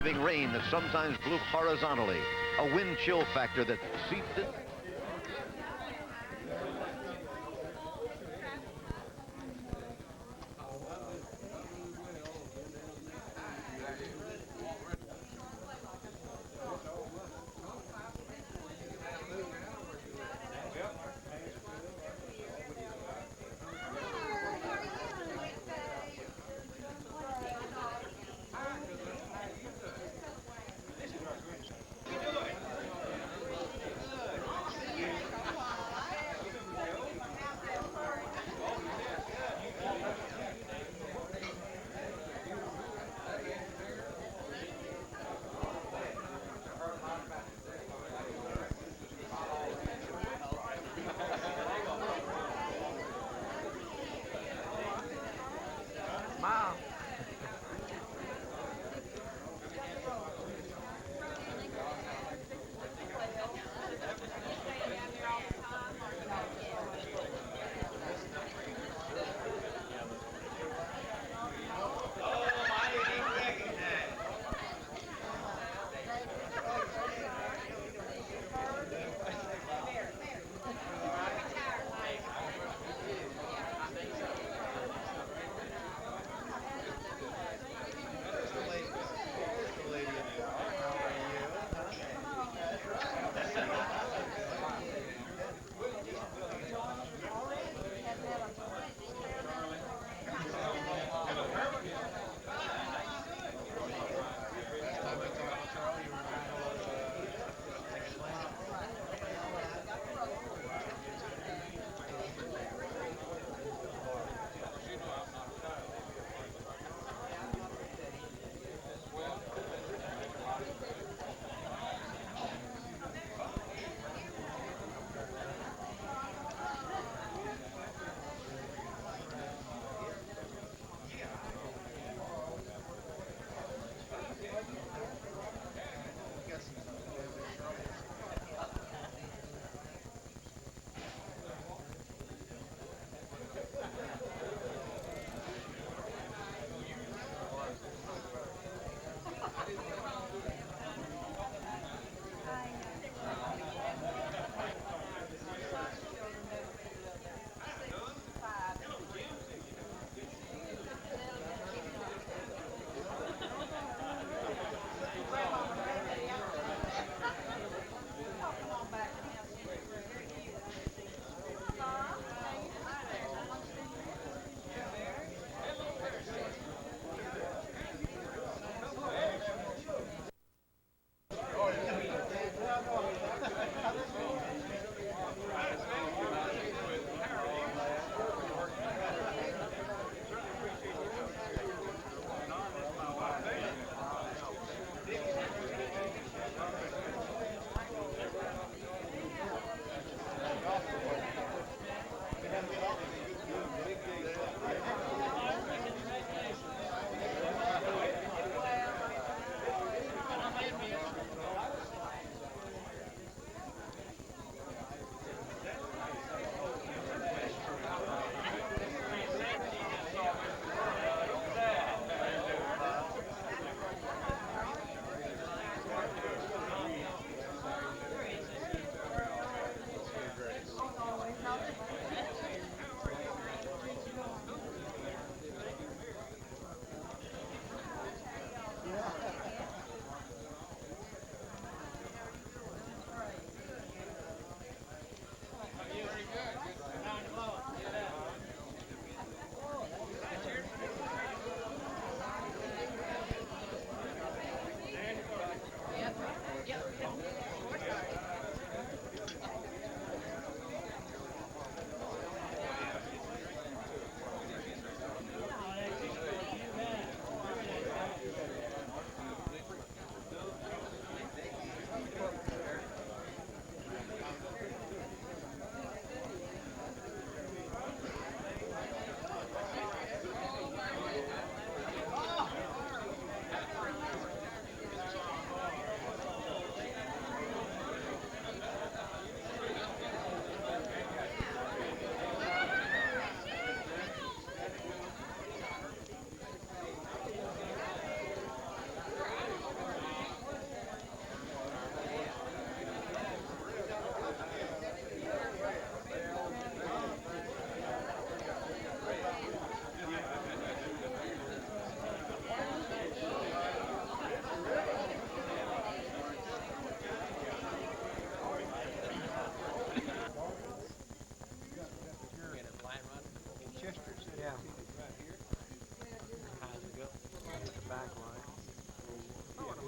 Rain that sometimes blew horizontally, a wind chill factor that seeped it.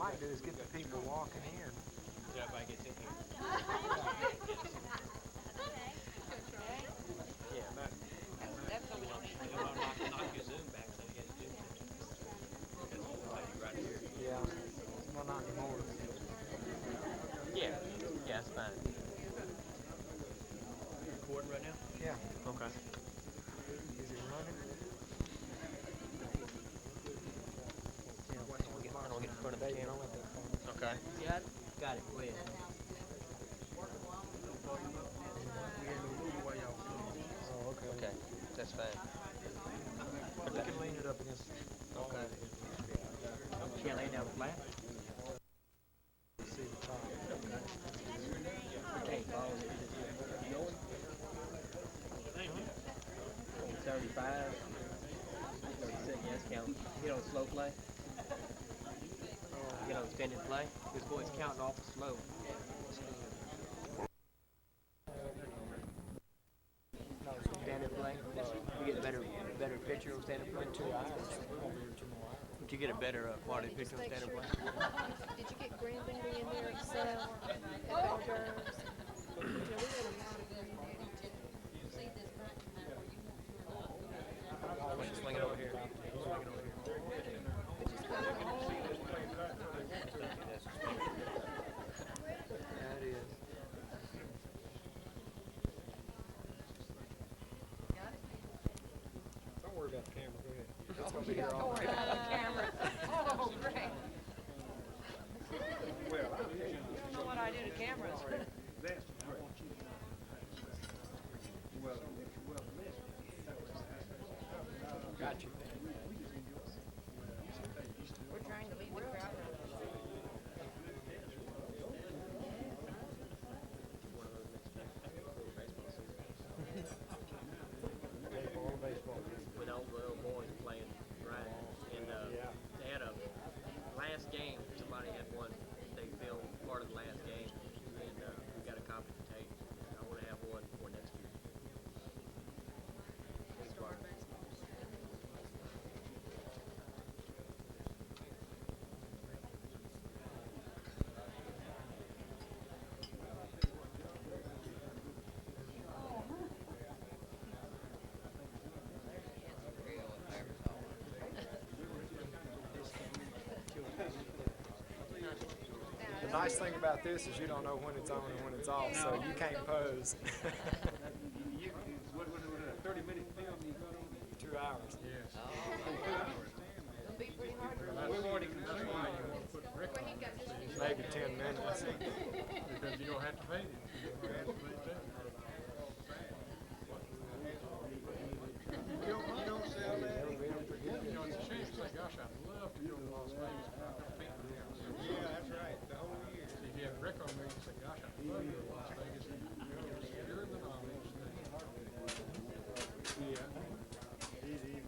might do is get the people walking in. So everybody gets in here. Yeah. That's what we Knock your Zoom back so you get to do it. Because right here. Yeah. Well, not anymore. Yeah. Yeah, that's fine. You recording right now? Yeah. Okay. Is it running? I don't get in front of the camera. Okay. You got it? Got it. Go ahead. Oh, okay. Okay. That's fine. We can lean it up against. Okay. Can't lay down flat? See the top. Okay. 35. 36, yes, count. Get on slow play. Get on extended play. This boy's counting off slow. Standard play. You get a better picture on standard play. 2 hours. Would you get a better quality picture on standard play? Did you get granddaddy in there itself? Elders? We had a lot of granddaddy too. See this back before you Swing it over here. Swing it over here. Yeah, it is. Don't worry about the camera. Go ahead. It's gonna be here all Don't worry about the camera. Oh, great. You know what I do to cameras? Got you. We're trying to lead the crowd. Baseball. With all the little boys playing, right? And they had a last game. Somebody had one. They filmed part of the last game, and we got a copy of the tape. I want to have one for next year. The nice thing about this is you don't know when it's on and when it's off, so you can't pose. 30-minute film you got on? 2 hours. Yes. It'll be pretty hard to We've already confirmed you want to put record on Maybe 10 minutes. because you don't have to pay it. You don't have to pay that. You don't sell that? You know, it's a shame to say, gosh, I'd love to go to Las Vegas, but I've got to pay for the house. Yeah, that's right. The whole year. So if you have a record on there, you say, gosh, I'd love to go to Las Vegas. You're the knowledge. Yeah.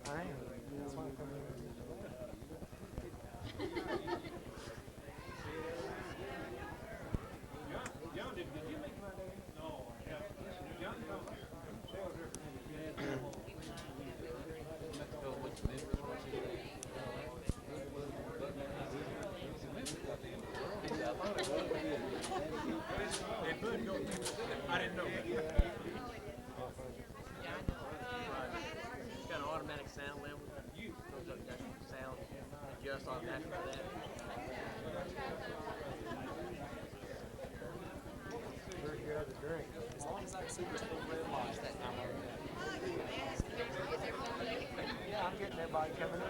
I am. That's why I'm coming in. John, did you make my day? No, yeah. John, Hey, Bud, go. I didn't know that. It's got an automatic sound level. Goes up that sound, adjust automatically for that. Very good to drink. As long as I see this little red light, I'm all right. Yeah, I'm getting everybody coming in.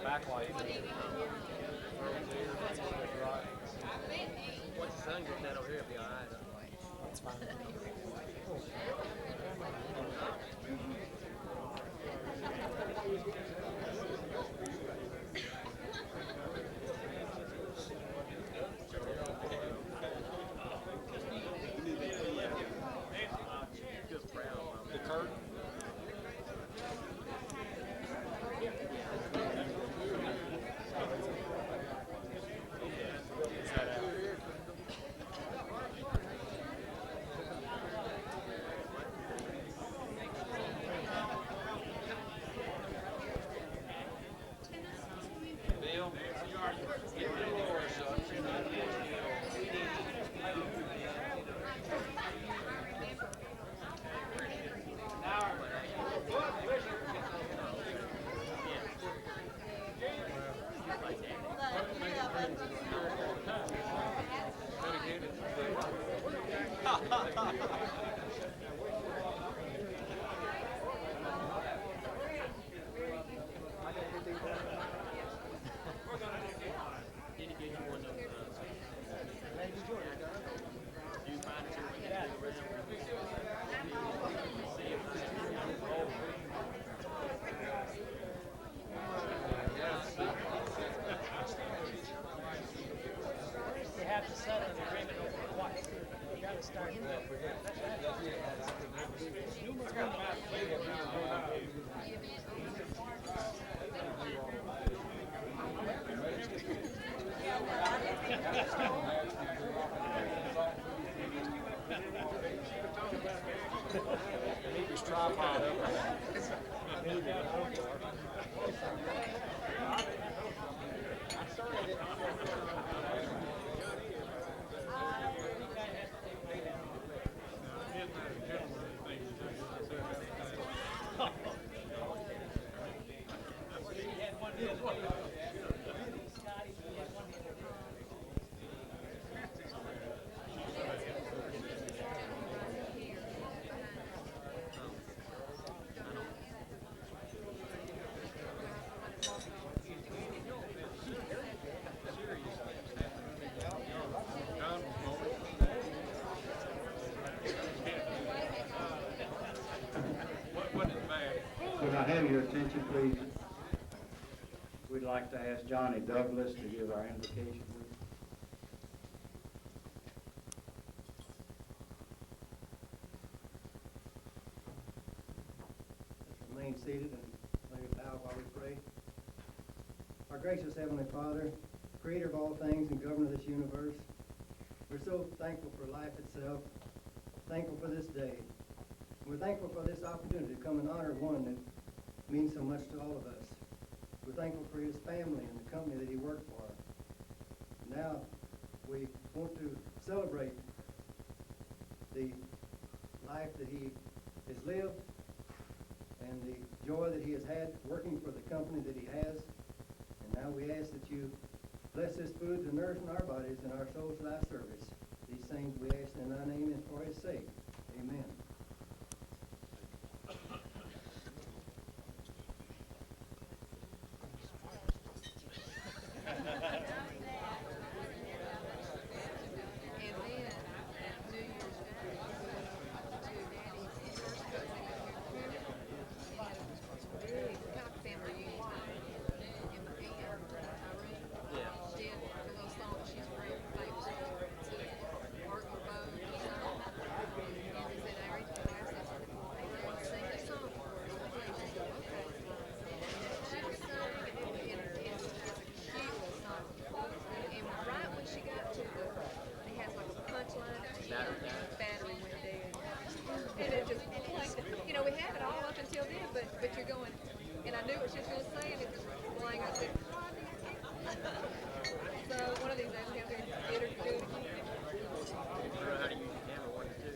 Backlight. Once the sun gets down over here, it'll be alright. That's fine. Did he get you one of those? Do you find it so we can dig You have to settle an agreement over twice. You gotta start there. Keep his tripod up. Could I have your attention, please? We'd like to ask Johnny Douglas to give our invocation, please. Let's remain seated and let us bow while we pray. Our gracious Heavenly Father, creator of all things and governor of this universe, we're so thankful for life itself, thankful for this day. We're thankful for this opportunity to come and honor one that means so much to all of us. We're thankful for his family and the company that he worked for. Now, we want to celebrate the life that he has lived and the joy that he has had working for the company that he has. And now we ask that you bless this food to nourish our bodies and our souls to thy service. These things we ask in thy name and for his sake. Amen. But you're going, and I knew what she was going to say, and it just flying. I said, "Oh, I did it." So one of these days, we have to get her to do it again. How do you use the camera? What to do?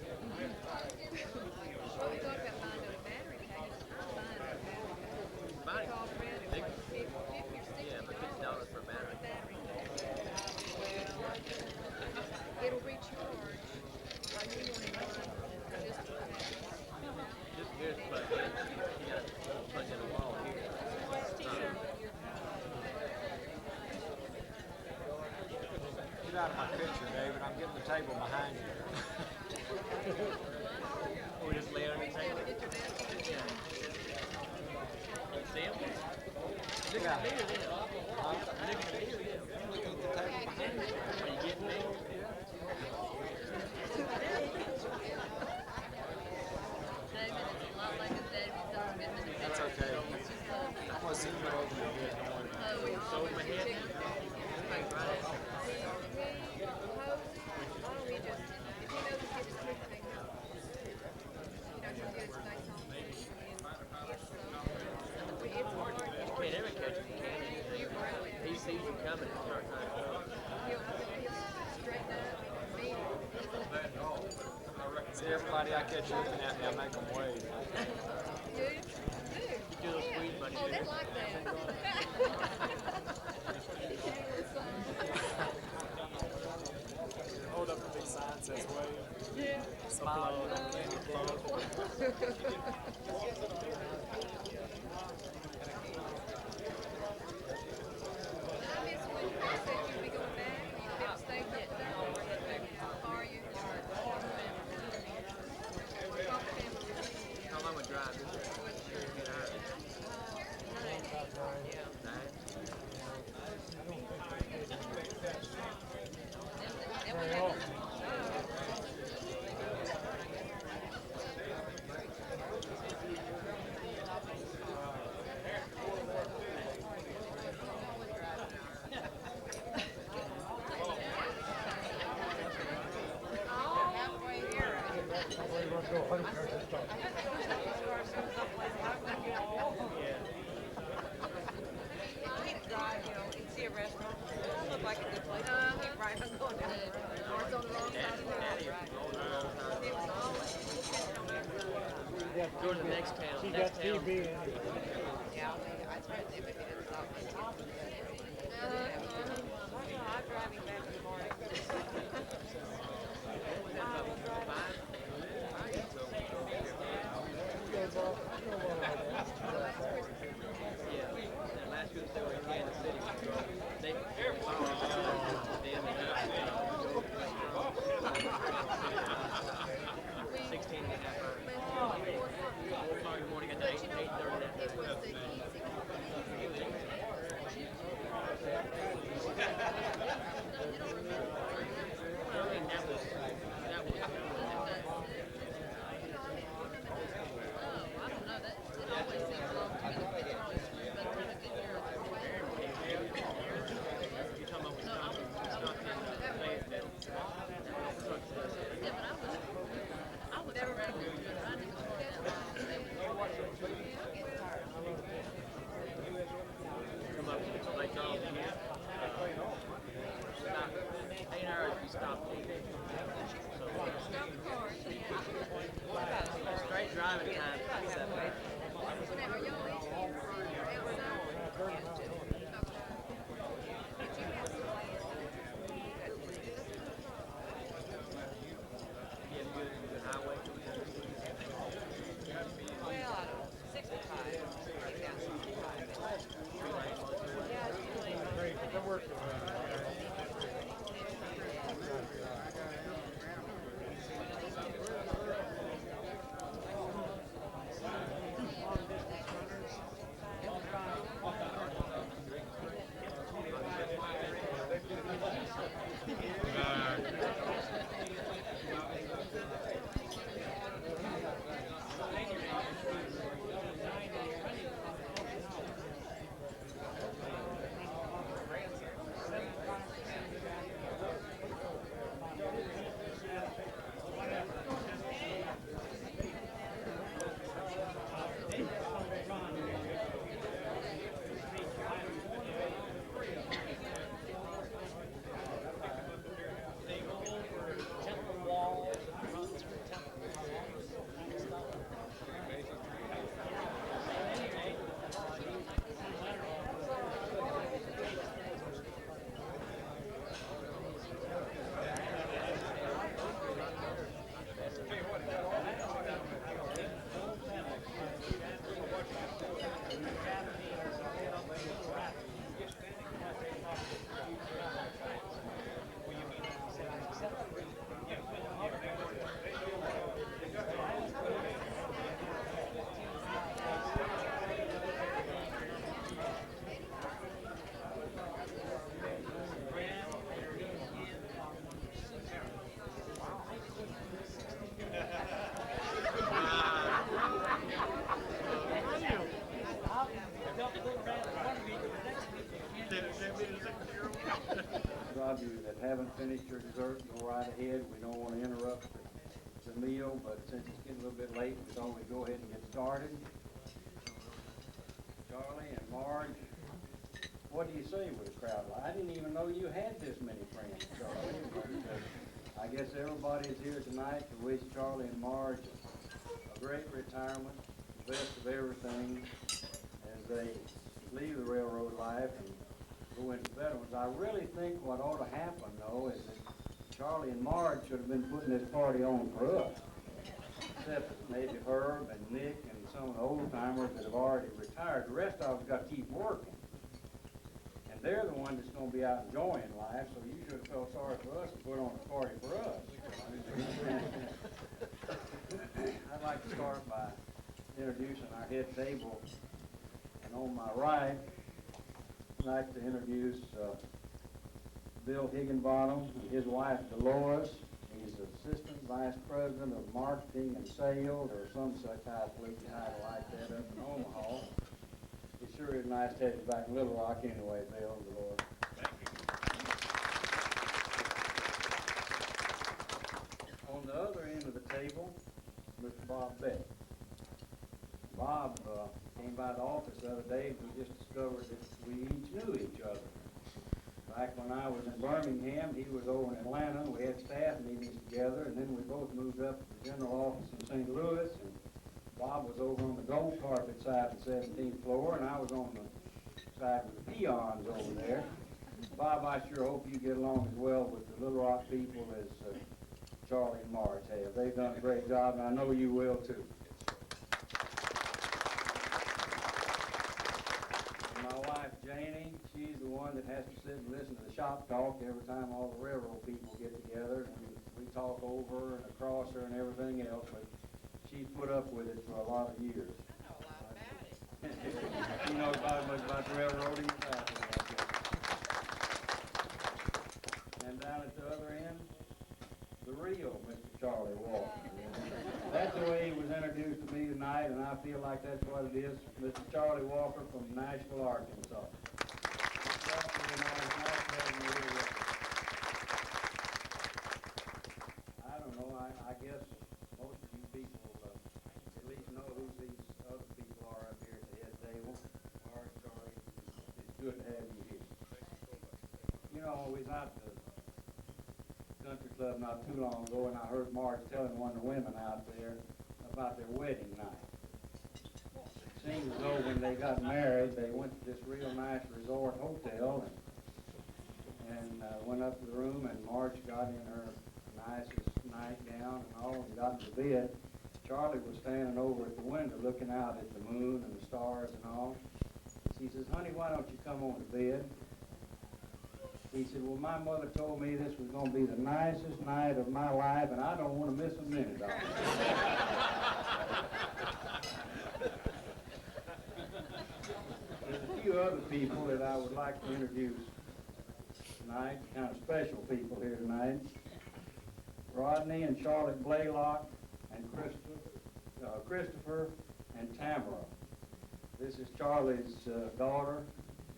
Well, we talked about buying a battery pack. I'm buying a battery pack. Buy it. Call around and Big- $50 or $60. Yeah, but $50 for a battery. Well, it'll recharge. I usually run just for that. Just here's the plug in. You got to plug in the wall here. Get out of my picture, David. I'm getting the table behind you. We just lay on the table. Get your basket. Yeah. You see him? Look Yeah. at the beer there. Huh? Look at the beer there. Look at the table behind you. Are you getting me? That's okay. I'm going to see you over there. So my head now. Like right at You can't ever catch him, can you? He sees you coming and starts trying to throw. See everybody I catch looking at me, I make them wave. You do a squeeze, buddy. Oh, they like that. restaurant? Looked like a good place. Keep right on going down there. Or it's on the wrong side of the road. It was always, Go to the next town. She Next got town. TB in it. Yeah, I tried to, but it didn't stop me. I'm driving back in the morning. Yeah, and last year they were in Kansas City. They we, 16 and a half hours. 4 o'clock in the morning, got to 8:30 that day. it was the easy. I mean, that was you're talking about come up to Lake Charles here. Stop. 8 hours we stopped. So, straight driving time. Yeah, good highway. Well, I don't know, 65. Take down 65. Yeah, it's really. They're working. Those of you that haven't finished your dessert, go right ahead. We don't want to interrupt the meal, but since it's getting a little bit late, we thought we'd go ahead and get started. Charlie and Marge, what do you say with a crowd? I didn't even know you had this many friends, Charlie. But, I guess everybody is here tonight to wish Charlie and Marge a great retirement, the best of everything as they leave the railroad life and go into veterans. I really think what ought to happen, though, is that Charlie and Marge should have been putting this party on for us. Except maybe Herb and Nick and some of the old-timers that have already retired. The rest of us got to keep working. And they're the ones that's going to be out enjoying life, so you should have felt sorry for us and put on a party for us. I'd like to start by introducing our head table. And on my right, I'd like to introduce Bill Higginbottom and his wife Dolores. He's Assistant Vice President of Marketing and Sales, or some such highfalutin title like that up in Omaha. It sure is nice to have you back in Little Rock anyway, Bill and Dolores. Thank you. On the other end of the table, Mr. Bob Beck. Bob came by the office the other day and we just discovered that we each knew each other. when I was in Birmingham, he was over in Atlanta, and we had staff meetings together, and then we both moved up to the general office in St. Louis, and Bob was over on the gold carpet side of the 17th floor, and I was on the side with the peons over there. Bob, I sure hope you get along as well with the Little Rock people as Charlie and Marge have. They've done a great job, and I know you will too. My wife, Janie, she's the one that has to sit and listen to the shop talk every time all the railroad people get together, and we talk over and across her and everything else, but she's put up with it for a lot of years. I know a lot about it. She knows about as much about the railroading as I do, I guess. And down at the other end, the real Mr. Charlie Walker. That's the way he was introduced to me tonight, and I feel like that's what it is, Mr. Charlie Walker from Nashville, Arkansas. I don't know, I guess most of you people at least know who these other people are up here at the head table. Marge, Charlie, it's good to have you here. You know, we was out at the country club not too long ago, and I heard Marge telling one of the women out there about their wedding night. It seems as though when they got married, they went to this real nice resort hotel and went up to the room, and Marge got in her nicest nightgown and all, and got into bed. Charlie was standing over at the window looking out at the moon and the stars and all. She says, "Honey, why don't you come on to bed?" He said, "Well, my mother told me this was going to be the nicest night of my life, and I don't want to miss a minute of it." There's a few other people that I would like to introduce tonight, kind of special people here tonight. Rodney and Charlotte Blaylock and Christopher and Tamara. This is Charlie's daughter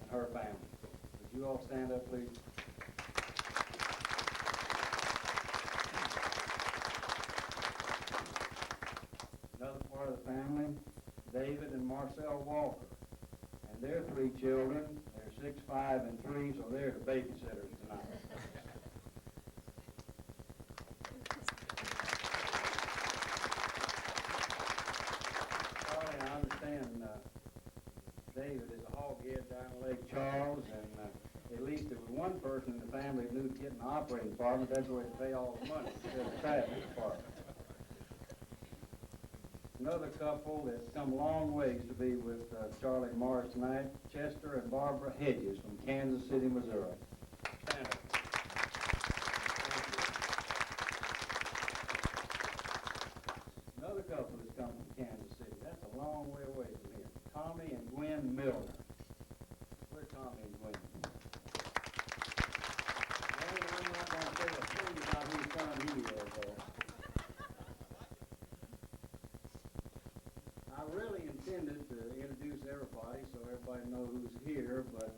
and her family. Would you all stand up, please? Another part of the family, David and Marcel Walker. And their 3 children, they're 6, 5, and 3, so they're the babysitters tonight. Charlie, I understand David is a hoghead down in Lake Charles, and at least there was one person in the family who knew to get in the operating department. That's where they pay all the money, instead of the traffic department. Another couple that's come a long ways to be with Charlie and Marge tonight, Chester and Barbara Hedges from Kansas City, Missouri. Stand up. Another couple that's come from Kansas City. That's a long way away from here. Tommy and Gwen Milner. Where's Tommy and Gwen? I'm not going to say a thing about whose son he is, though. I really intended to introduce everybody so everybody knows who's here, but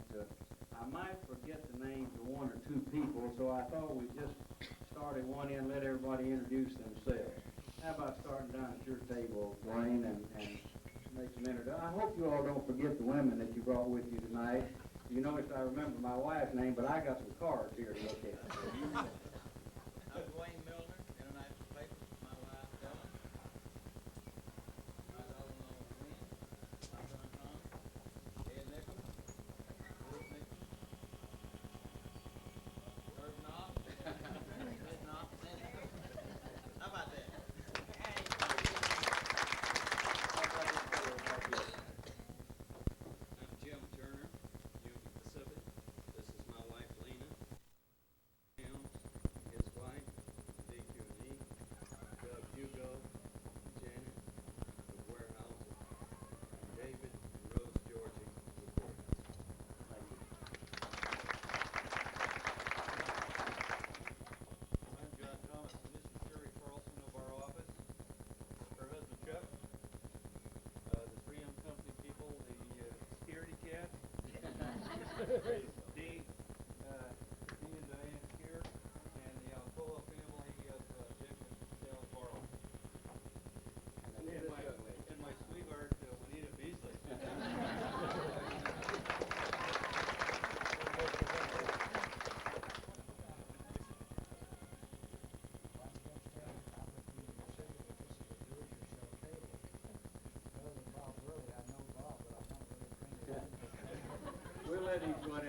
I might forget the names of 1 or 2 people, so I thought we'd just start at one end, let everybody introduce themselves. How about starting down at your table, Dwayne, and make some introductions? I hope you all don't forget the women that you brought with you tonight. You noticed I remember my wife's name, but I got some cards here to look at. I'm Dwayne Milner, International Paper, my wife, Helen. My daughter-in-law, Gwen. My son, Tom. Ed Nichols. Bruce Nichols. Herb Knox. Ed Knox. How about that? I'm Jim Turner, Union Pacific. This is my wife, Lena.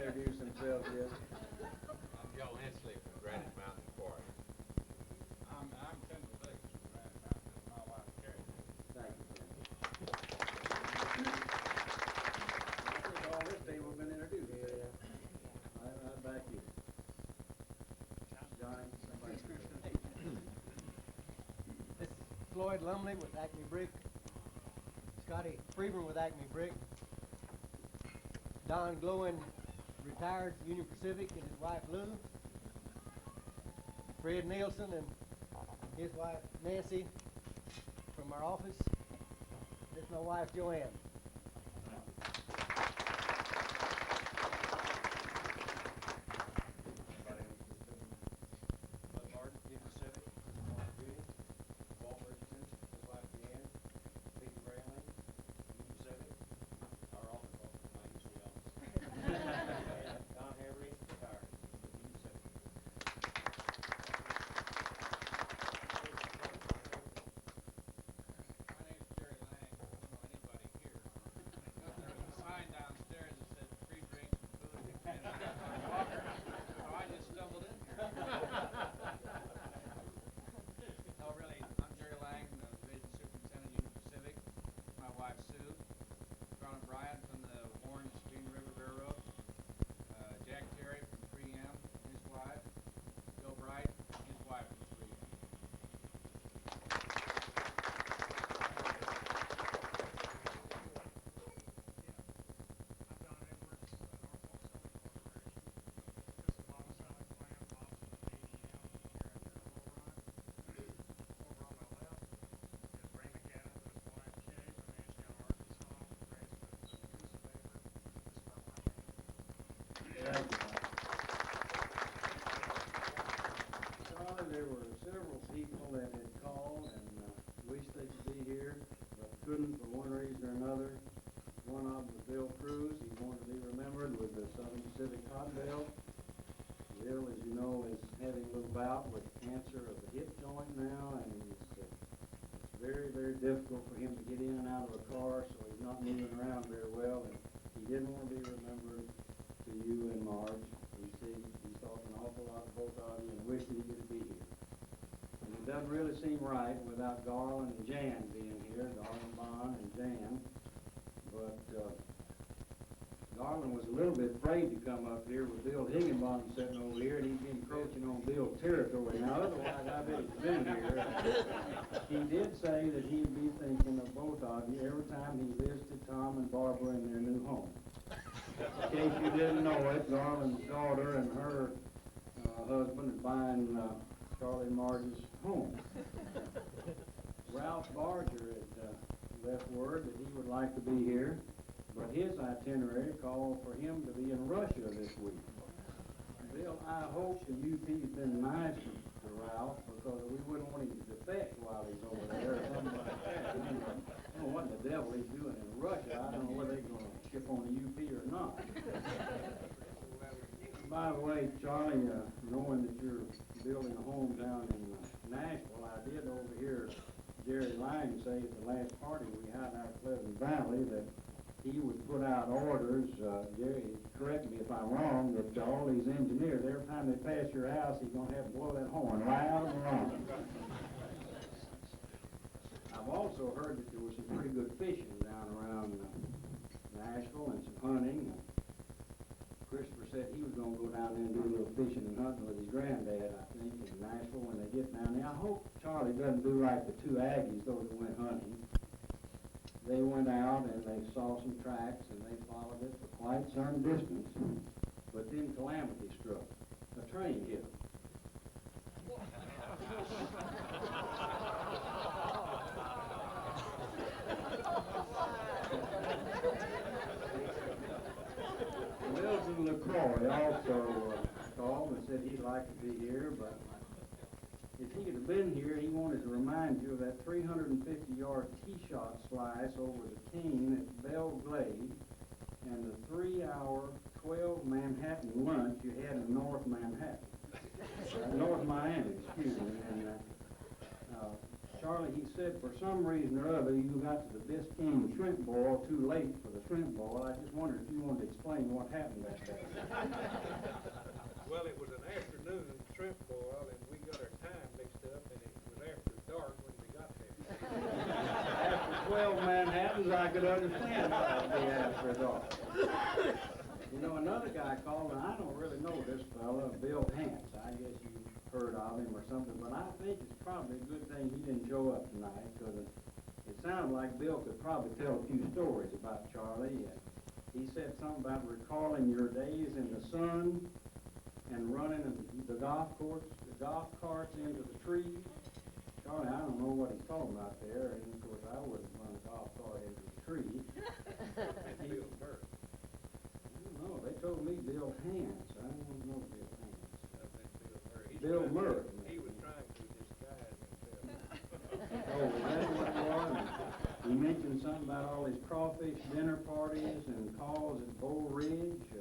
introduce themselves yet? I'm Joe Hensley from Granite Mountain Quarry. I'm Kendall Davis from Granite Mountain. That's my wife, Carrie. Thank you, Tim. I think all this table has been introduced. Yeah. Right back here. Johnny, somebody. This is Floyd Lumley with Acme Brick, Scotty Freeman with Acme Brick, Don Glowin, retired Union Pacific, and his wife Lou, Fred Nielsen and his wife Nancy from our office. This is my wife Joanne. Bud Martin, Union Pacific, Mark Beauty, Walt Richardson, his wife Deanne, Peter Brayling, Union Pacific, our office, I used to the office. Don Henry, retired, Union Pacific. My name's Jerry Lang. I don't know anybody here. There was a sign downstairs that said free drinks and food and water. So I just stumbled in here. No, really, I'm Jerry Lang, the Division Superintendent, Union Pacific. My wife Sue. Ron Bryant from the Warren Green River Railroad. Jack Terry from 3M, his wife. Bill Bright, his wife from 3M. I'm Don Edwards, Norfolk Southern Corporation. This is Mama Sally's plant, Mom's from ADM here at Bull Run. Over on my left is Ray McAdams and his wife Kay from Ashdown, Arkansas. Ray's with Goose Paper. This is my wife. Charlie, there were several people that had called and wished they could be here, but couldn't for one reason or another. One of them was Bill Cruz. He wanted to be remembered with the Southern Pacific Hot Belt. Bill, as you know, is having a little bout with cancer of the hip joint now, and it's very, very difficult for him to get in and out of a car, so he's not moving around very well, and he didn't want to be remembered to you and Marge. He thought an awful lot of both of you and wished that he could be here. And it doesn't really seem right without Garland and Jan being here, Garland Bond and Jan. But Garland was a little bit afraid to come up here with Bill Higginbottom sitting over here, and he'd be encroaching on Bill's territory. Now, otherwise, I bet he's been here. He did say that he'd be thinking of both of you every time he visited Tom and Barbara in their new home. In case you didn't know it, Garland's daughter and her husband are buying Charlie and Marge's home. Ralph Barger had left word that he would like to be here, but his itinerary called for him to be in Russia this week. Bill, I hope the UP's been nice to Ralph, because we wouldn't want him to defect while he's over there or something like that. I don't know what the devil he's doing in Russia. I don't know whether they're going to ship on the UP or not. By the way, Charlie, knowing that you're building a home down in Nashville, I did overhear Jerry Lang say at the last party we had out in Pleasant Valley that he would put out orders, Jerry, correct me if I'm wrong, that all these engineers, every time they pass your house, he's going to have to blow that horn loud and long. I've also heard that there was some pretty good fishing down around Nashville and some hunting. Christopher said he was going to go down there and do a little fishing and hunting with his granddad, I think, in Nashville when they get down there. I hope Charlie doesn't do like the two Aggies, those that went hunting. They went out and they saw some tracks and they followed it for quite some distance. But then calamity struck. A train hit them. Milton LaCroix also called and said he'd like to be here, but if he could have been here, he wanted to remind you of that 350-yard tee shot slice over the King at Belle Glade and the 3-hour 12 Manhattan lunch you had in North Manhattan. North Miami, excuse me. And Charlie, he said for some reason or other you got to the Biscayne shrimp boil too late for the shrimp boil. I just wondered if you wanted to explain what happened that day. Well, it was an afternoon shrimp boil, and we got our time mixed up, and it was after dark when we got there. After 12 Manhattans, I could understand why it'd be after dark. You know, another guy called, and I don't really know this fella, Bill Hance. I guess you've heard of him or something, but I think it's probably a good thing he didn't show up tonight, because it sounded like Bill could probably tell a few stories about Charlie. He said something about recalling your days in the sun and running the golf carts into the trees. Charlie, I don't know what he's talking about there, and of course I wouldn't run a golf cart into the tree. Bill Burke. I don't know, they told me Bill Hance. I don't know Bill Hance. I think Bill Murray. Bill Murray. He was trying to disguise himself. Oh, that's what it was. He mentioned something about all his crawfish dinner parties and calls at Bull Ridge.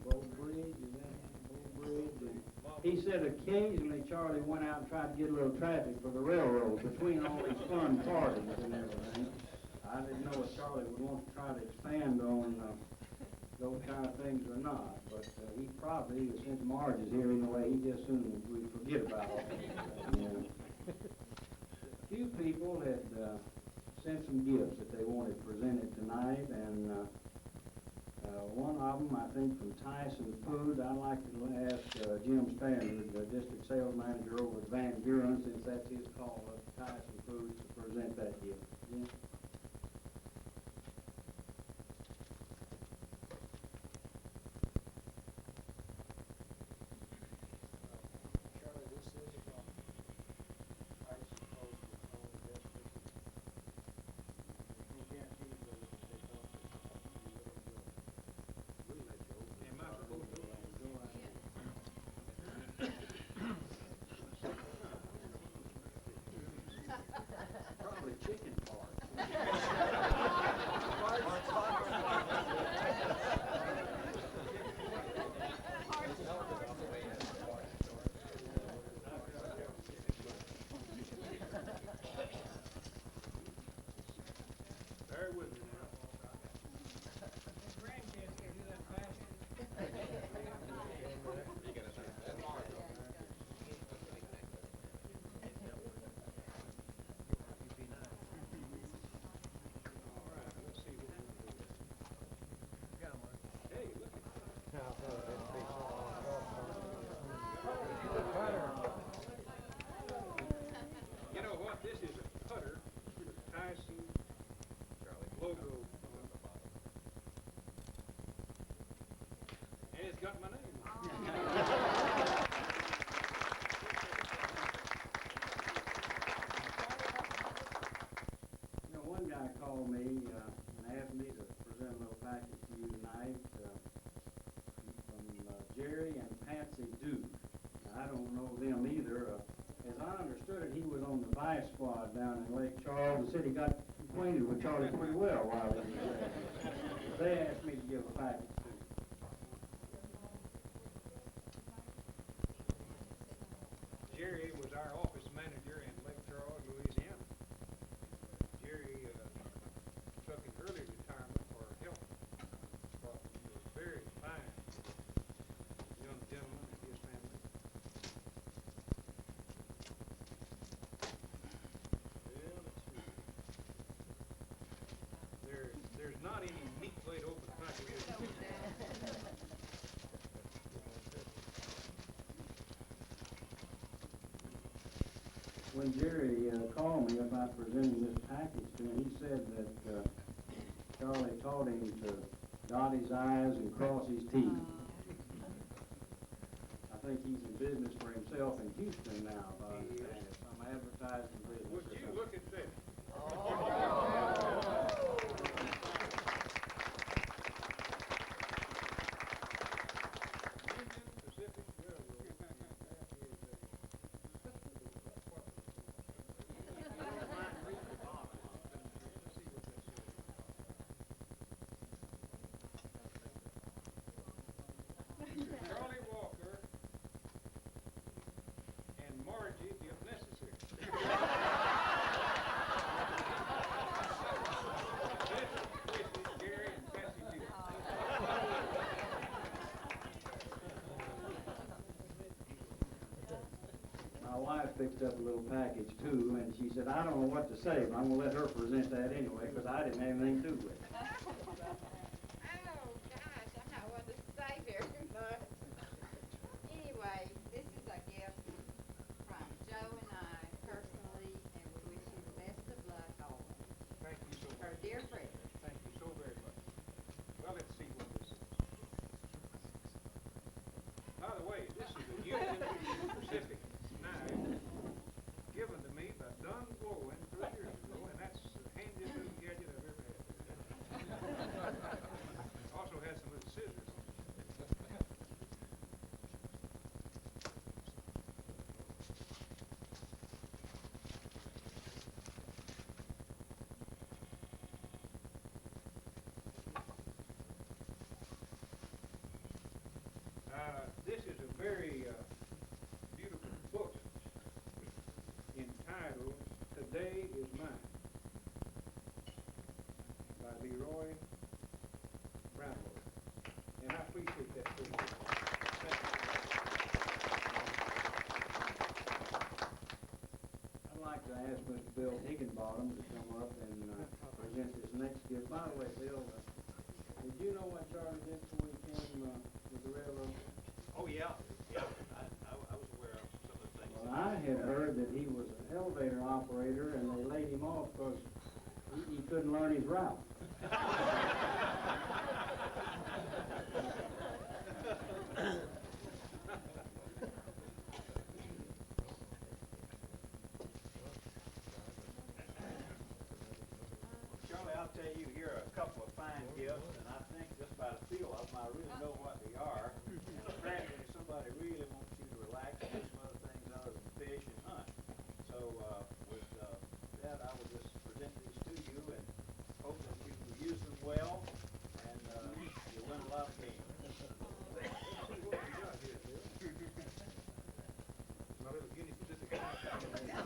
Bull Bridge, is that Bull Bridge? And he said occasionally Charlie went out and tried to get a little traffic for the railroad between all these fun parties and everything. I didn't know if Charlie would want to try to expand on those kind of things or not, but he probably, since Marge is here anyway, he just soon we forget about it. A few people had sent some gifts that they wanted presented tonight, and one of them, I think, from Tyson Food. I'd like to ask Jim Standard, the district sales manager over at Van Buren, since that's his call up to Tyson Foods, to present that gift. Jim? Charlie, this is from Tyson Post with Helen Jasper. No guarantees that it will take off. You will enjoy it. We'll let you open. Am I supposed to? Go ahead. Probably chicken parts. Bear with me now. Grandkids can do that fast. All right, let's see what we can do. Hey, look at You know what? This is a putter with Tyson logo on the bottom. And it's got my name on it. You know, one guy called me and asked me to present a little package to you tonight from Jerry and Patsy Duke. Now, I don't know them either. As I understood it, he was on the vice squad down in Lake Charles. The city got acquainted with Charlie pretty well while he was there. They asked me to give a package to him. Jerry was our office manager in Lake Charles, Louisiana. Jerry took an early retirement for health problems. He was very fine young gentleman and his family. Well, let's see. There's not any neat way to open packages. When Jerry called me about presenting this package to him, he said that Charlie taught him to dot his I's and cross his T's. I think he's in business for himself in Houston now, if I understand it. Some advertising business Would or you something. look at that? Union Pacific Railroad is Charlie Walker and Margie, if necessary. my wife picked up a little package too, and she said, I don't know what to say, but I'm gonna let her present that anyway, because I didn't have anything to do with it. Oh, gosh, I'm not one to say very much. Anyway, this is a gift from Joe and I personally, and we wish you the best of luck always. Thank you so Our much. dear friend. Thank you so very much. Well, let's see what this is. By the way, this is a Union Pacific knife given to me by Don Glowen 3 years ago, and that's the handiest little gadget I've ever had. Also has some little scissors. This is a very beautiful book entitled Today is Mine by Leroy Brownlow. And I appreciate that very much. Thank you. I'd like to ask Mr. Bill Higginbottom to come up and present this next gift. By the way, Bill, did you know what Charlie did before he came with the railroad? Oh, yeah, I was aware of some of the things. Well, I had heard that he was an elevator operator and they laid him off because he couldn't learn his route. Charlie, I'll tell you, here are a couple of fine gifts, and I think just by the feel of them, I really know what they are. And apparently, somebody really wants you to relax and do some other things other than fish and hunt. So, with that, I will just present these to you and hope that you will use them well, and you'll win a lot of games. Let's see what we got here, Bill. My little Union Pacific knife. Now,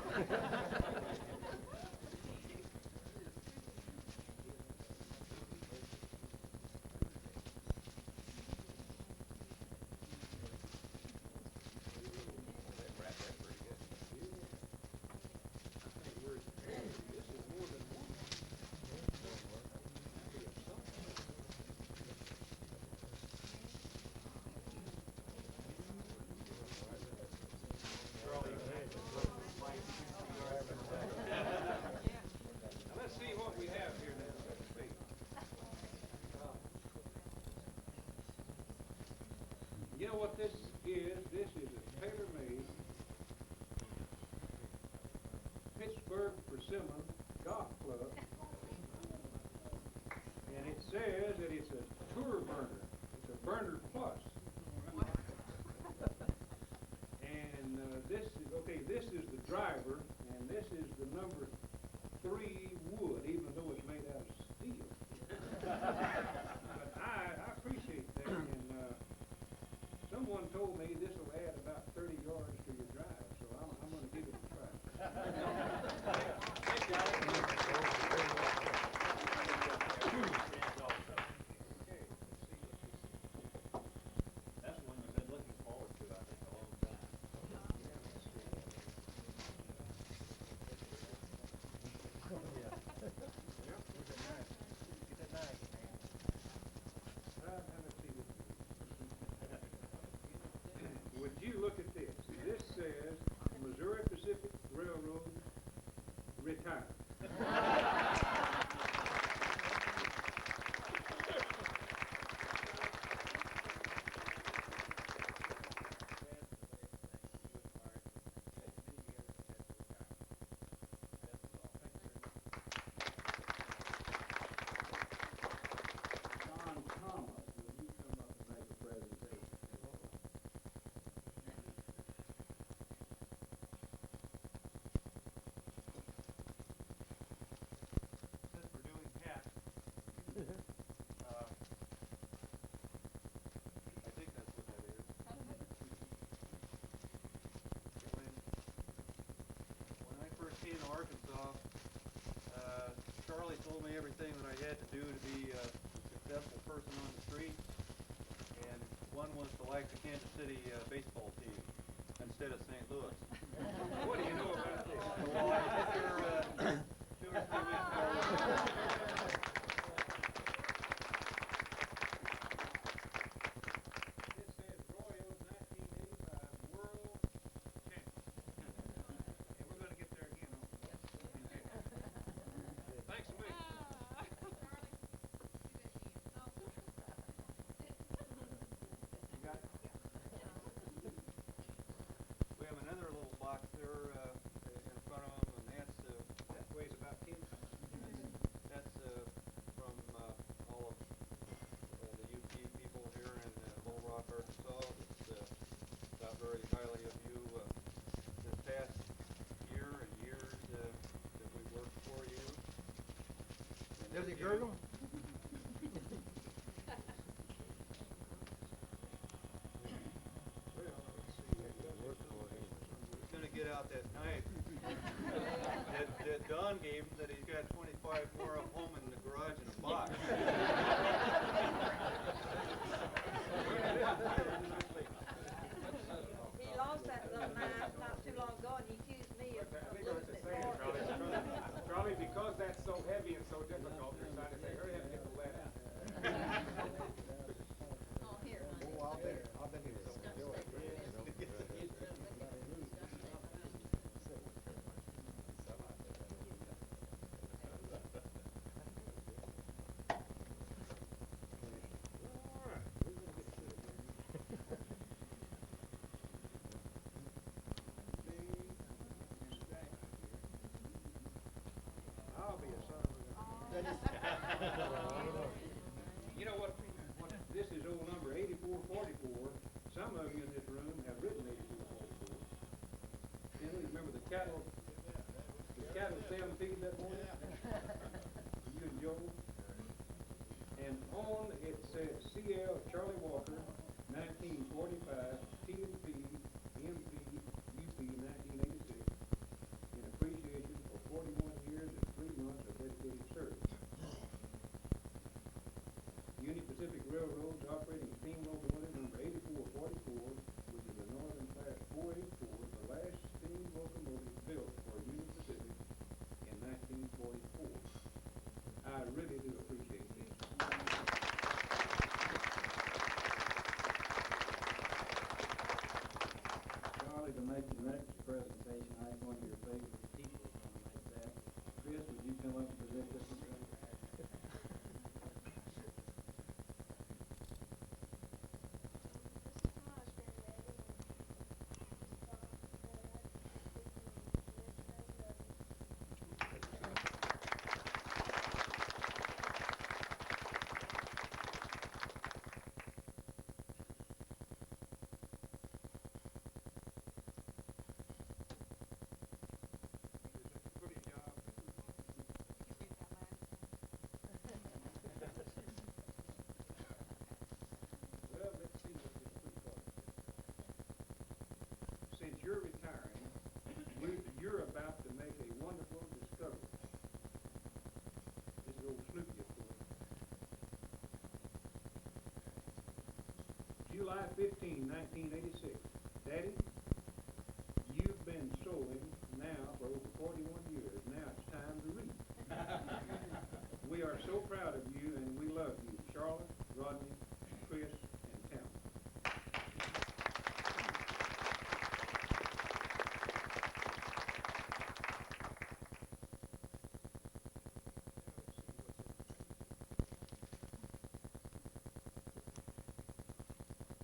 let's see what we have here now. Let's see. You know what this is? This is a tailor-made Pittsburgh Persimmon Golf Club. And it says that it's a tour burner. It's a burner plus. And this is the driver, and this is the number 3 wood, even though it's made out of steel. But I appreciate that, and someone told me this will add about 30 yards to your drive, so I'm going to give it a try. Okay, let's see what this is. That's one you've been looking forward to, I think, a long time. Would you look at this? This says Missouri Pacific Railroad retired. John Thomas, will you come up and make a presentation? Since we're doing cats, I think that's what that is. When I first came to Arkansas, Charlie told me everything that I had to do to be a successful person on the street, and one was to like the Kansas City baseball team. And instead of St. Louis. What do you know about this? Well, I took your 2 or 3 weeks ago. It says Royals 1985 World Champion. And we're going to get there again, Thanks a million. You got it? We have another little box there in front of them, and That weighs about 10 pounds. that's from all of the UP people here in Little Rock, Arkansas. It's thought very highly of you this past year and years that we worked for you. Does it gurgle? He's gonna get out that knife that Don gave him, that he's got 25 more of home in the garage in a box. He lost that little knife not too long ago, and he accused me of losing it more. Charlie, because that's so heavy and so difficult, they're trying to say, hurry up and get the lead out. Oh, here, honey. Oh, I'll bet he was overjoyed. I'll be a son of a gun. You know what, this is old number 8444. Some of you in this room have written 8444. And you remember the cattle stampede that morning? You and Joe? And on it says CL Charlie Walker, 1945, TNP, MP, UP, 1986, in appreciation for 41 years and 3 months of dedicated service. Union Pacific Railroad's operating steam locomotive number 8444, which is a Northern Class 484, the last steam locomotive built for Union Pacific in 1944. I really do appreciate this. Charlie, to make the next presentation, I think one of your favorite people is going to make that. Chris, would you come up and present this one? Well, let's see what this pre-card says. Since you're retiring, you're about to make a wonderful discovery. This is old Snoopy, of course. July 15, 1986. Daddy, you've been sewing now for over 41 years. Now it's time to reap. We are so proud of you and we love you. Charlotte, Rodney, Chris, and Tim.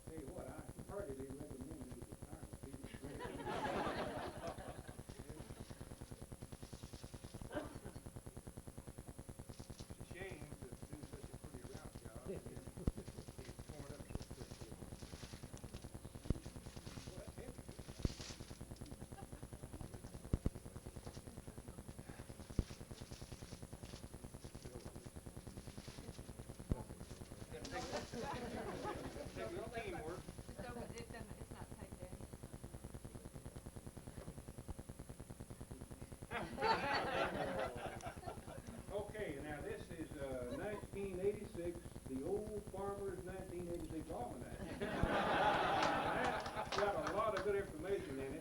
Tell you what, I heartily recommend you to retire. It's a shame to do such a pretty route job. Get torn up so quickly. Boy, that's heavy. Take a little teamwork. It's not taped down. Okay, now this is 1986, the Old Farmer's 1986 Almanac. That's got a lot of good information in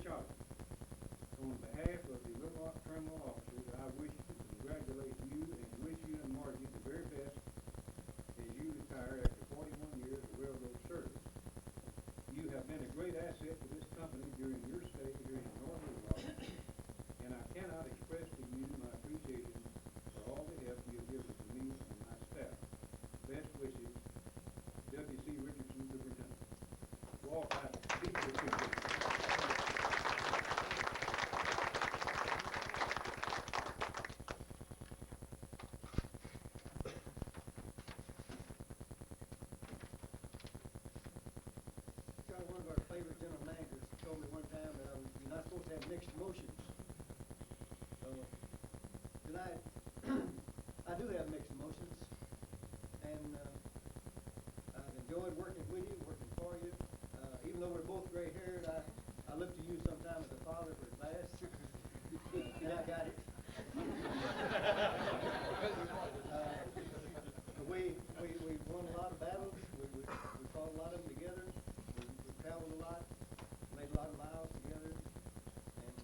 Charlie, on behalf of the Little Rock criminal officers, I wish to congratulate you and wish you and Margie the very best as you retire after 41 years of railroad service. You have been a great asset to this company during your stay here in North Little Rock, and I cannot express to you my appreciation for all the help you have given to me and my staff. Best wishes, W.C. Richardson, Superintendent. Walk out, beat your picture. Charlie, one of our favorite general managers told me one time that you're not supposed to have mixed emotions. So tonight, I do have mixed emotions, and I've enjoyed working with you, working for you. Even though we're both gray-haired, I look to you sometimes as a father for advice, and I got it. We won a lot of battles. We fought a lot of them together. We traveled a lot, made a lot of miles together, and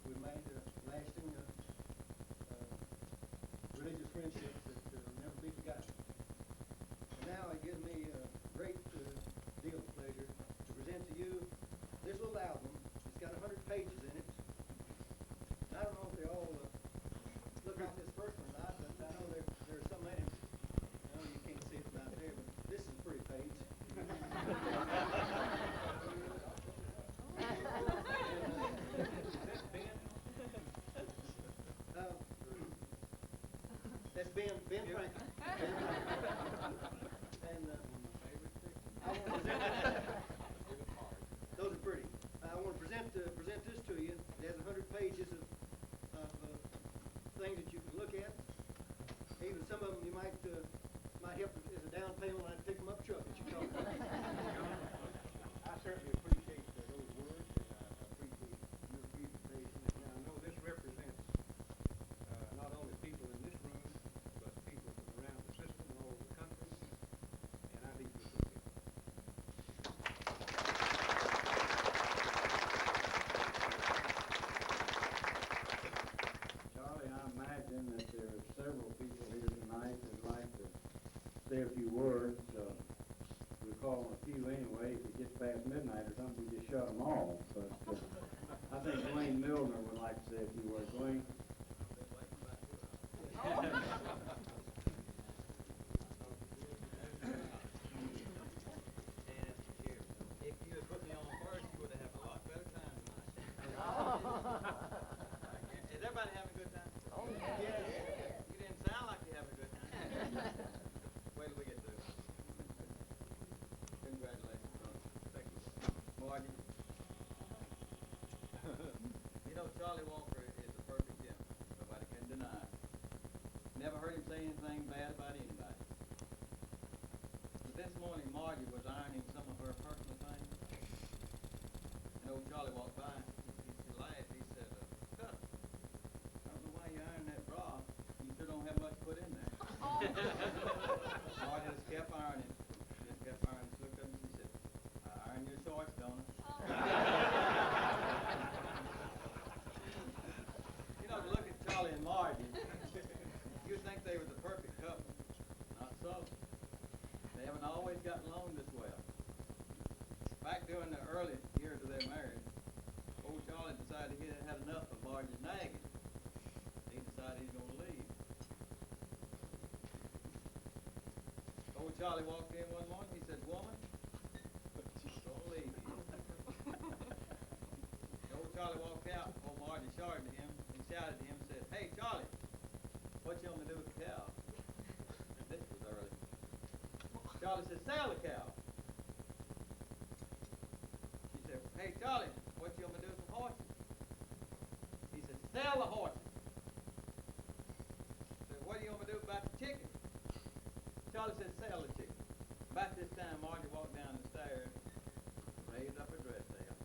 we made lasting religious friendships that will never be forgotten. And now it gives me a great deal of pleasure to present to you this little album. It's got 100 pages in it. And I don't know if they all look like this first one or not, but I know there's so many. I know you can't see it from out there, but this is a pretty page. That's Ben Franklin. And I want to present those are pretty. I want to present this to you. It has 100 pages of things that you can look at. Even some of them you might help as a down payment when I pick them up truck that you talk about. I certainly appreciate those words, and I appreciate your presentation. And I know this represents not only people in this room, but people from around the system and all over the country, and I deeply appreciate it. Charlie, I imagine that there are several people here tonight that'd like to say a few words. We'll call on a few anyway. If it gets past midnight or something, we just shut them all. But I think Dwayne Milner would like to say a few words. Dwayne? If you had put me on first, you would have had a lot better time tonight. Is everybody having a good time? Oh, yeah. You didn't sound like you're having a good time. Wait till we get through. Congratulations, brother. Thank you. Margie. You know, Charlie Walker is a perfect gentleman. Nobody can deny it. Never heard him say anything bad about anybody. But this morning, Margie was ironing some of her personal things. And old Charlie walked by. He laughed. He said, "Cut. I don't know why you're ironing that bra. You sure don't have much put in there." Margie just kept ironing. Just kept ironing. She looked up and she said, "I iron your shorts, don't I?" You know, to look at Charlie and Margie, you'd think they were the perfect couple. Not so. They haven't always gotten along this well. Back during the early years of their marriage, old Charlie decided he had had enough of Margie's nagging. He decided he was going to leave. Old Charlie walked in one morning. He said, "Woman, she's going to leave you." Old Charlie walked out. Old Margie shouted to him and shouted to him and said, "Hey, Charlie, what you want me to do with the cow?" This was early. Charlie said, "Sell the cow." She said, "Hey, Charlie, what you want me to do with the horses?" He said, "Sell the horses." She said, "What do you want me to do about the chicken?" Charlie said, "Sell the chicken." About this time, Margie walked down the stairs, raised up her dress tail,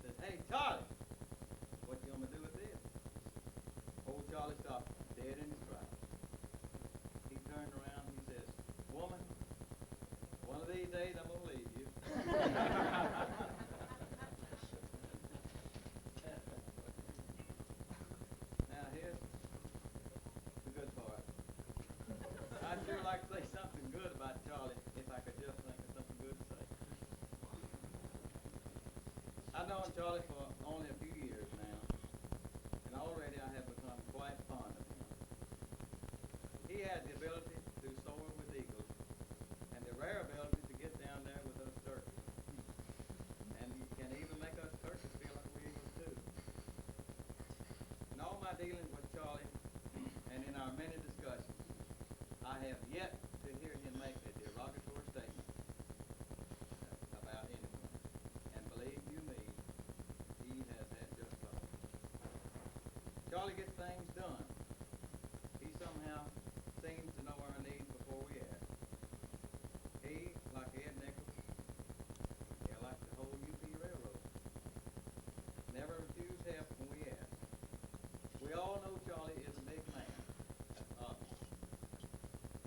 said, "Hey, Charlie, what you want me to do with this?" Old Charlie stopped dead in his tracks. He turned around and he says, "Woman, one of these days I'm going to leave you." I've known Charlie for only a few years now, and already I have become quite fond of him. He has the ability to soar with eagles, and the rare ability to get down there with us turkeys. And he can even make us turkeys feel like we're eagles too. In all my dealings with Charlie, and in our many discussions, I have yet to hear him make a derogatory statement about anyone. And believe you me, he has had just thought. Charlie gets things done. He somehow seems to know our needs before we ask. He, like Ed Nichols, he'll like the whole UP Railroad. Never refuse help when we ask. We all know Charlie is a big man. That's obvious.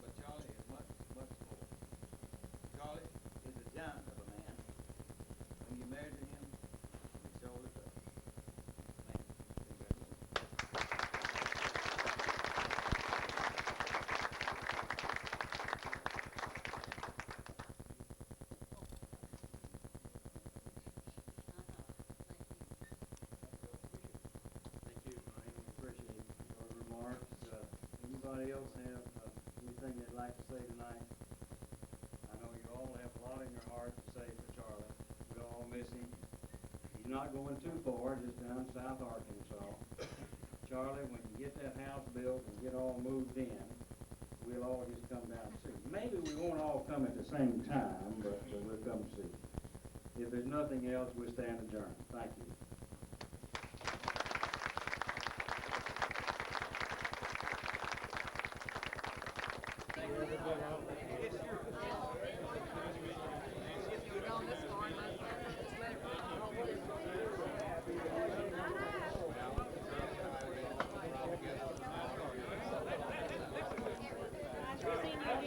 But Charlie is much, much more. Charlie is a giant of a man. When you measure him, he surely does. Thank you. Congratulations. Thank you, Brian. Appreciate your remarks. Anybody else have anything they'd like to say tonight? I know you all have a lot in your heart to say for Charlie. We all miss him. He's not going too far, just down South Arkansas. Charlie, when you get that house built and get all moved in, we'll all just come down and see you. Maybe we won't all come at the same time, but we'll come see you. If there's nothing else, we'll stand adjourned. Thank you.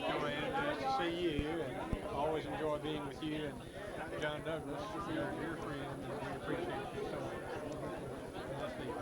Joanne, nice to see you, and always enjoy being with you. And John Douglas, you're your friend, and we appreciate you so much. Nice to meet you.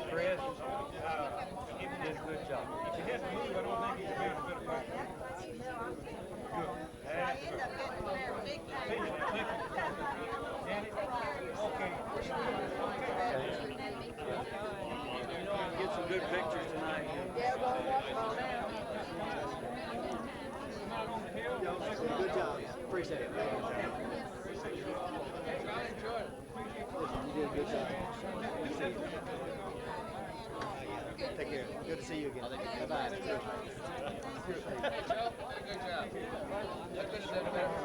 Chris, he did a good job. If he hadn't moved, I don't think he'd have been a better fighter. Good. Okay. Get some good pictures tonight. Good job. Appreciate it. You did a good job. Take care. Good to see you again. Bye-bye. Good job. You could have done better.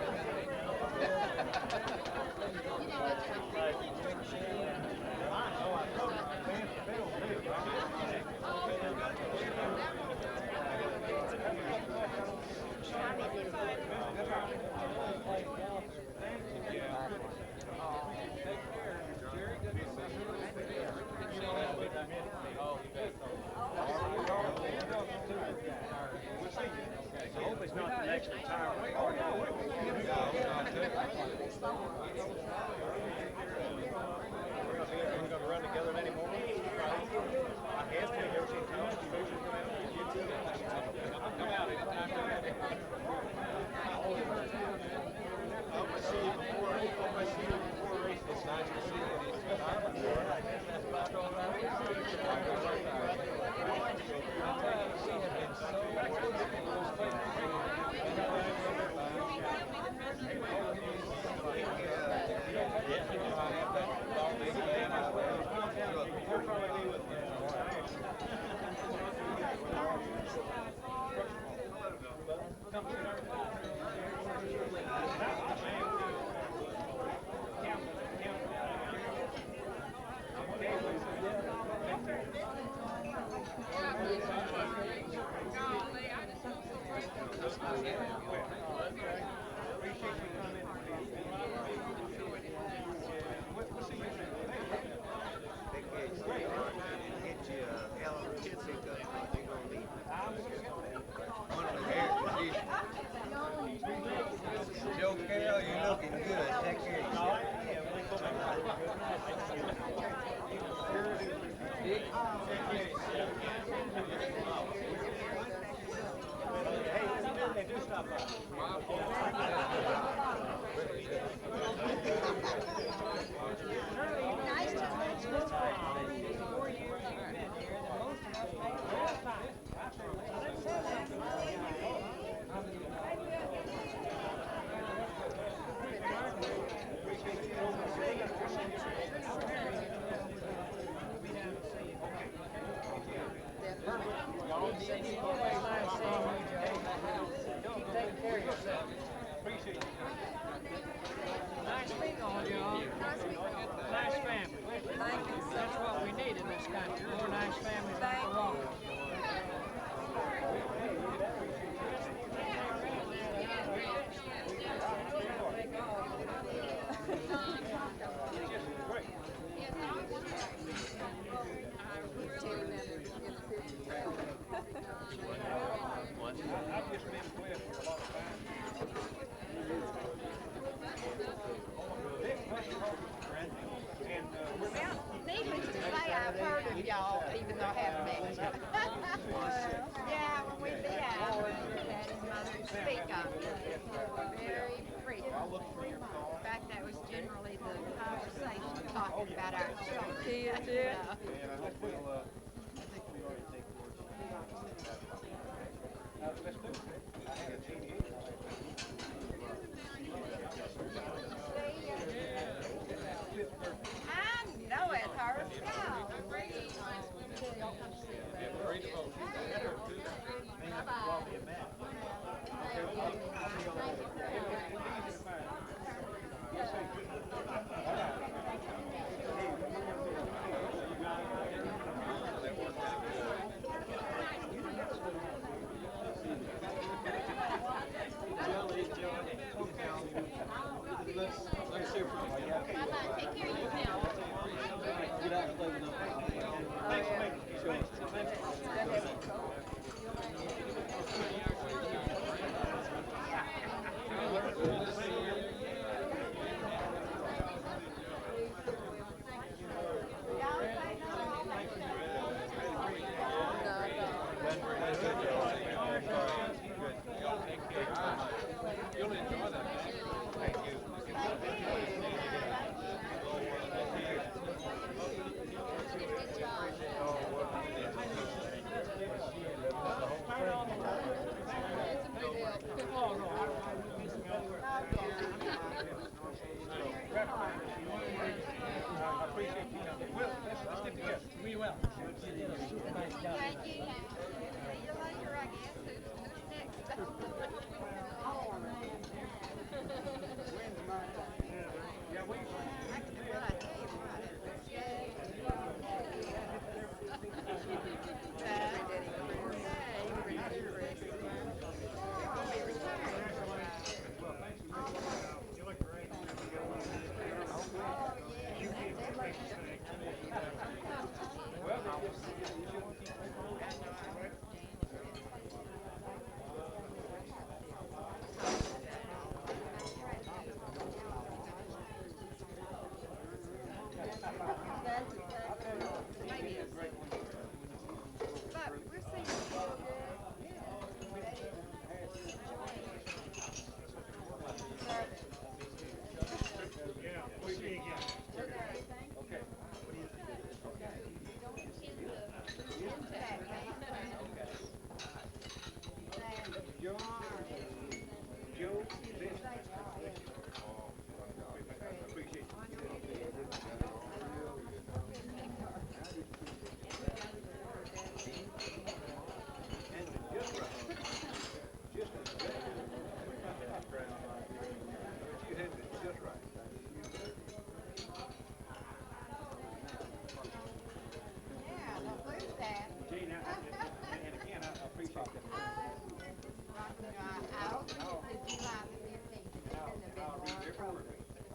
I hope it's not the next retirement. We're going to run together anymore. I guess we've never seen two come out anytime. I hope to see you before Joe Carroll, you're looking good. Take care of yourself. Hey, do stop by. Nice to meet you. 4 years you've been here, the most of us make it all the time. Let's have Keep taking care of yourself. Appreciate it. Nice meeting all y'all. Nice family. That's what we need in this country. More nice families like the wall. I've just been blessed for a lot of time. Well, needless to say, I've heard of y'all, even though I haven't met you. Yeah, when we be out, Daddy's mother to speak of you. Very frequent. In fact, that was generally the conversation, talking about our children. Kids, yeah. And I hope we'll, I think we already take towards let's do it. I had a GD. I know it hurts. Let's hear from you. Bye-bye. Take care of yourself. Get out and play with them. Thanks for making it. You'll enjoy that. Thank you.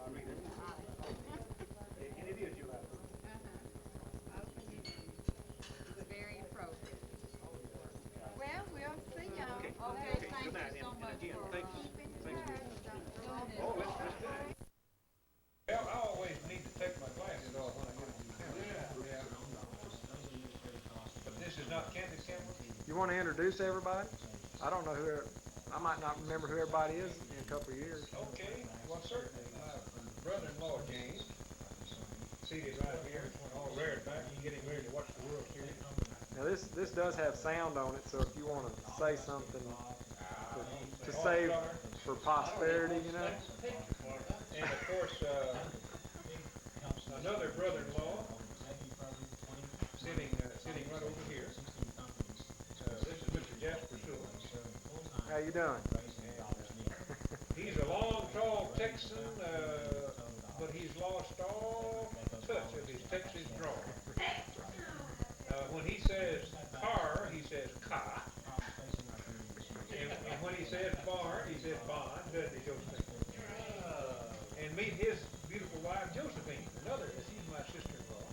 And it is July 1st. Very appropriate. Well, we'll see y'all. Okay, thank Good night, you so and much again, for thanks. keeping Thanks. doing this. Oh, let's do it. Well, I always need to take my glasses off when I get to the camera. Yeah. But this is not candid camera? You want to introduce everybody? I don't know I might not remember who everybody is in a couple of years. Okay, well, certainly. My brother-in-law, James, seated right here, all reared back, and getting ready to watch the World Series. Now this does have sound on it, so if you want to say something to save for posterity, you know. And of course, another brother-in-law sitting right over here. This is Mr. Jasper. How you doing? He's a long, tall Texan, but he's lost all touch of his Texas drawl. When he says car, he says car. And when he says barn, he says barn, doesn't he, Josephine? And meet his beautiful wife, Josephine, she's my sister-in-law.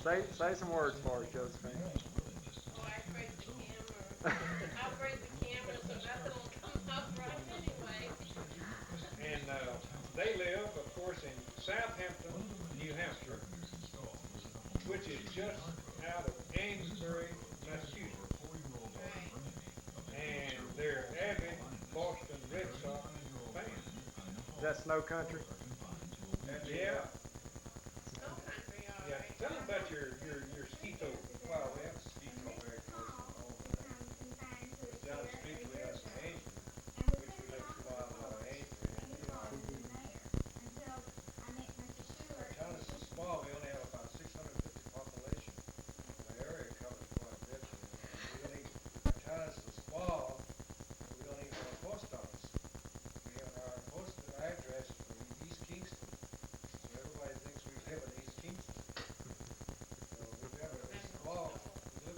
Say some words for us, Josephine. Oh, I break the camera. I'll break the camera so nothing will come up right anyway. And they live, of course, in Southampton, New Hampshire, which is just out of Amesbury, Massachusetts. And they're avid Boston Red Sox fans. Is that Snow Country? Yeah. Snow country, all Yeah. right. Tell them about your skeeto. Well, we have a skeeto very close to home. Down the street we have some Asian, which we live 2 miles out of Asian. Our town is so small, we only have about 650 population. The area covers quite a bit. Our town is so small, we don't even have a post office. We have our postal address for East Kingston. So everybody thinks we live in East Kingston. So we live in a small, we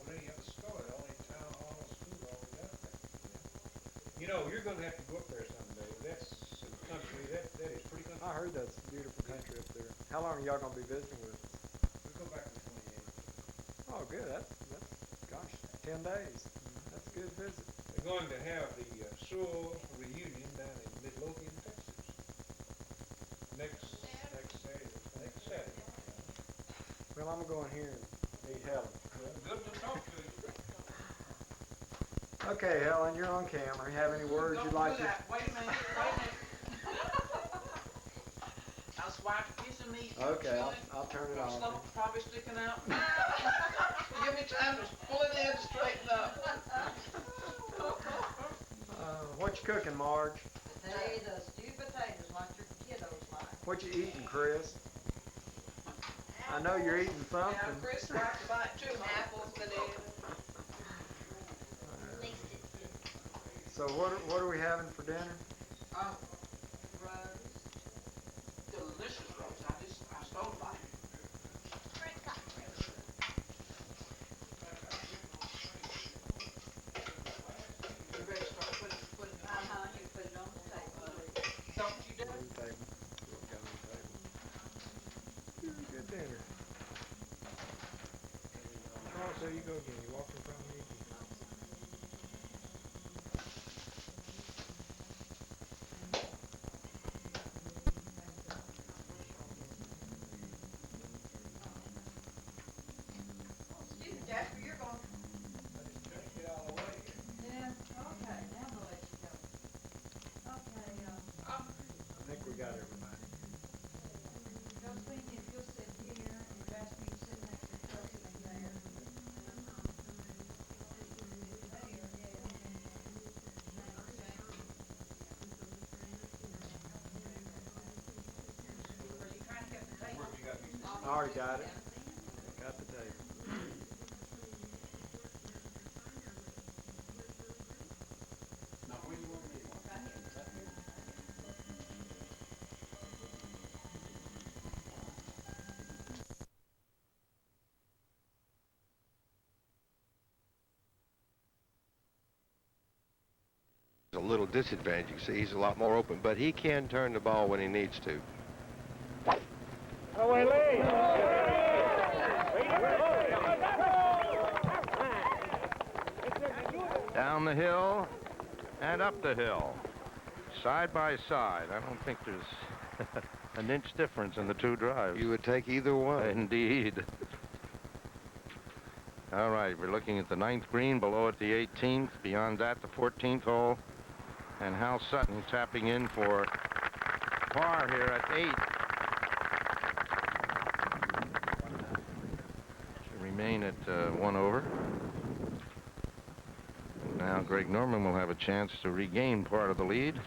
really have a store, the only town hall and school all we got there. You know, you're going to have to go up there someday. That's some country. That is pretty country. I heard that's beautiful country up there. How long are y'all gonna be visiting with us? We go back to 28. Oh, good. That's gosh, 10 days. That's a good visit. They're going to have the Sewell reunion down in Midlothian, Texas. Next Saturday. Well, I'm gonna go in here and meet Helen. Good to talk to you. Okay, Helen, you're on camera. You have any words you'd like to? Wait a minute. I'll swipe a piece of meat. Okay, I'll turn it off. Stomach probably sticking out. Give me time to pull it in, straighten up. What you cooking, Marge? Potatoes, stewed potatoes like your kiddos like. What you eating, Chris? I know you're eating something. Yeah, Chris likes to buy 2 apples, bananas. So what are we having for dinner? Rose. Delicious rose. I stole by it. You better start putting You put it on the table. Don't you do it? Good dinner. Oh, there you go again. You walked in front of me again. Excuse me, Jasper, you're going. Yeah, okay, now we'll let you go. Okay, I think we got everybody. Josephine, if you'll sit here, and Jasper, you sit next to Josephine there. I already got it. Got the table. Now, where you want me? A little disadvantage. You see, he's a lot more open, but he can turn the ball when he needs to. Down the hill and up the hill. Side by side. I don't think there's an inch difference in the two drives. You would take either one. Indeed. All right, we're looking at the 9th green, below it the 18th, beyond that the 14th hole, and Hal Sutton tapping in for par here at 8. Should remain at 1 over. Now Greg Norman will have a chance to regain part of the lead.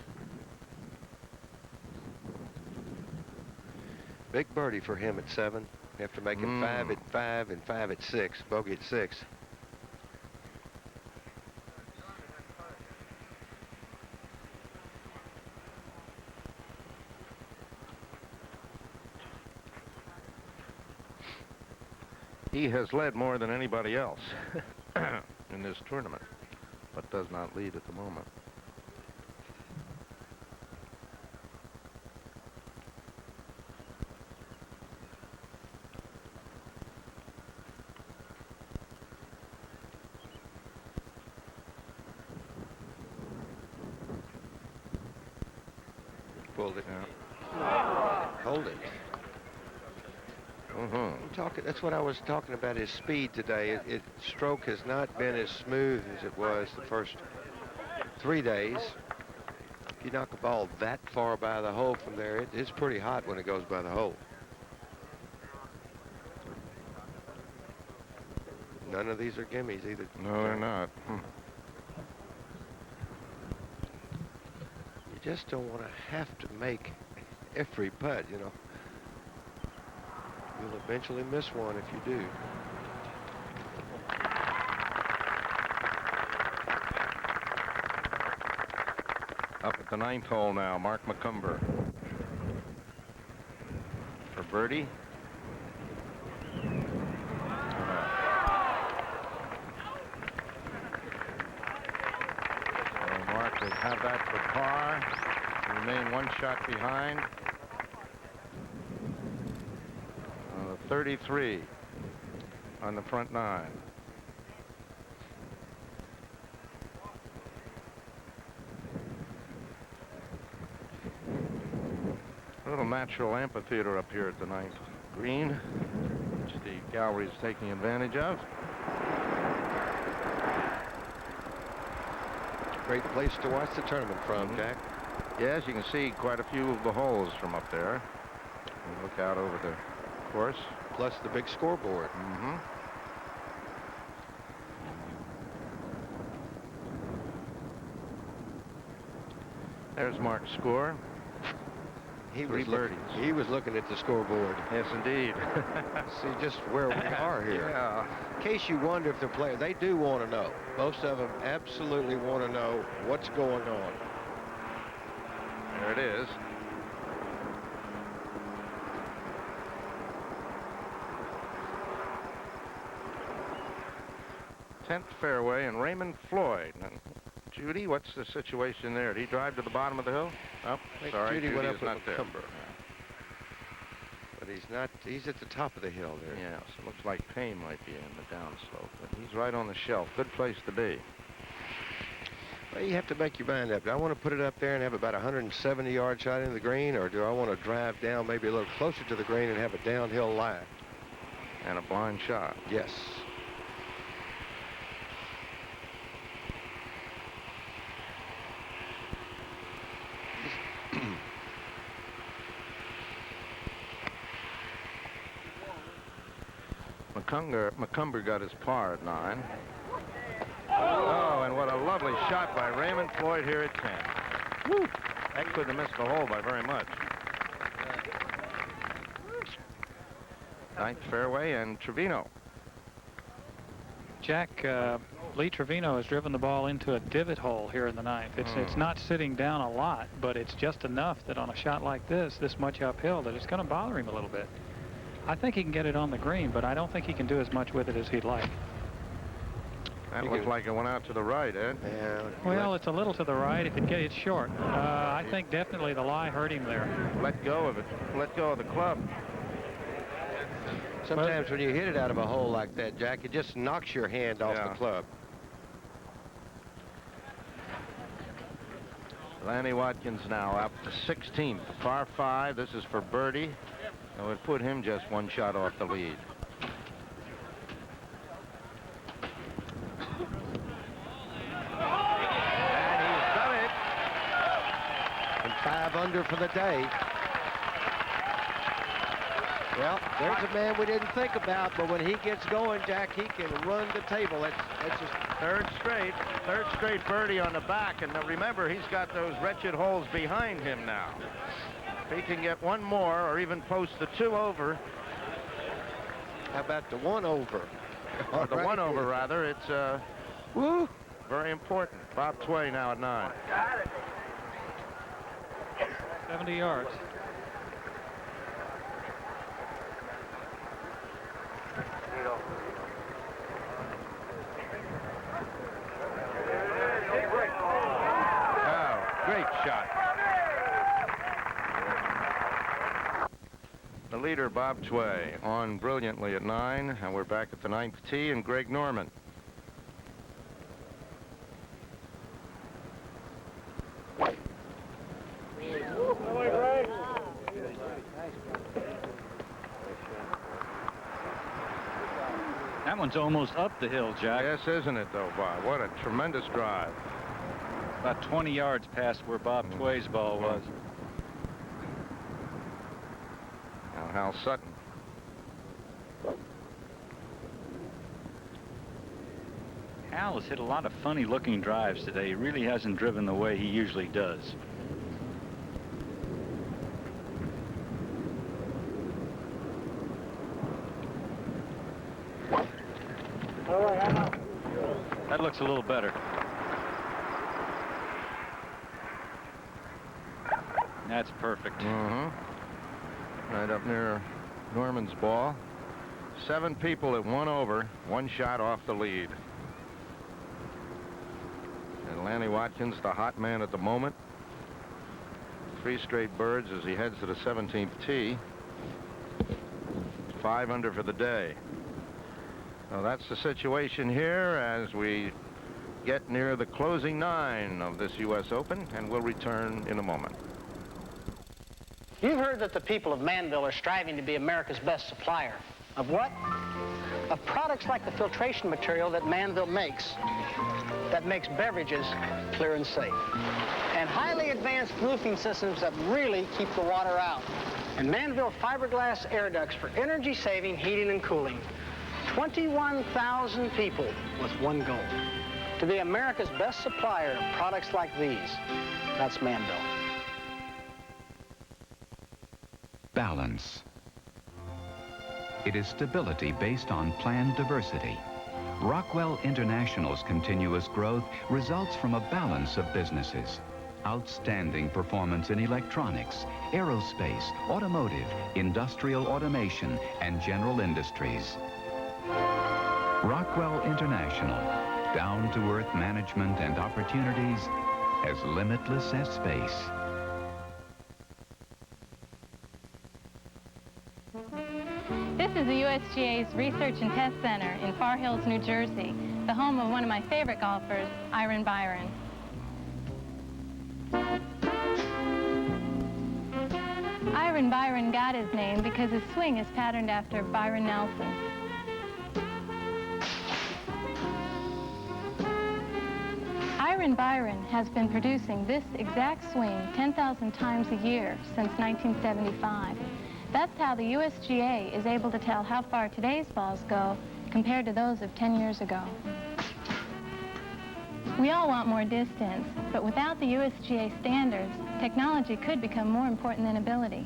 Big birdie for him at 7. After making 5 at 5 and 5 at 6, bogey at 6. He has led more than anybody else in this tournament, but does not lead at the moment. Pulled it. Hold it. That's what I was talking about, his speed today. Stroke has not been as smooth as it was the first 3 days. If you knock a ball that far by the hole from there, it's pretty hot when it goes by the hole. None of these are gimmies either. No, they're not. You just don't want to have to make every putt, you know. You'll eventually miss one if you do. Up at the 9th hole now, Mark McCumber for birdie. So Mark will have that for par. Remain 1 shot behind. 33 on the front 9. A little natural amphitheater up here at the 9th green, which the gallery is taking advantage of. Great place to watch the tournament from, Jack. Yes, you can see quite a few of the holes from up there. You look out over the course. Plus the big scoreboard. There's Mark's score. He 3 was birdies. He was looking at the scoreboard. Yes, indeed. See just where we are here. Yeah. In case you wonder if the player, they do want to know. Most of them absolutely want to know what's going on. There it is. Tenth fairway, and Raymond Floyd. And Judy, what's the situation there? Did he drive to the bottom of the hill? Oh, sorry, Judy went up is with not there. McCumber. But he's not, he's at the top of the hill there. Yeah, so it looks like Payne might be in the downslope, but he's right on the shelf. Good place to be. Well, you have to make your mind up. Do I want to put it up there and have about a 170-yard shot into the green, or do I want to drive down maybe a little closer to the green and have a downhill lie? And a blind shot. Yes. McCumber got his par at 9. Oh, and what a lovely shot by Raymond Floyd here at 10. Woo! That couldn't have missed the hole by very much. 9th fairway, and Trevino. Jack, Lee Trevino has driven the ball into a divot hole here in the 9th. It's not sitting down a lot, but it's just enough that on a shot like this much uphill, that it's going to bother him a little bit. I think he can get it on the green, but I don't think he can do as much with it as he'd like. That looks like it went out to the right, Ed. Yeah. Well, it's a little to the right. If it gets short, I think definitely the lie hurt him there. Let go of it. Let go of the club. Sometimes when you hit it out of a hole like that, Jack, it just knocks your hand off the club. Lanny Watkins now up to 16th, par 5. This is for birdie. That would put him just one shot off the lead. And he's done it. And 5 under for the day. Well, there's a man we didn't think about, but when he gets going, Jack, he can run the table. That's just third straight birdie on the back. And remember, he's got those wretched holes behind him now. If he can get one more or even post the 2 over. How about the 1 over? Or the 1 over, rather. It's woo, very important. Bob Tway now at 9. 70 yards. Great shot. The leader, Bob Tway, on brilliantly at 9, and we're back at the 9th tee, and Greg Norman. That one's almost up the hill, Jack. Yes, isn't it, though, Bob? What a tremendous drive. About 20 yards past where Bob Tway's ball was. Now Hal Sutton. Hal has hit a lot of funny-looking drives today. He really hasn't driven the way he usually does. That looks a little better. That's perfect. Right up near Norman's ball. 7 people at 1 over, 1 shot off the lead. And Lanny Watkins, the hot man at the moment. 3 straight birds as he heads to the 17th tee. 5 under for the day. So that's the situation here as we get near the closing 9 of this U.S. Open, and we'll return in a moment. You've heard that the people of Manville are striving to be America's best supplier. Of what? Of products like the filtration material that Manville makes, that makes beverages clear and safe. And highly advanced roofing systems that really keep the water out. And Manville fiberglass air ducts for energy-saving heating and cooling. 21,000 people with one goal. To be America's best supplier of products like these. That's Manville. Balance. It is stability based on planned diversity. Rockwell International's continuous growth results from a balance of businesses. Outstanding performance in electronics, aerospace, automotive, industrial automation, and general industries. Rockwell International, down-to-earth management and opportunities as limitless as space. This is the USGA's Research and Test Center in Far Hills, New Jersey, the home of one of my favorite golfers, Iron Byron. Iron Byron got his name because his swing is patterned after Byron Nelson. Iron Byron has been producing this exact swing 10,000 times a year since 1975. That's how the USGA is able to tell how far today's balls go compared to those of 10 years ago. We all want more distance, but without the USGA standards, technology could become more important than ability.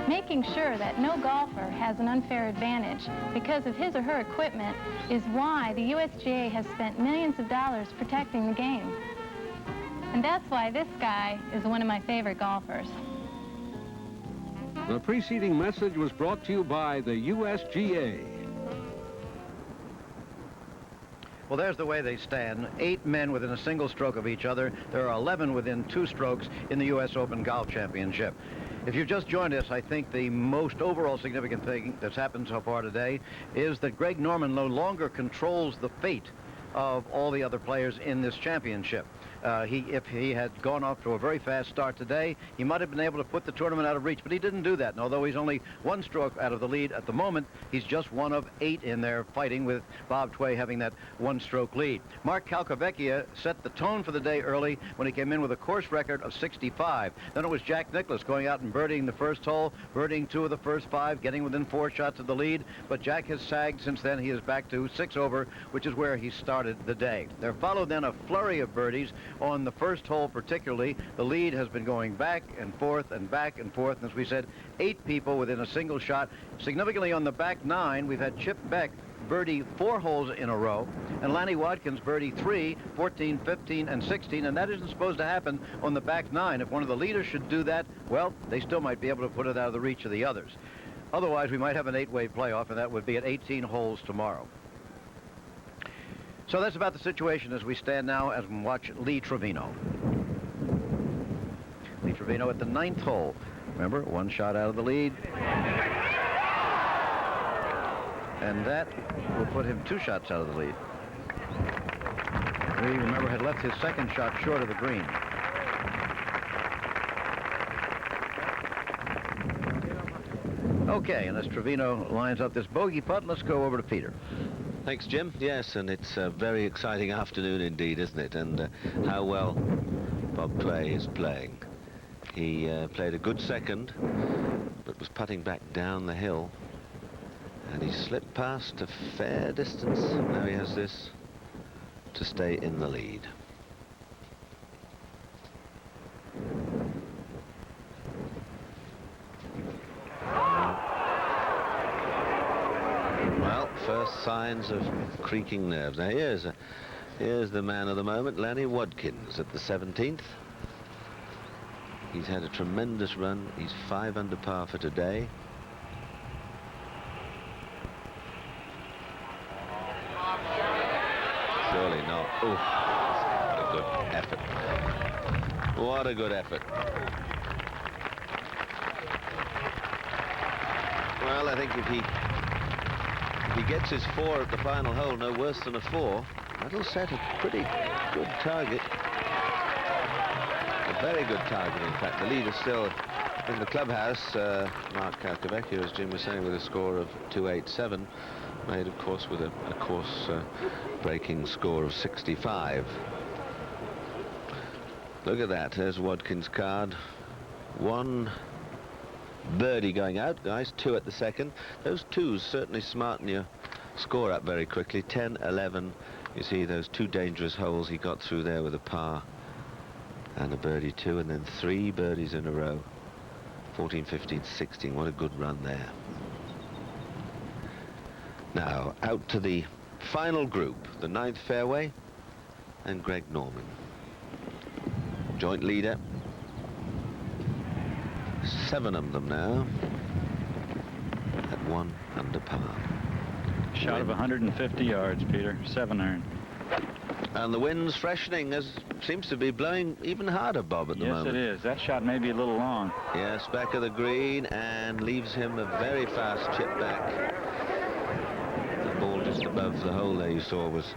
Making sure that no golfer has an unfair advantage because of his or her equipment is why the USGA has spent millions of dollars protecting the game. And that's why this guy is one of my favorite golfers. The preceding message was brought to you by the USGA. Well, there's the way they stand. 8 men within a single stroke of each other. There are 11 within 2 strokes in the U.S. Open Golf Championship. If you've just joined us, I think the most overall significant thing that's happened so far today is that Greg Norman no longer controls the fate of all the other players in this championship. If he had gone off to a very fast start today, he might have been able to put the tournament out of reach, but he didn't do that. And although he's only one stroke out of the lead at the moment, he's just one of 8 in there fighting, with Bob Tway having that one-stroke lead. Mark Calcavecchia set the tone for the day early when he came in with a course record of 65. Then it was Jack Nicklaus going out and birdieing the first hole, birdieing 2 of the first 5, getting within 4 shots of the lead. But Jack has sagged since then. He is back to 6 over, which is where he started the day. There followed then a flurry of birdies. On the first hole particularly, the lead has been going back and forth and back and forth. And as we said, 8 people within a single shot. Significantly on the back 9, we've had Chip Beck birdie 4 holes in a row, and Lanny Watkins birdie 3, 14, 15, and 16, and that isn't supposed to happen on the back 9. If one of the leaders should do that, well, they still might be able to put it out of the reach of the others. Otherwise, we might have an 8-way playoff, and that would be at 18 holes tomorrow. So that's about the situation as we stand now as we watch Lee Trevino. Lee Trevino at the 9th hole. Remember, 1 shot out of the lead. And that will put him 2 shots out of the lead. Lee, remember, had left his second shot short of the green. Okay, and as Trevino lines up this bogey putt, let's go over to Peter. Thanks, Jim. Yes, and it's a very exciting afternoon indeed, isn't it? And how well Bob Tway is playing. He played a good second, but was putting back down the hill. And he slipped past a fair distance. Now he has this to stay in the lead. First signs of creaking nerves. Now here's the man of the moment, Lanny Watkins, at the 17th. He's had a tremendous run. He's 5 under par for today. Surely not. Oof, what a good effort. What a good effort. Well, I think if he gets his 4 at the final hole, no worse than a 4, that'll set a pretty good target. A very good target, in fact. The lead is still in the clubhouse. Mark Calcavecchia, as Jim was saying, with a score of 287, made, of course, with a course-breaking score of 65. Look at that. There's Watkins' card. 1 birdie going out, guys. 2 at the second. Those 2s certainly smarten your score up very quickly. 10, 11. You see those 2 dangerous holes he got through there with a par and a birdie 2, and then 3 birdies in a row. 14, 15, 16. What a good run there. Now out to the final group, the 9th fairway, and Greg Norman, joint leader. 7 of them now at 1 under par. Shot of 150 yards, Peter. 7 iron. And the wind's freshening, as seems to be blowing even harder, Bob, at the moment. Yes, it is. That shot may be a little long. Yes, back of the green, and leaves him a very fast chip back. The ball just above the hole there you saw was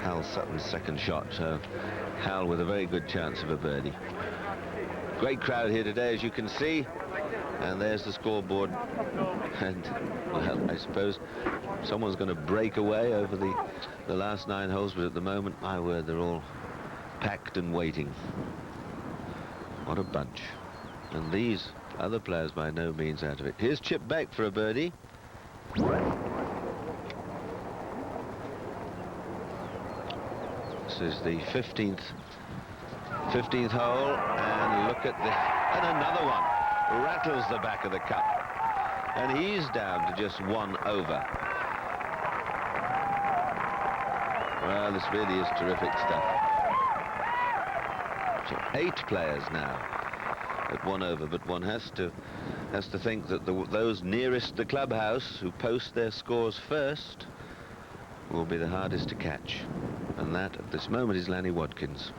Hal Sutton's second shot, so Hal with a very good chance of a birdie. Great crowd here today, as you can see, and there's the scoreboard. And well, I suppose someone's going to break away over the last 9 holes, but at the moment, my word, they're all packed and waiting. What a bunch. And these other players by no means out of it. Here's Chip Beck for a birdie. This is the 15th hole, and look at this, and another one rattles the back of the cup, and he's down to just 1 over. Well, this really is terrific stuff. So 8 players now at 1 over, but one has to think that those nearest the clubhouse, who post their scores first, will be the hardest to catch, and that at this moment is Lanny Watkins.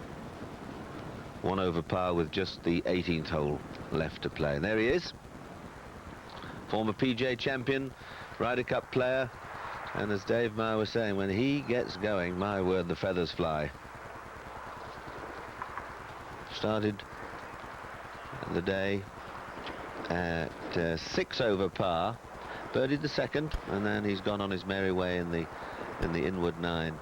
1 over par with just the 18th hole left to play. And there he is. Former PJ champion, Ryder Cup player. And as Dave Meyer was saying, when he gets going, my word, the feathers fly. Started the day at 6 over par, birdied the second, and then he's gone on his merry way in the inward 9.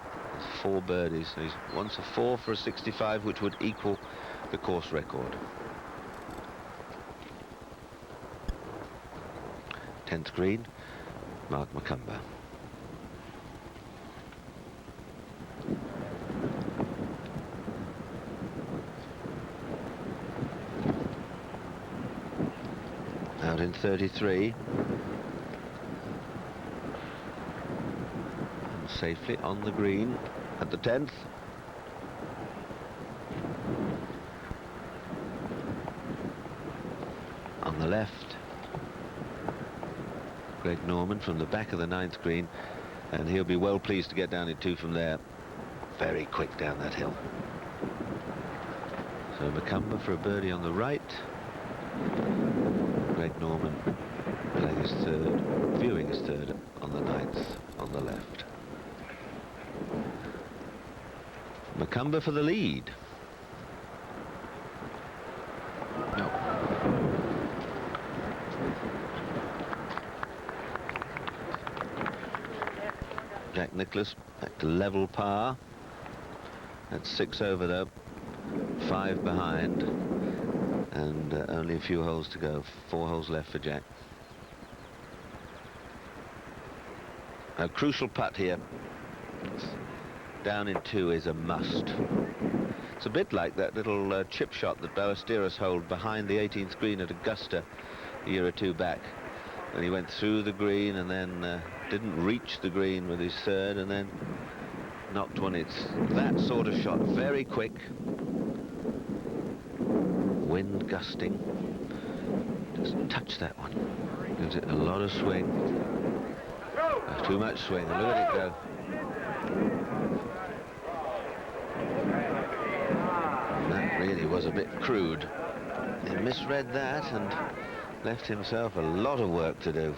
4 birdies. So he's wants a 4 for a 65, which would equal the course record. 10th green, Mark McCumber. Out in 33. And safely on the green at the 10th. On the left, Greg Norman from the back of the 9th green, and he'll be well pleased to get down in 2 from there. Very quick down that hill. So McCumber for a birdie on the right. Greg Norman playing his 3rd, viewing his 3rd on the 9th on the left. McCumber for the lead. No. Jack Nicklaus back to level par. That's 6 over though, 5 behind, and only a few holes to go. 4 holes left for Jack. A crucial putt here. Down in 2 is a must. It's a bit like that little chip shot that Ballesteros holed behind the 18th green at Augusta a year or 2 back. And he went through the green and then didn't reach the green with his 3rd and then knocked one. It's that sort of shot, very quick. Wind gusting. Doesn't touch that one. Gives it a lot of swing. Too much swing. Look at it go. And that really was a bit crude. He misread that and left himself a lot of work to do.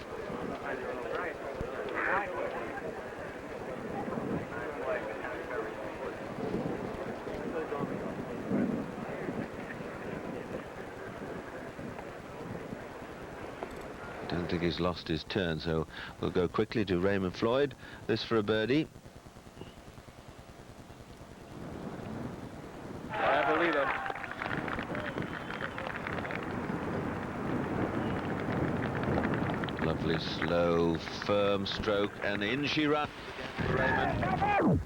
Don't think he's lost his turn, so we'll go quickly to Raymond Floyd. This for a birdie. I believe it. Lovely, slow, firm stroke, and in she runs, Raymond.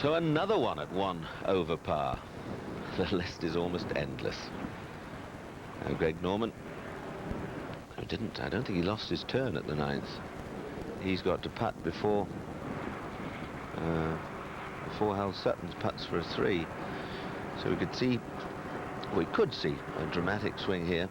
So another one at 1 over par. The list is almost endless. Now Greg Norman. I don't think he lost his turn at the 9th. He's got to putt before Hal Sutton's putts for a 3. So we could see a dramatic swing here.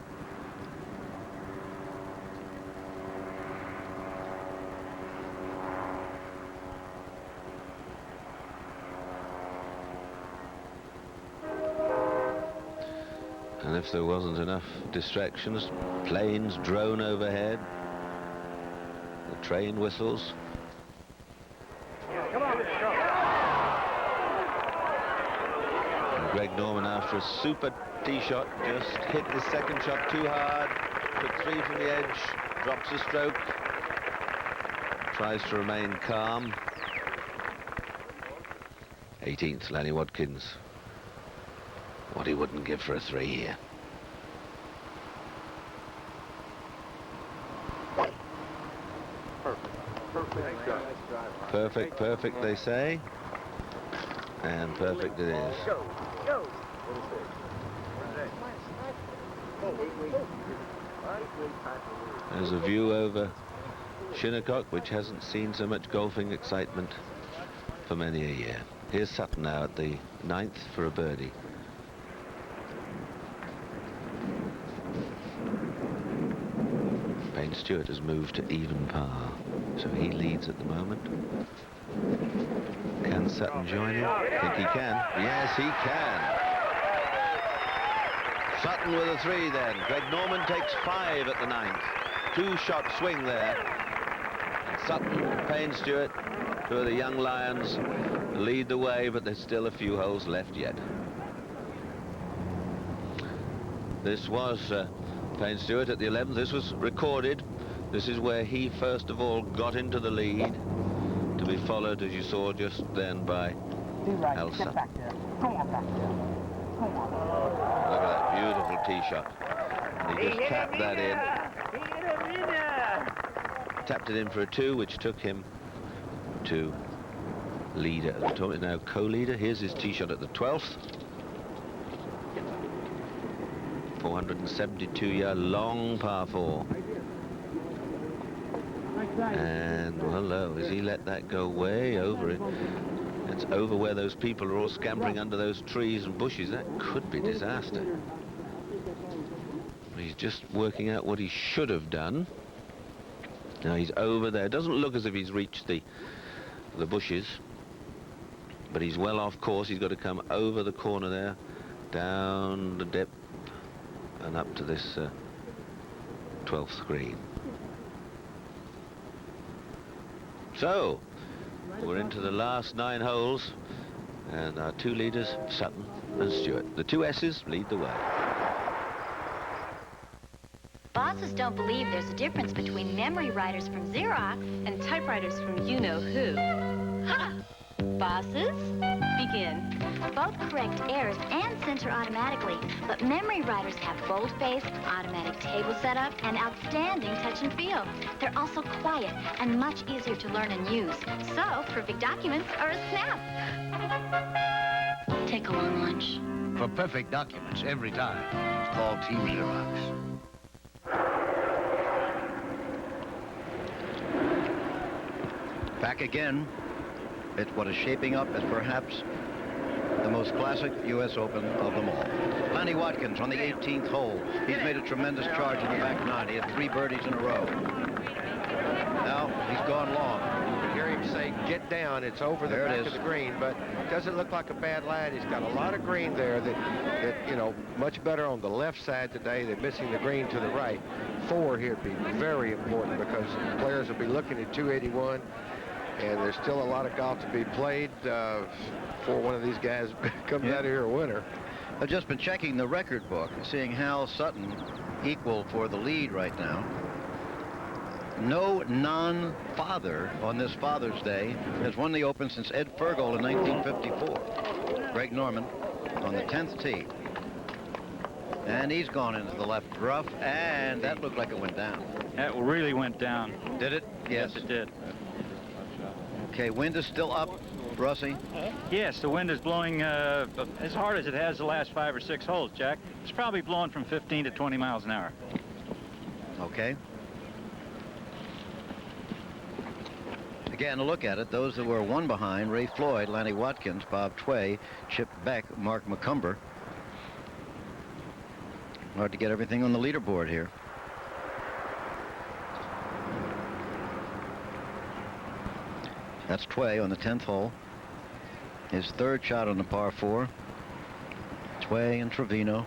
And if there wasn't enough distractions, planes, drone overhead, the train whistles. And Greg Norman, after a super tee shot, just hit the 2nd shot too hard, took 3 from the edge, drops a stroke, tries to remain calm. 18th, Lanny Watkins. What he wouldn't give for a 3 here. Perfect, perfect, they say. And perfect it is. There's a view over Shinnecock, which hasn't seen so much golfing excitement for many a year. Here's Sutton now at the 9th for a birdie. Payne Stewart has moved to even par, so he leads at the moment. Can Sutton join him? I think he can. Yes, he can. Sutton with a 3 then. Greg Norman takes 5 at the 9th. 2-shot swing there. And Sutton and Payne Stewart, who are the young lions, lead the way, but there's still a few holes left yet. This was Payne Stewart at the 11th. This was recorded. This is where he first of all got into the lead, to be followed, as you saw just then, by Al Sutton. Back there. Go on back there. Go on. Look at that beautiful tee shot. And he just tapped that in. Tapped it in for a 2, which took him to leader. Tom is now co-leader. Here's his tee shot at the 12th. 472-yard long par 4. And, well, no, has he let that go way over it? It's over where those people are all scampering under those trees and bushes. That could be disaster. He's just working out what he should have done. Now he's over there. It doesn't look as if he's reached the bushes, but he's well off course. He's got to come over the corner there, down the dip, and up to this 12th green. So, we're into the last 9 holes, and our 2 leaders, Sutton and Stewart. The 2 S's lead the way. Bosses don't believe there's a difference between memory writers from Xerox and typewriters from you-know-who. Ha! Bosses, begin. Both correct errors and center automatically, but memory writers have boldface, automatic table setup, and outstanding touch and feel. They're also quiet and much easier to learn and use. So, perfect documents are a snap. Take a long lunch. For perfect documents every time, call Team Xerox. Back again. It's what is shaping up as perhaps the most classic U.S. Open of them all. Lanny Watkins on the 18th hole. He's made a tremendous charge in the back 9. He had 3 birdies in a row. Now he's gone long. You hear him say, "Get down." It's over the back of the green, but it doesn't look like a bad line. He's got a lot of green there that you know, much better on the left side today than missing the green to the right. 4 here would be very important because players will be looking at 281. And there's still a lot of golf to be played before one of these guys comes out of here a winner. I've just been checking the record book, seeing Hal Sutton equal for the lead right now. No non-father on this Father's Day has won the Open since Ed Fergal in 1954. Greg Norman on the 10th tee. And he's gone into the left rough, and that looked like it went down. That really went down. Did it? Yes, it did. Okay, wind is still up, Rossi. Yes, the wind is blowing as hard as it has the last 5 or 6 holes, Jack. It's probably blowing from 15 to 20 miles an hour. Okay. Again, a look at it. Those that were 1 behind: Ray Floyd, Lanny Watkins, Bob Tway, Chip Beck, Mark McCumber. Hard to get everything on the leaderboard here. That's Tway on the 10th hole. His 3rd shot on the par 4. Tway and Trevino.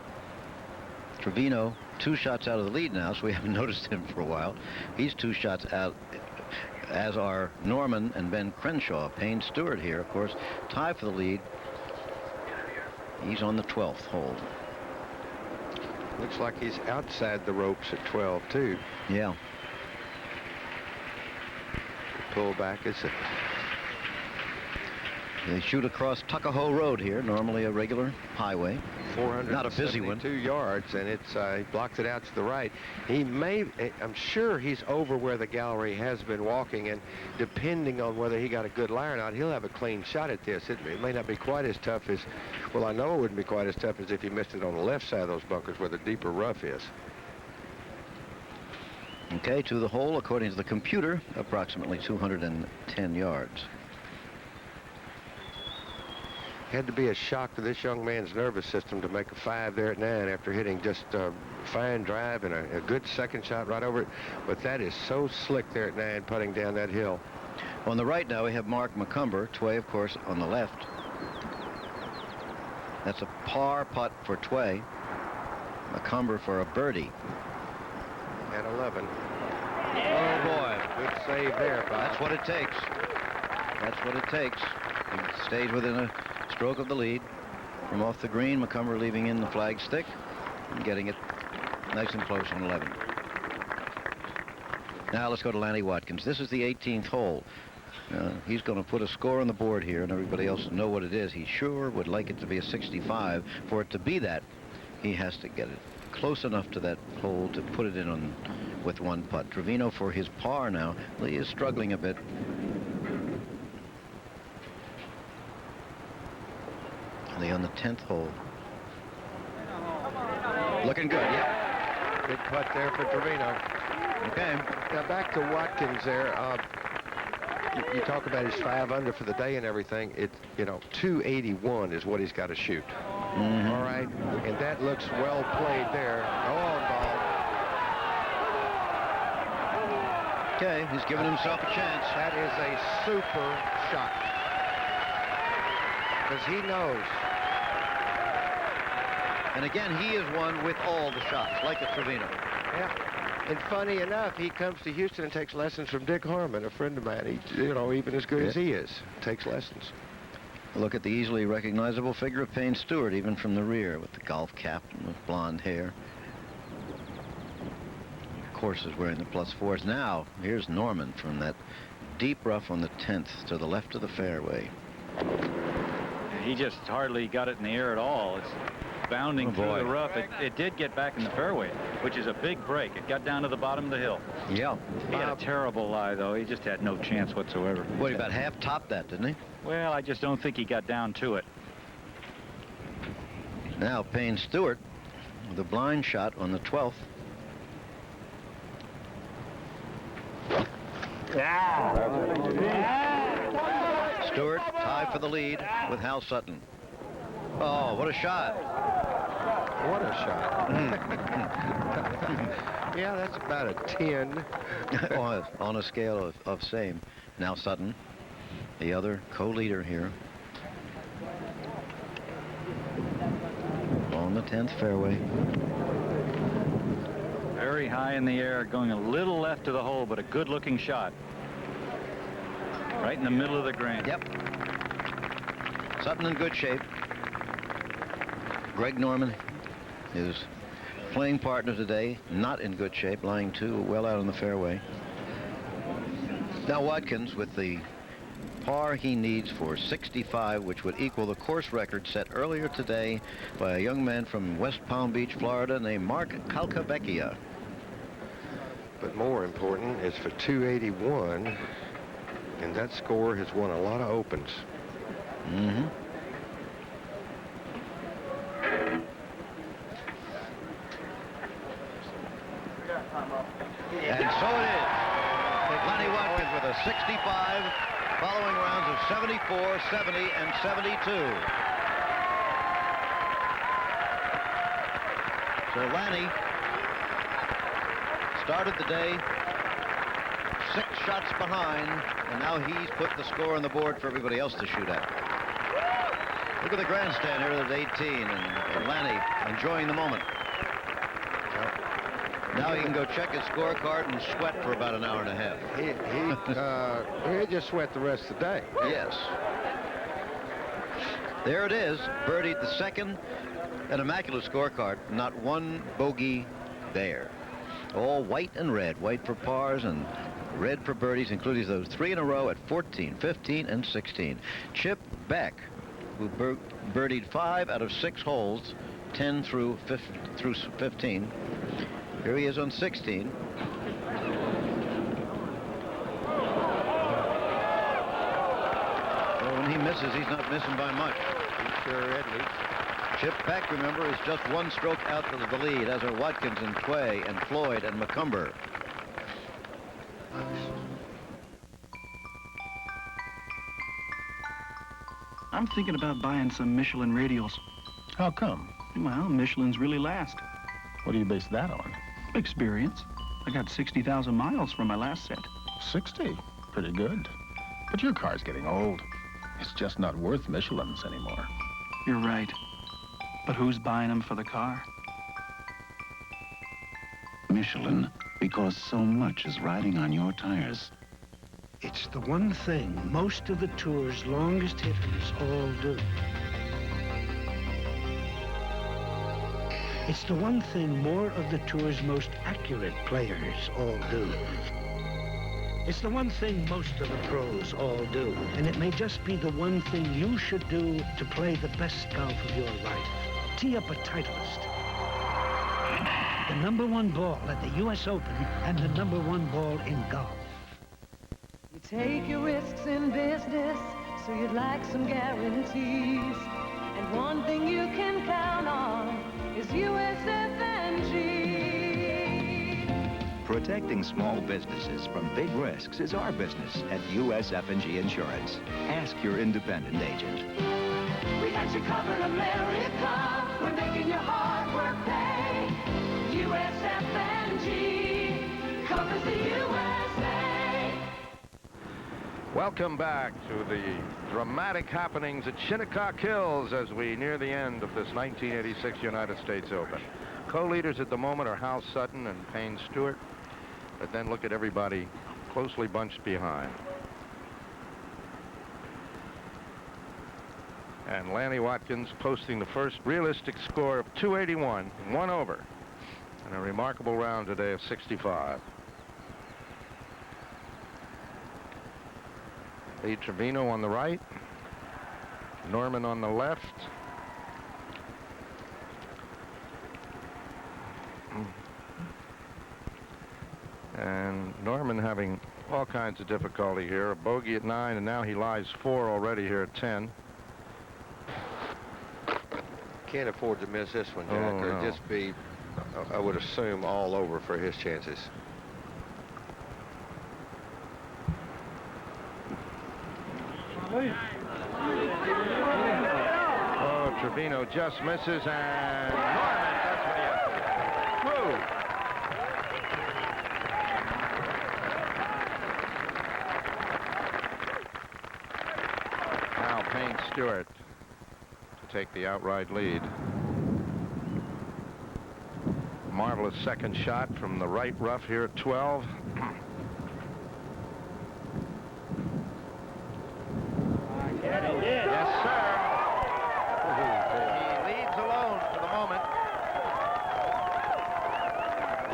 Trevino 2 shots out of the lead now, so we haven't noticed him for a while. He's 2 shots out, as are Norman and Ben Crenshaw. Payne Stewart here, of course, tie for the lead. He's on the 12th hole. Looks like he's outside the ropes at 12, too. Yeah. Pull back. They shoot across Tuckahoe Road here, normally a regular highway. 472 not a busy one. yards, and it's he blocked it out to the right. He may, I'm sure he's over where the gallery has been walking, and depending on whether he got a good lie or not, he'll have a clean shot at this. It may not be quite as tough as, well, I know it wouldn't be quite as tough as if he missed it on the left side of those bunkers where the deeper rough is. Okay, to the hole, according to the computer, approximately 210 yards. Had to be a shock to this young man's nervous system to make a 5 there at 9 after hitting just a fine drive and a good second shot right over it. But that is so slick there at 9, putting down that hill. On the right now, we have Mark McCumber. Tway, of course, on the left. That's a par putt for Tway. Macomber for a birdie. At 11. Oh, boy. Good save there, Bob. That's what it takes. That's what it takes. He stayed within a stroke of the lead. From off the green, Macomber leaving in the flag stick and getting it nice and close on 11. Now let's go to Lanny Watkins. This is the 18th hole. He's going to put a score on the board here, and everybody else will know what it is. He sure would like it to be a 65. For it to be that, he has to get it close enough to that hole to put it in on with one putt. Trevino for his par now. Lee is struggling a bit. Lee on the 10th hole. Looking good, yep. Good putt there for Trevino. Okay. Now back to Watkins there. You talk about his 5 under for the day and everything. It's, 281 is what he's got to shoot. Mm-hmm. All right, and that looks well played there. No on ball. Okay, he's giving himself a chance. That is a super shot. Because he knows. And again, he is one with all the shots, like a Trevino. Yeah. And funny enough, he comes to Houston and takes lessons from Dick Harmon, a friend of mine. He, even as good as he is, takes lessons. Look at the easily recognizable figure of Payne Stewart, even from the rear, with the golf cap and the blonde hair. Of course, is wearing the +4s. Now, here's Norman from that deep rough on the 10th to the left of the fairway. He just hardly got it in the air at all. It's bounding through the rough. It did get back in the fairway, which is a big break. It got down to the bottom of the hill. Yeah. He had a terrible lie, though. He just had no chance whatsoever. What, he about half topped that, didn't he? Well, I just don't think he got down to it. Now Payne Stewart with a blind shot on the 12th. Stewart tied for the lead with Hal Sutton. Oh, what a shot. What a shot. Yeah, that's about a 10. on a scale of same. Now Sutton, the other co-leader here. On the 10th fairway. Very high in the air, going a little left of the hole, but a good-looking shot. Right in the middle of the green. Yep. Sutton in good shape. Greg Norman, his playing partner today, not in good shape, lying two well out on the fairway. Now Watkins with the par he needs for 65, which would equal the course record set earlier today by a young man from West Palm Beach, Florida, named Mark Calcavecchia. But more important is for 281, and that score has won a lot of opens. Mm-hmm. And so it is. Lenny Watkins with a 65, following rounds of 74, 70, and 72. So Lanny started the day 6 shots behind, and now he's put the score on the board for everybody else to shoot at. Look at the grandstand here at 18, and Lanny enjoying the moment. Now he can go check his scorecard and sweat for about an hour and a half. He'll just sweat the rest of the day. Yes. There it is, birdied the second, an immaculate scorecard, not one bogey there. All white and red, white for pars and red for birdies, including those 3 in a row at 14, 15, and 16. Chip Beck, who birdied 5 out of 6 holes, 10 through 15. Here he is on 16. Well, when he misses, he's not missing by much. He's sure Edley. Chip Beck, remember, is just 1 stroke out of the lead, as are Watkins and Quay and Floyd and Macomber. I'm thinking about buying some Michelin radials. How come? Well, Michelin's really last. What do you base that on? Experience. I got 60,000 miles from my last set. 60? Pretty good. But your car's getting old. It's just not worth Michelin's anymore. You're right. But who's buying them for the car? Michelin, because so much is riding on your tires. It's the one thing most of the Tour's longest hitters all do. It's the one thing more of the Tour's most accurate players all do. It's the one thing most of the pros all do, and it may just be the one thing you should do to play the best golf of your life. Tee up a Titleist. The #1 ball at the U.S. Open and the #1 ball in golf. You take your risks in business, so you'd like some guarantees. And one thing you can count on is USF&G. Protecting small businesses from big risks is our business at USF&G Insurance. Ask your independent agent. We got you covered, America. We're making your hard work pay. USF&G covers the USA. Welcome back to the dramatic happenings at Shinnecock Hills as we near the end of this 1986 United States Open. Co-leaders at the moment are Hal Sutton and Payne Stewart, but then look at everybody closely bunched behind. And Lanny Watkins posting the first realistic score of 281, 1 over, and a remarkable round today of 65. Lee Trevino on the right, Norman on the left. And Norman having all kinds of difficulty here. A bogey at 9, and now he lies 4 already here at 10. Can't afford to miss this one, Jack, Oh, or no. just be, I would assume, all over for his chances. Oh, Trevino just misses, and Norman, that's what he has to do. Woo! Now Payne Stewart to take the outright lead. Marvelous second shot from the right rough here at 12. Yes, sir. He leads alone for the moment.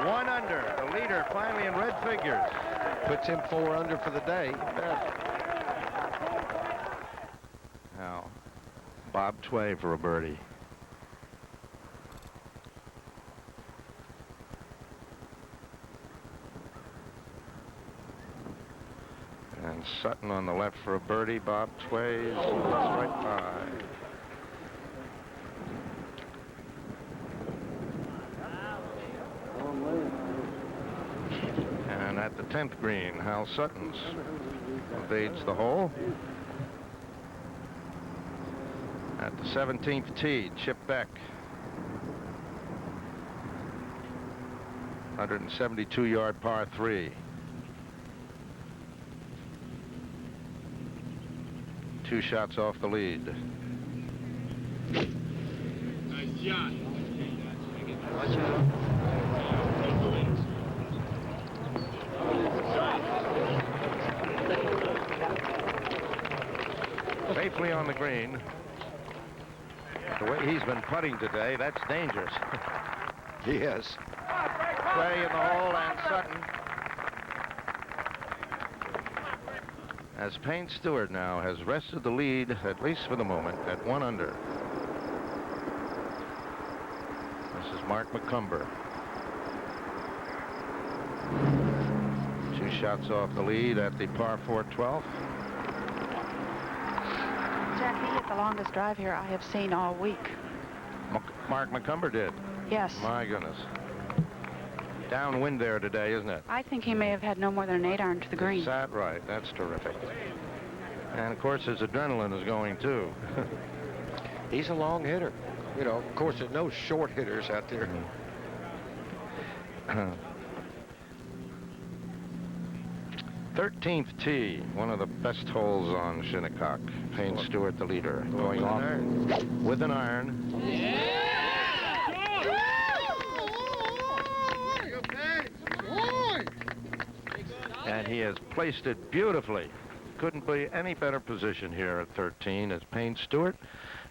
1 under. The leader finally in red figures. Puts him 4 under for the day. Now, Bob Tway for a birdie. And Sutton on the left for a birdie. Bob Tway is right by. And at the 10th green, Hal Sutton's evades the hole. At the 17th tee, Chip Beck. 172-yard par 3. 2 shots off the lead. Nice shot. Safely on the green. The way he's been putting today, that's dangerous. Yes. Tway in the hole, and Sutton. As Payne Stewart now has wrested the lead, at least for the moment, at 1 under. This is Mark McCumber. 2 shots off the lead at the par 4 12th. Jack, he hit the longest drive here I have seen all week. Mark McCumber did. Yes. My goodness. Downwind there today, isn't it? I think he may have had no more than an 8-iron to the green. Is that right? That's terrific. And of course his adrenaline is going too. He's a long hitter. You know, of course, there's no short hitters out there. 13th tee, one of the best holes on Shinnecock. Payne Stewart, the leader, going off with an iron. And he has placed it beautifully. Couldn't be any better position here at 13 as Payne Stewart,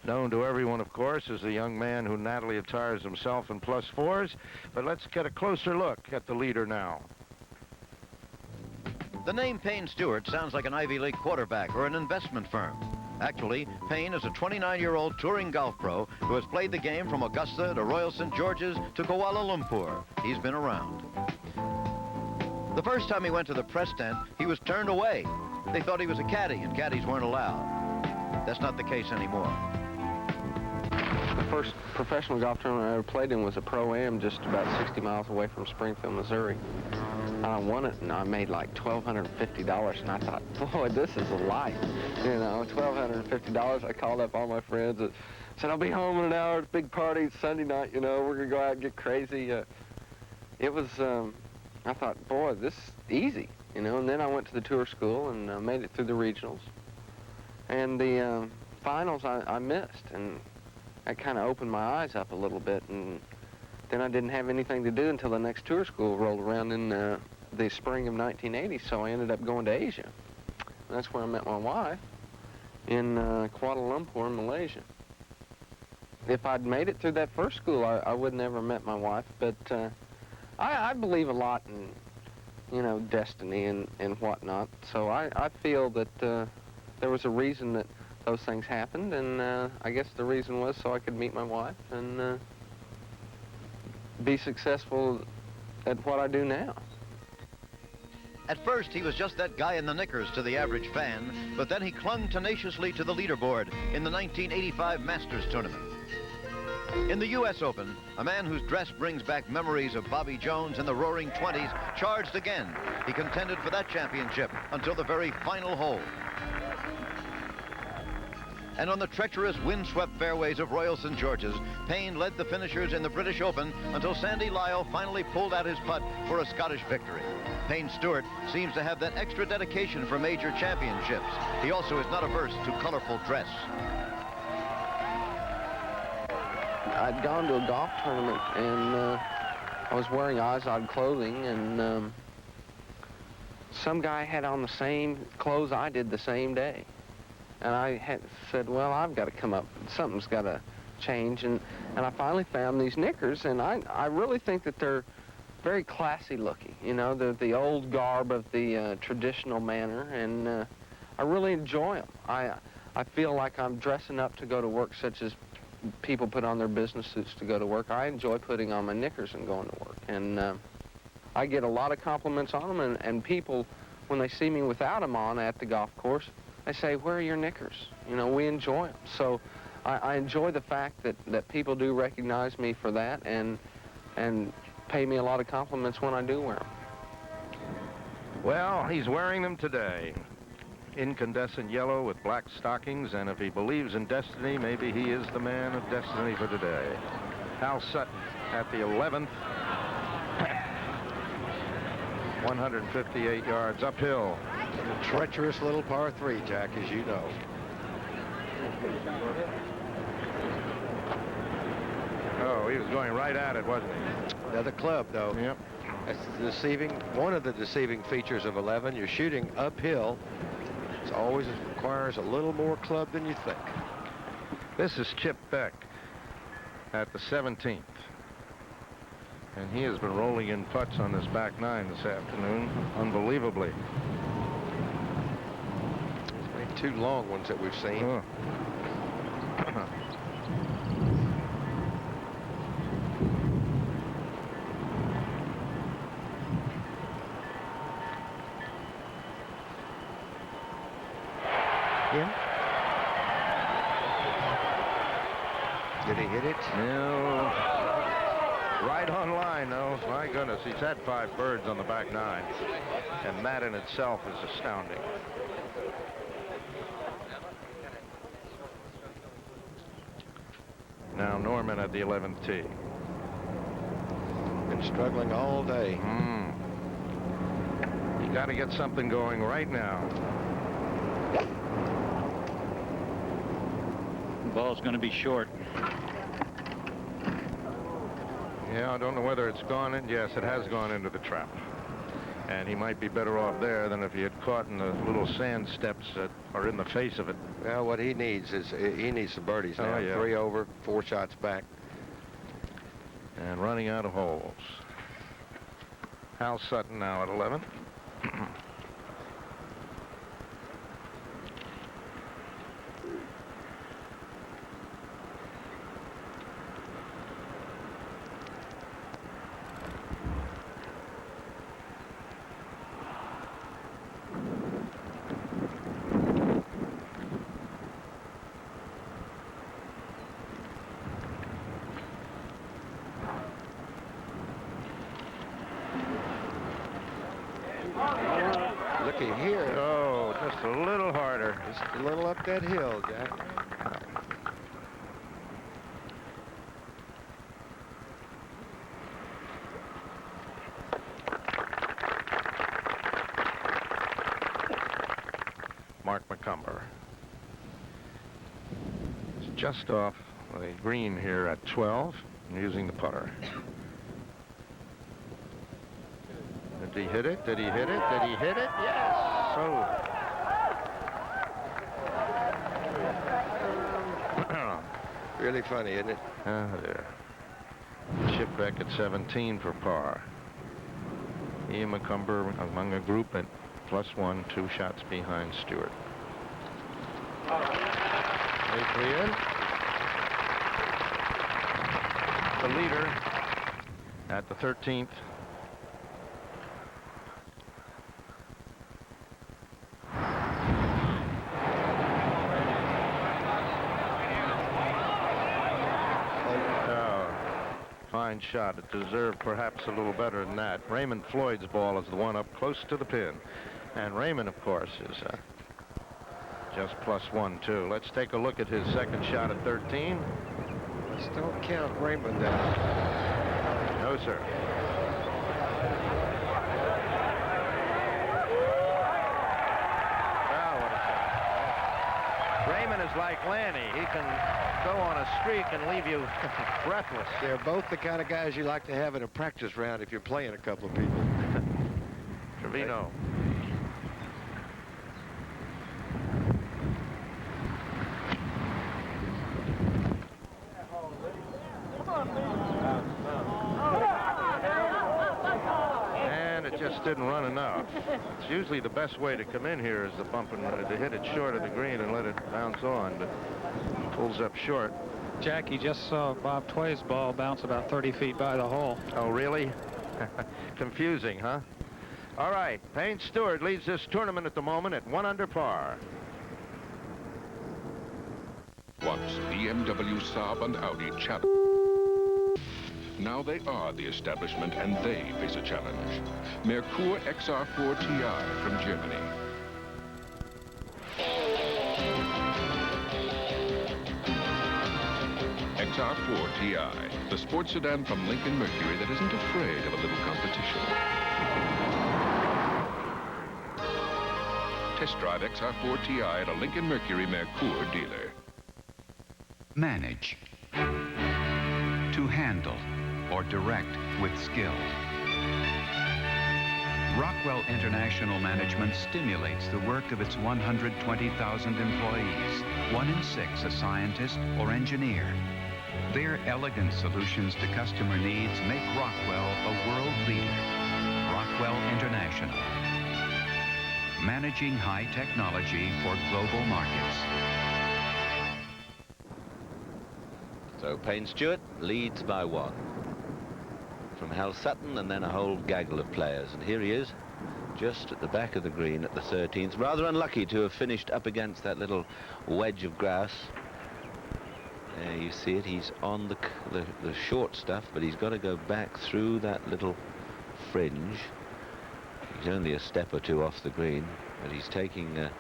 known to everyone, of course, as the young man who Natalie attires himself in +4s. But let's get a closer look at the leader now. The name Payne Stewart sounds like an Ivy League quarterback or an investment firm. Actually, Payne is a 29-year-old touring golf pro who has played the game from Augusta to Royal St. George's to Kuala Lumpur. He's been around. The first time he went to the press tent, he was turned away. They thought he was a caddy, and caddies weren't allowed. That's not the case anymore. The first professional golf tournament I ever played in was a Pro-Am just about 60 miles away from Springfield, Missouri. I won it, and I made like $1,250, and I thought, boy, this is a life. You know, $1,250. I called up all my friends and said, I'll be home in an hour. It's a big party. It's Sunday night, you know. We're going to go out and get crazy. It was, I thought, boy, this is easy, you know. And then I went to the tour school and made it through the regionals. And the finals I missed, and that kind of opened my eyes up a little bit. And then I didn't have anything to do until the next tour school rolled around in the spring of 1980, so I ended up going to Asia. And that's where I met my wife, in Kuala Lumpur, Malaysia. If I'd made it through that first school, I would never have met my wife, but I believe a lot in, you know, destiny and whatnot, so I feel that there was a reason that those things happened, and I guess the reason was so I could meet my wife and be successful at what I do now. At first, he was just that guy in the knickers to the average fan, but then he clung tenaciously to the leaderboard in the 1985 Masters tournament. In the U.S. Open, a man whose dress brings back memories of Bobby Jones in the Roaring '20s charged again. He contended for that championship until the very final hole. And on the treacherous, windswept fairways of Royal St. George's, Payne led the finishers in the British Open until Sandy Lyle finally pulled out his putt for a Scottish victory. Payne Stewart seems to have that extra dedication for major championships. He also is not averse to colorful dress. I'd gone to a golf tournament, and I was wearing Izod clothing, and some guy had on the same clothes I did the same day. And I had said, well, I've got to come up. Something's got to change. And I finally found these knickers, and I really think that they're very classy looking. You know, they're the old garb of the traditional manner, and I really enjoy them. I feel like I'm dressing up to go to work, such as people put on their business suits to go to work. I enjoy putting on my knickers and going to work. And I get a lot of compliments on them, and people, when they see me without them on at the golf course, I say, where are your knickers? You know, we enjoy them. So I enjoy the fact that people do recognize me for that and pay me a lot of compliments when I do wear them. Well, he's wearing them today. Incandescent yellow with black stockings, and if he believes in destiny, maybe he is the man of destiny for today. Hal Sutton at the 11th. 158 yards uphill. A treacherous little par 3, Jack, as you know. Oh, he was going right at it, wasn't he? Another club, though. Yep. That's deceiving. One of the deceiving features of 11. You're shooting uphill. It always requires a little more club than you think. This is Chip Beck at the 17th. And he has been rolling in putts on this back nine this afternoon, unbelievably. It's made 2 long ones that we've seen. Oh. Yeah. Did he hit it? No. Right on line, though. My goodness, he's had 5 birds on the back nine. And that in itself is astounding. Now Norman at the 11th tee. Been struggling all day. You got to get something going right now. The ball's going to be short. Yeah, I don't know whether it's gone in. Yes, it has gone into the trap. And he might be better off there than if he had caught in the little sand steps that are in the face of it. Well, what he needs is he needs some birdies now. Oh, yeah. 3 over, 4 shots back. And running out of holes. Hal Sutton now at 11. Looky here. Oh, just a little harder. Just a little up that hill, Jack. Mark McCumber. It's just off the green here at 12, using the putter. Did he hit it? Did he hit it? Did he hit it? Yes! So. Really funny, isn't it? Ah, there. Chip back at 17 for par. Ian McCumber among a group at +1, 2 shots behind Stewart. Adrian, the leader at the 13th. Fine shot. It deserved perhaps a little better than that. Raymond Floyd's ball is the one up close to the pin. And Raymond, of course, is just +1, too. Let's take a look at his second shot at 13. Let's don't count Raymond out. No, sir. Wow, what a shot. Raymond is like Lanny. He can go on a streak and leave you breathless. They're both the kind of guys you like to have in a practice round if you're playing a couple of people. Trevino. And it just didn't run enough. It's usually the best way to come in here is to bump and to hit it short of the green and let it bounce on, but pulls up short. Jack, you just saw Bob Tway's ball bounce about 30 feet by the hole. Oh, really? Confusing, huh? All right, Payne Stewart leads this tournament at the moment at 1 under par. Once BMW, Saab, and Audi challenged. Now they are the establishment, and they face a challenge. Merkur XR4 TI from Germany. XR4 TI, the sports sedan from Lincoln Mercury that isn't afraid of a little competition. Test drive XR4 TI at a Lincoln Mercury Merkur dealer. Manage. To handle or direct with skill. Rockwell International Management stimulates the work of its 120,000 employees, 1 in 6 a scientist or engineer. Their elegant solutions to customer needs make Rockwell a world leader. Rockwell International. Managing high technology for global markets. So Payne Stewart leads by 1. From Hal Sutton and then a whole gaggle of players. And here he is, just at the back of the green at the 13th. Rather unlucky to have finished up against that little wedge of grass. There you see it, he's on the short stuff, but he's got to go back through that little fringe. He's only a step or 2 off the green, but he's taking a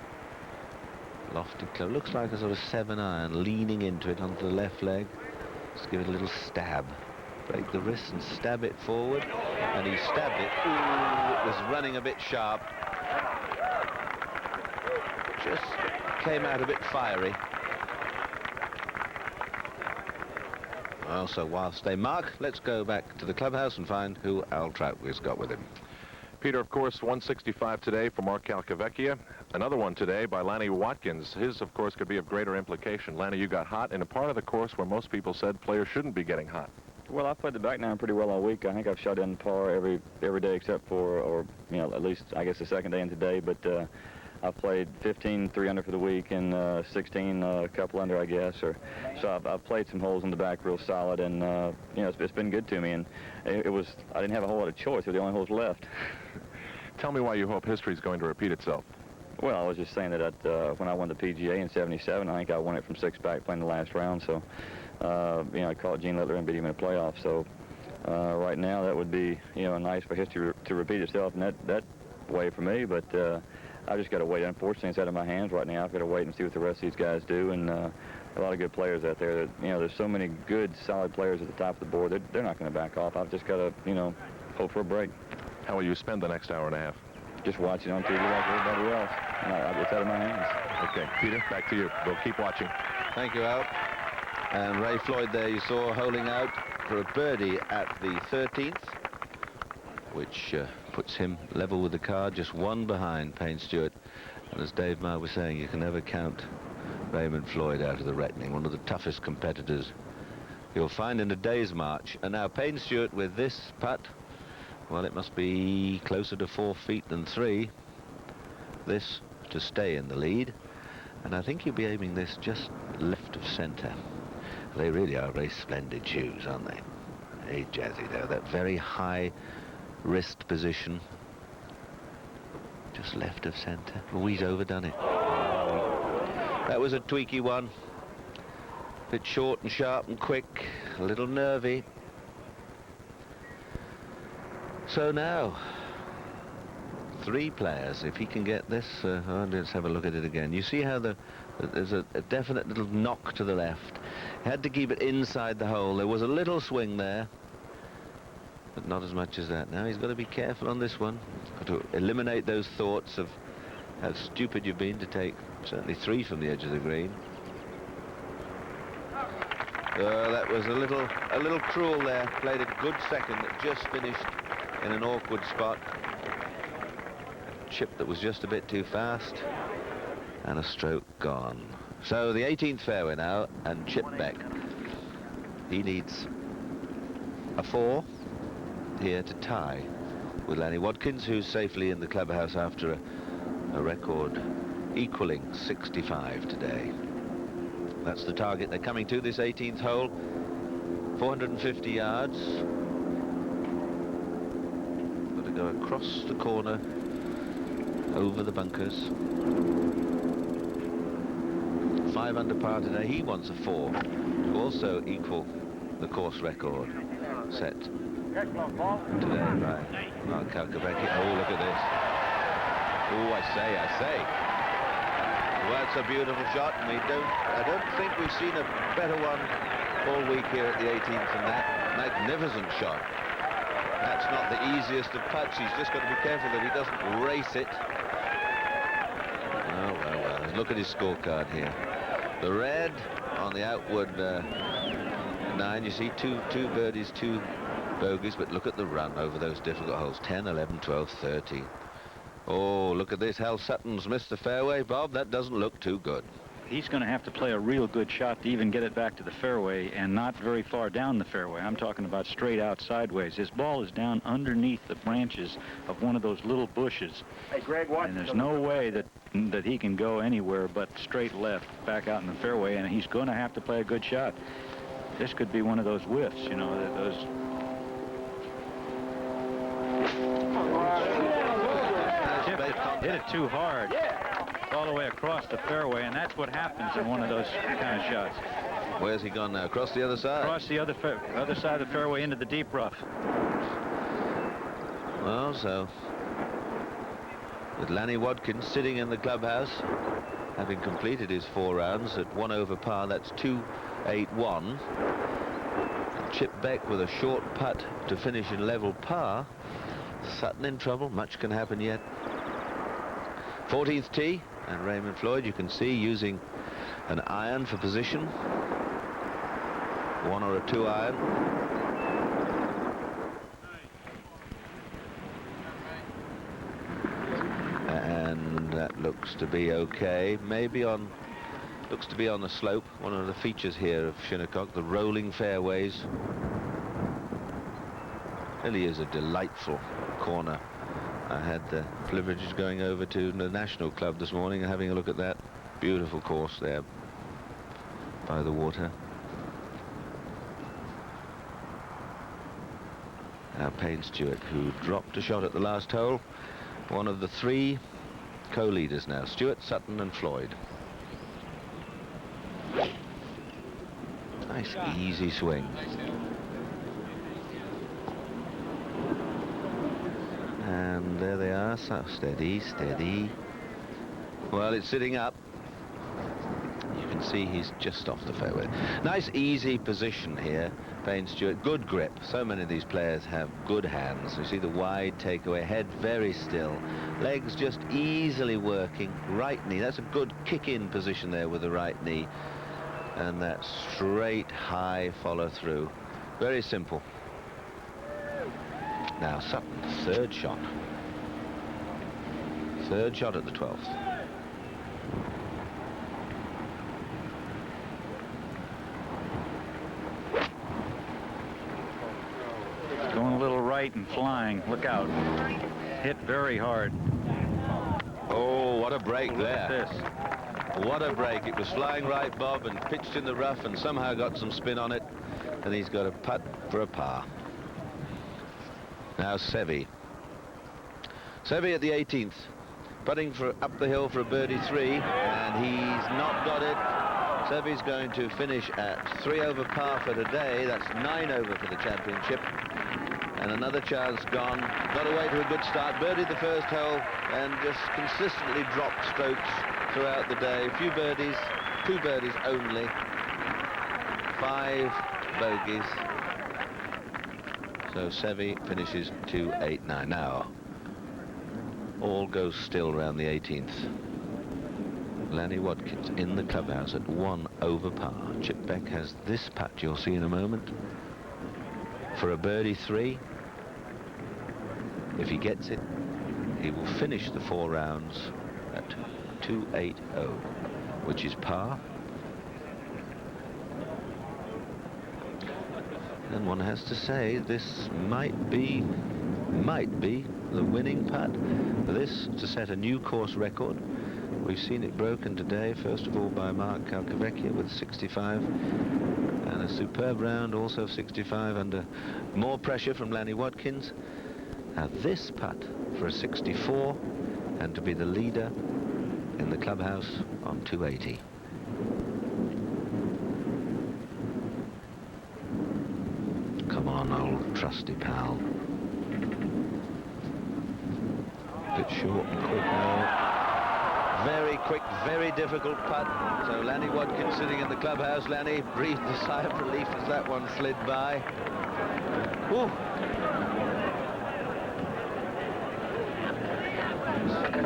lofted club. Looks like a sort of 7-iron, leaning into it onto the left leg. Just give it a little stab. Break the wrist and stab it forward. And he stabbed it. Ooh, it was running a bit sharp. Just came out a bit fiery. Well, so whilst they mark, let's go back to the clubhouse and find who Al Troutway's got with him. Peter, of course, 165 today for Mark Calcavecchia. Another one today by Lanny Watkins. His, of course, could be of greater implication. Lanny, you got hot in a part of the course where most people said players shouldn't be getting hot. Well, I've played the back nine pretty well all week. I think I've shot in par every day except for, or, you know, at least, I guess, the second day and today. But I've played 15 3 under for the week and 16 a couple under, I guess. So I've played some holes in the back real solid, and you know, it's been good to me. And it was, I didn't have a whole lot of choice. They were the only holes left. Tell me why you hope history is going to repeat itself. Well, I was just saying that when I won the PGA in '77, I think I won it from 6 back playing the last round. So you know, I caught Gene Littler and beat him in a playoff. So right now, that would be, you know, nice for history to repeat itself in that way for me. But I've just got to wait. Unfortunately, it's out of my hands right now. I've got to wait and see what the rest of these guys do. And a lot of good players out there. That, you know, there's so many good, solid players at the top of the board. They're not going to back off. I've just got to, you know, hope for a break. How will you spend the next hour and a half? Just watching on TV like everybody else. It's out of my hands. Okay, Peter, back to you. We'll keep watching. Thank you, Al. And Ray Floyd there, you saw, holding out for a birdie at the 13th, which puts him level with the card, just one behind Payne Stewart. And as Dave Marr was saying, you can never count Raymond Floyd out of the reckoning, one of the toughest competitors you'll find in a day's march. And now Payne Stewart with this putt. Well, it must be closer to 4 feet than 3. This to stay in the lead. And I think he'll be aiming this just left of center. They really are very splendid shoes, aren't they? Hey, jazzy, though. That very high wrist position. Just left of center. Oh, he's overdone it. That was a tweaky one. Bit short and sharp and quick. A little nervy. So now, 3 players. If he can get this, let's have a look at it again. You see how there's a definite little knock to the left. Had to keep it inside the hole. There was a little swing there, but not as much as that. Now he's got to be careful on this one. Got to eliminate those thoughts of how stupid you've been to take certainly 3 from the edge of the green. That was a little cruel there. Played a good second that just finished in an awkward spot. A chip that was just a bit too fast, and a stroke gone. So the 18th fairway now, and Chip Beck. He needs a 4 here to tie with Lanny Watkins, who's safely in the clubhouse after a record equaling 65 today. That's the target they're coming to, this 18th hole. 450 yards. Got to go across the corner, over the bunkers. 5 under par today. He wants a 4 to also equal the course record set today by Mark Calcavecchia. Oh, look at this. Oh, I say. Well, that's a beautiful shot, and I don't think we've seen a better one all week here at the 18th than that. Magnificent shot. That's not the easiest of putts. He's just got to be careful that he doesn't race it. Oh, well. Look at his scorecard here. The red on the outward 9. You see two birdies, 2 bogeys, but look at the run over those difficult holes. 10, 11, 12, 13. Oh, look at this. Hal Sutton's missed the fairway. Bob, that doesn't look too good. He's going to have to play a real good shot to even get it back to the fairway, and not very far down the fairway. I'm talking about straight out sideways. His ball is down underneath the branches of one of those little bushes. Hey, Greg, watch. And there's no way that he can go anywhere but straight left back out in the fairway, and he's going to have to play a good shot. This could be one of those whiffs, you know, those... Hit it too hard, all the way across the fairway, and that's what happens in one of those kind of shots. Where's he gone now? Across the other side? Across the other side of the fairway into the deep rough. Well, so with Lanny Watkins sitting in the clubhouse, having completed his 4 rounds at 1 over par, that's 2-8-1. Chip Beck with a short putt to finish in level par. Sutton in trouble. Much can happen yet. 14th tee, and Raymond Floyd, you can see, using an iron for position. 1 or a 2 iron. looks to be okay. Looks to be on the slope. One of the features here of Shinnecock, the rolling fairways. Really is a delightful corner. I had the privilege of going over to the National Club this morning and having a look at that beautiful course there by the water. Now Payne Stewart, who dropped a shot at the last hole, one of the three co-leaders now, Stewart, Sutton and Floyd. Nice easy swing. And there they are, so steady, steady. Well, it's sitting up. You can see he's just off the fairway. Nice easy position here, Payne Stewart. Good grip. So many of these players have good hands. You see the wide takeaway, head very still, legs just easily working. Right knee, that's a good kick-in position there with the right knee. And that straight high follow through. Very simple. Now Sutton, third shot. Third shot at the 12th. Going a little right and flying. Look out. Hit very hard. Oh, what a break Look there. at this. What a break. It was flying right, Bob, and pitched in the rough and somehow got some spin on it. And he's got a putt for a par. Now Seve. Seve at the 18th. Putting for up the hill for a birdie 3, and he's not got it. Seve's going to finish at 3 over par for today. That's 9 over for the championship. And another chance gone. Got away to a good start. Birdied the first hole and just consistently dropped strokes throughout the day. A few birdies, 2 birdies only. 5 bogeys. So Seve finishes 2-8-9. Now, all goes still around the 18th. Lanny Watkins in the clubhouse at 1 over par. Chip Beck has this putt you'll see in a moment for a birdie 3. If he gets it, he will finish the 4 rounds at 280, which is par. And one has to say this might be the winning putt. This to set a new course record. We've seen it broken today, first of all by Mark Calcavecchia with 65, and a superb round also of 65 under more pressure from Lanny Watkins. Now this putt for a 64 and to be the leader in the clubhouse on 280. Come on, old trusty pal. Bit short and quick now. Very quick, very difficult putt. So Lanny Watkins sitting in the clubhouse. Lanny breathed a sigh of relief as that one slid by. Woo.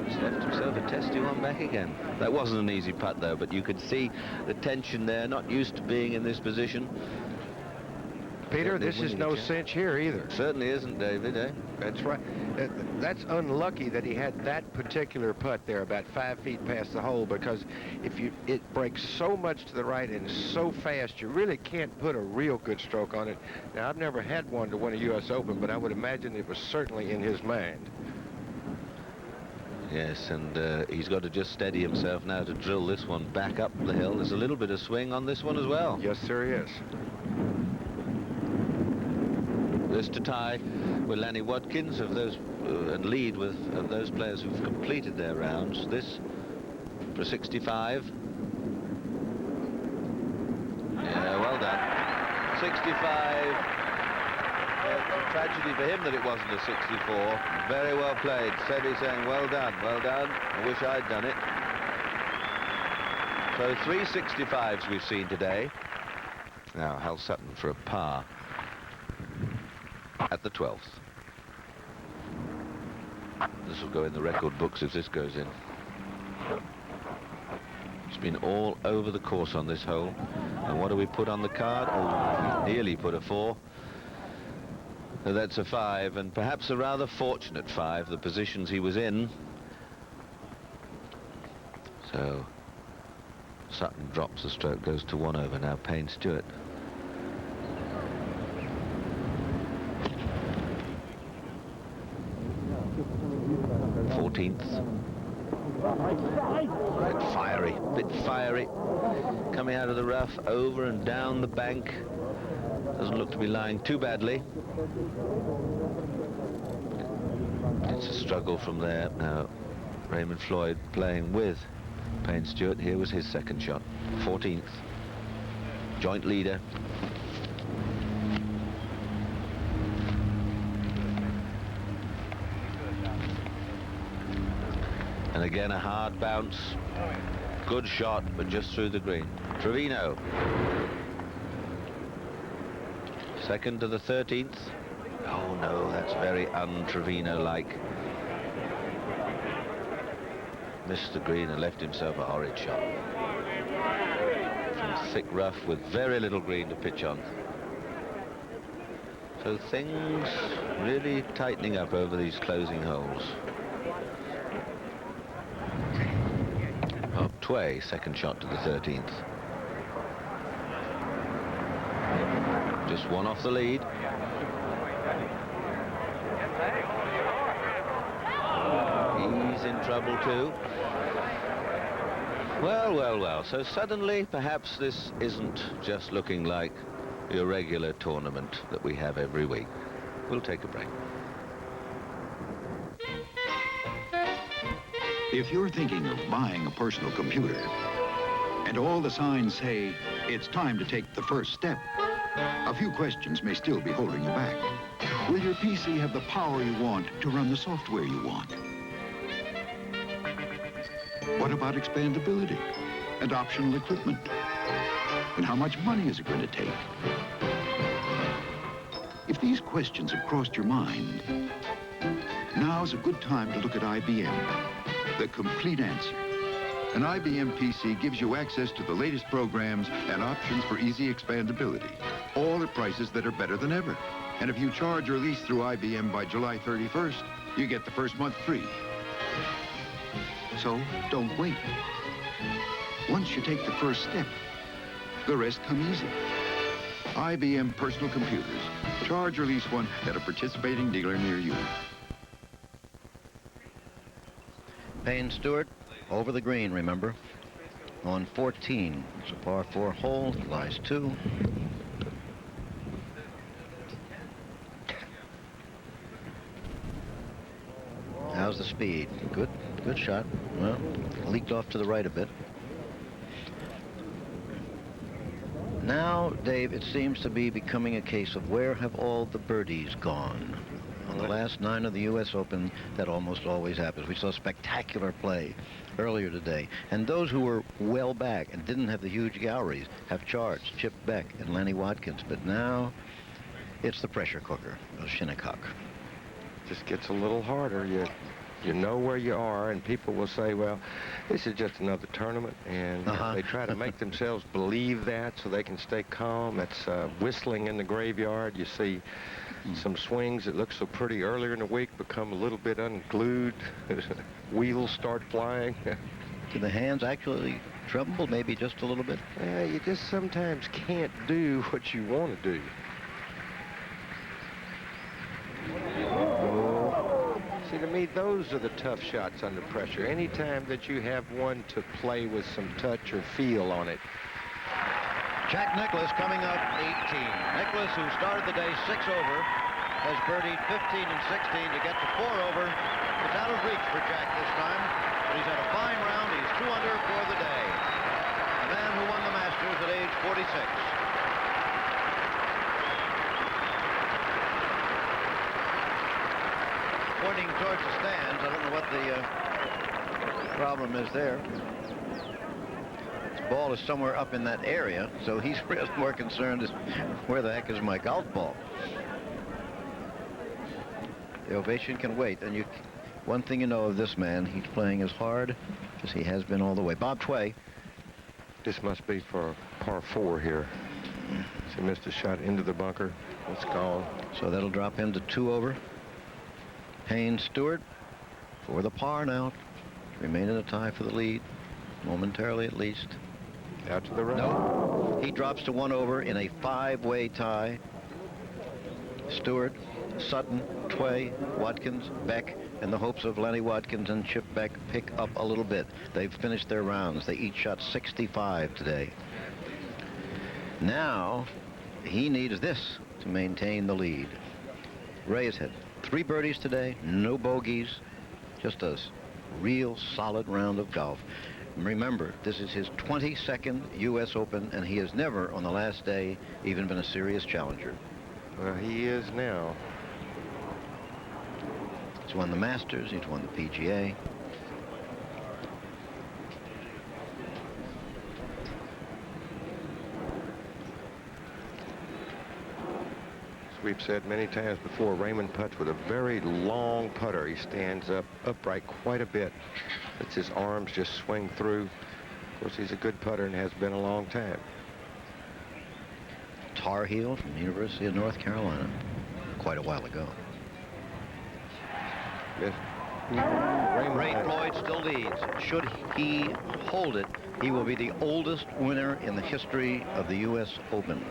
He's left himself a testy one back again. That wasn't an easy putt though, but you could see the tension there, not used to being in this position. Peter, this is no cinch here either. Certainly isn't, David, eh? That's right. That's unlucky that he had that particular putt there about 5 feet past the hole, because if it breaks so much to the right and so fast, you really can't put a real good stroke on it. Now, I've never had one to win a U.S. Open, but I would imagine it was certainly in his mind. Yes, and he's got to just steady himself now to drill this one back up the hill. There's a little bit of swing on this one as well. Yes, there is. This to tie with Lanny Watkins of those and lead with of those players who've completed their rounds. This for 65. Yeah, well done. 65. It's a tragedy for him that it wasn't a 64. Very well played. Seve saying, well done, well done. I wish I'd done it. So 3 65s we've seen today. Now Hal Sutton for a par at the 12th. This will go in the record books if this goes in. It's been all over the course on this hole. And what do we put on the card? Oh, we nearly put a 4. So that's a 5, and perhaps a rather fortunate 5. The positions he was in So Sutton drops the stroke, goes to 1 over. Now Payne Stewart. Bit fiery, coming out of the rough, over and down the bank. Doesn't look to be lying too badly. It's a struggle from there. Now Raymond Floyd playing with Payne Stewart. Here was his second shot, 14th, joint leader. And again a hard bounce. Good shot, but just through the green. Trevino. Second to the 13th. Oh no, that's very un-Trevino-like. Missed the green and left himself a horrid shot. From thick rough with very little green to pitch on. So things really tightening up over these closing holes. Tway, second shot to the 13th. Just one off the lead. He's in trouble too. Well, well, well. So suddenly, perhaps this isn't just looking like your regular tournament that we have every week. We'll take a break. If you're thinking of buying a personal computer, and all the signs say it's time to take the first step, a few questions may still be holding you back. Will your PC have the power you want to run the software you want? What about expandability and optional equipment? And how much money is it going to take? If these questions have crossed your mind, now's a good time to look at IBM. The complete answer. An IBM PC gives you access to the latest programs and options for easy expandability, all at prices that are better than ever. And if you charge or lease through IBM by July 31st, you get the first month free. So don't wait. Once you take the first step, the rest come easy. IBM personal computers. Charge or lease one at a participating dealer near you. Payne Stewart over the green, remember, on 14. It's a par 4 hole, lies 2. How's the speed? Good shot. Well, leaked off to the right a bit. Now, Dave, it seems to be becoming a case of where have all the birdies gone? On the last 9 of the U.S. Open, that almost always happens. We saw spectacular play earlier today. And those who were well back and didn't have the huge galleries have charged. Chip Beck and Lanny Watkins. But now, it's the pressure cooker of Shinnecock. Just gets a little harder. You know where you are, and people will say, well, this is just another tournament, and they try to make themselves believe that so they can stay calm. That's whistling in the graveyard. You see some swings that look so pretty earlier in the week become a little bit unglued. Wheels start flying. Do the hands actually tremble, maybe just a little bit? Yeah, you just sometimes can't do what you want to do. See, to me, those are the tough shots under pressure. Anytime that you have one to play with some touch or feel on it. Jack Nicklaus coming up 18. Nicklaus, who started the day 6 over, has birdied 15 and 16 to get to 4 over. It's out of reach for Jack this time, but he's had a fine round. He's 2 under for the day. A man who won the Masters at age 46. Pointing towards the stands. I don't know what the problem is there. His ball is somewhere up in that area, so he's really more concerned as where the heck is my golf ball. The ovation can wait, and one thing you know of this man, he's playing as hard as he has been all the way. Bob Tway. This must be for par 4 here. So he missed a shot into the bunker. It's gone. So that'll drop him to 2 over. Payne Stewart for the par now. Remain in a tie for the lead. momentarily at least. Out to the right. No, he drops to 1 over in a 5-way tie. Stewart, Sutton, Tway, Watkins, Beck, and the hopes of Lenny Watkins and Chip Beck pick up a little bit. They've finished their rounds. They each shot 65 today. Now, he needs this to maintain the lead. Ray has had 3 birdies today, no bogeys, just a real solid round of golf. Remember, this is his 22nd U.S. Open, and he has never, on the last day, even been a serious challenger. Well, he is now. He's won the Masters, he's won the PGA. As we've said many times before, Raymond putts with a very long putter. He stands upright quite a bit. Lets his arms just swing through. Of course, he's a good putter and has been a long time. Tar Heel from the University of North Carolina, quite a while ago. Yes. Ray Floyd still leads. Should he hold it, he will be the oldest winner in the history of the U.S. Open.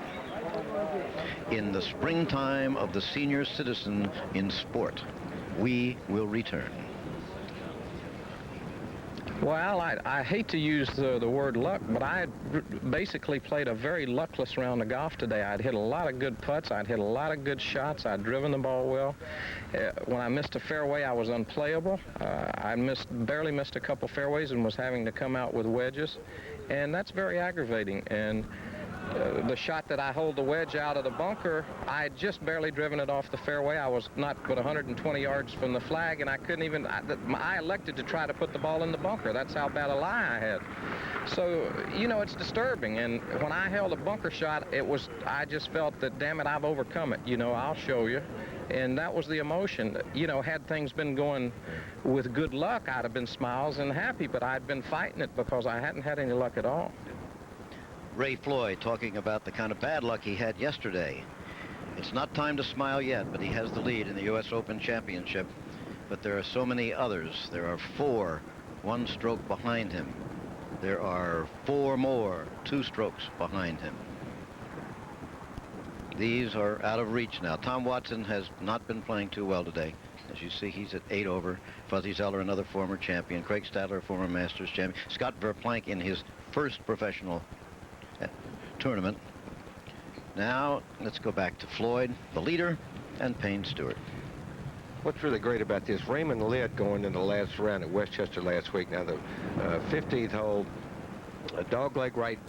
In the springtime of the senior citizen in sport, we will return. Well, I hate to use the word luck, but I had basically played a very luckless round of golf today. I'd hit a lot of good putts. I'd hit a lot of good shots. I'd driven the ball well. When I missed a fairway, I was unplayable. I barely missed a couple fairways and was having to come out with wedges. And that's very aggravating. And the shot that I hold the wedge out of the bunker, I had just barely driven it off the fairway. I was not but 120 yards from the flag, and I couldn't even, I elected to try to put the ball in the bunker. That's how bad a lie I had. So, you know, it's disturbing. And when I held a bunker shot, I just felt that, damn it, I've overcome it. You know, I'll show you. And that was the emotion. You know, had things been going with good luck, I'd have been smiles and happy, but I'd been fighting it because I hadn't had any luck at all. Ray Floyd talking about the kind of bad luck he had yesterday. It's not time to smile yet, but he has the lead in the U.S. Open Championship. But there are so many others. There are 4 1 stroke behind him. There are 4 more 2 strokes behind him. These are out of reach now. Tom Watson has not been playing too well today. As you see, he's at 8 over. Fuzzy Zoeller, another former champion. Craig Stadler, former Masters champion. Scott Verplank in his first professional tournament. Now, let's go back to Floyd, the leader, and Payne Stewart. What's really great about this, Raymond led going into the last round at Westchester last week. Now, the 15th hole, a dogleg right.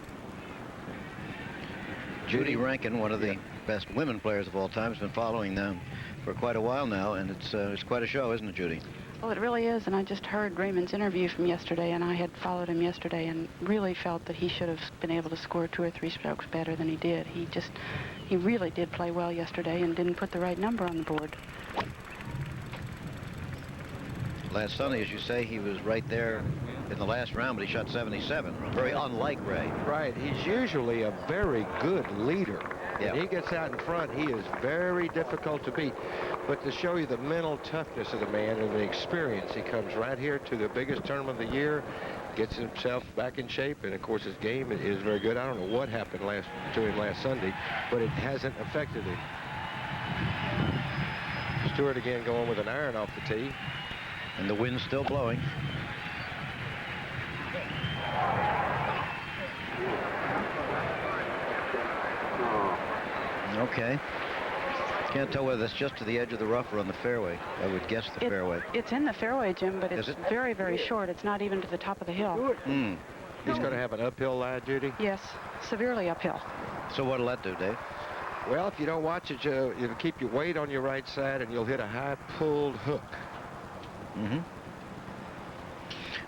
Judy Rankin, one of the best women players of all time, has been following them for quite a while now, and it's quite a show, isn't it, Judy? Well, it really is, and I just heard Raymond's interview from yesterday, and I had followed him yesterday and really felt that he should have been able to score 2 or 3 strokes better than he did. He really did play well yesterday and didn't put the right number on the board. Last Sunday, as you say, he was right there in the last round, but he shot 77. Very unlike Ray. Right. He's usually a very good leader. Yeah. When he gets out in front, he is very difficult to beat. But to show you the mental toughness of the man and the experience, he comes right here to the biggest tournament of the year, gets himself back in shape, and of course his game is very good. I don't know what happened to him last Sunday, but it hasn't affected him. Stewart again going with an iron off the tee. And the wind's still blowing. Okay. Can't tell whether that's just to the edge of the rough or on the fairway. I would guess the fairway. It's in the fairway, Jim, but it's very, very short. It's not even to the top of the hill. He's going to have an uphill lie, Judy? Yes, severely uphill. So what'll that do, Dave? Well, if you don't watch it, it'll keep your weight on your right side, and you'll hit a high pulled hook.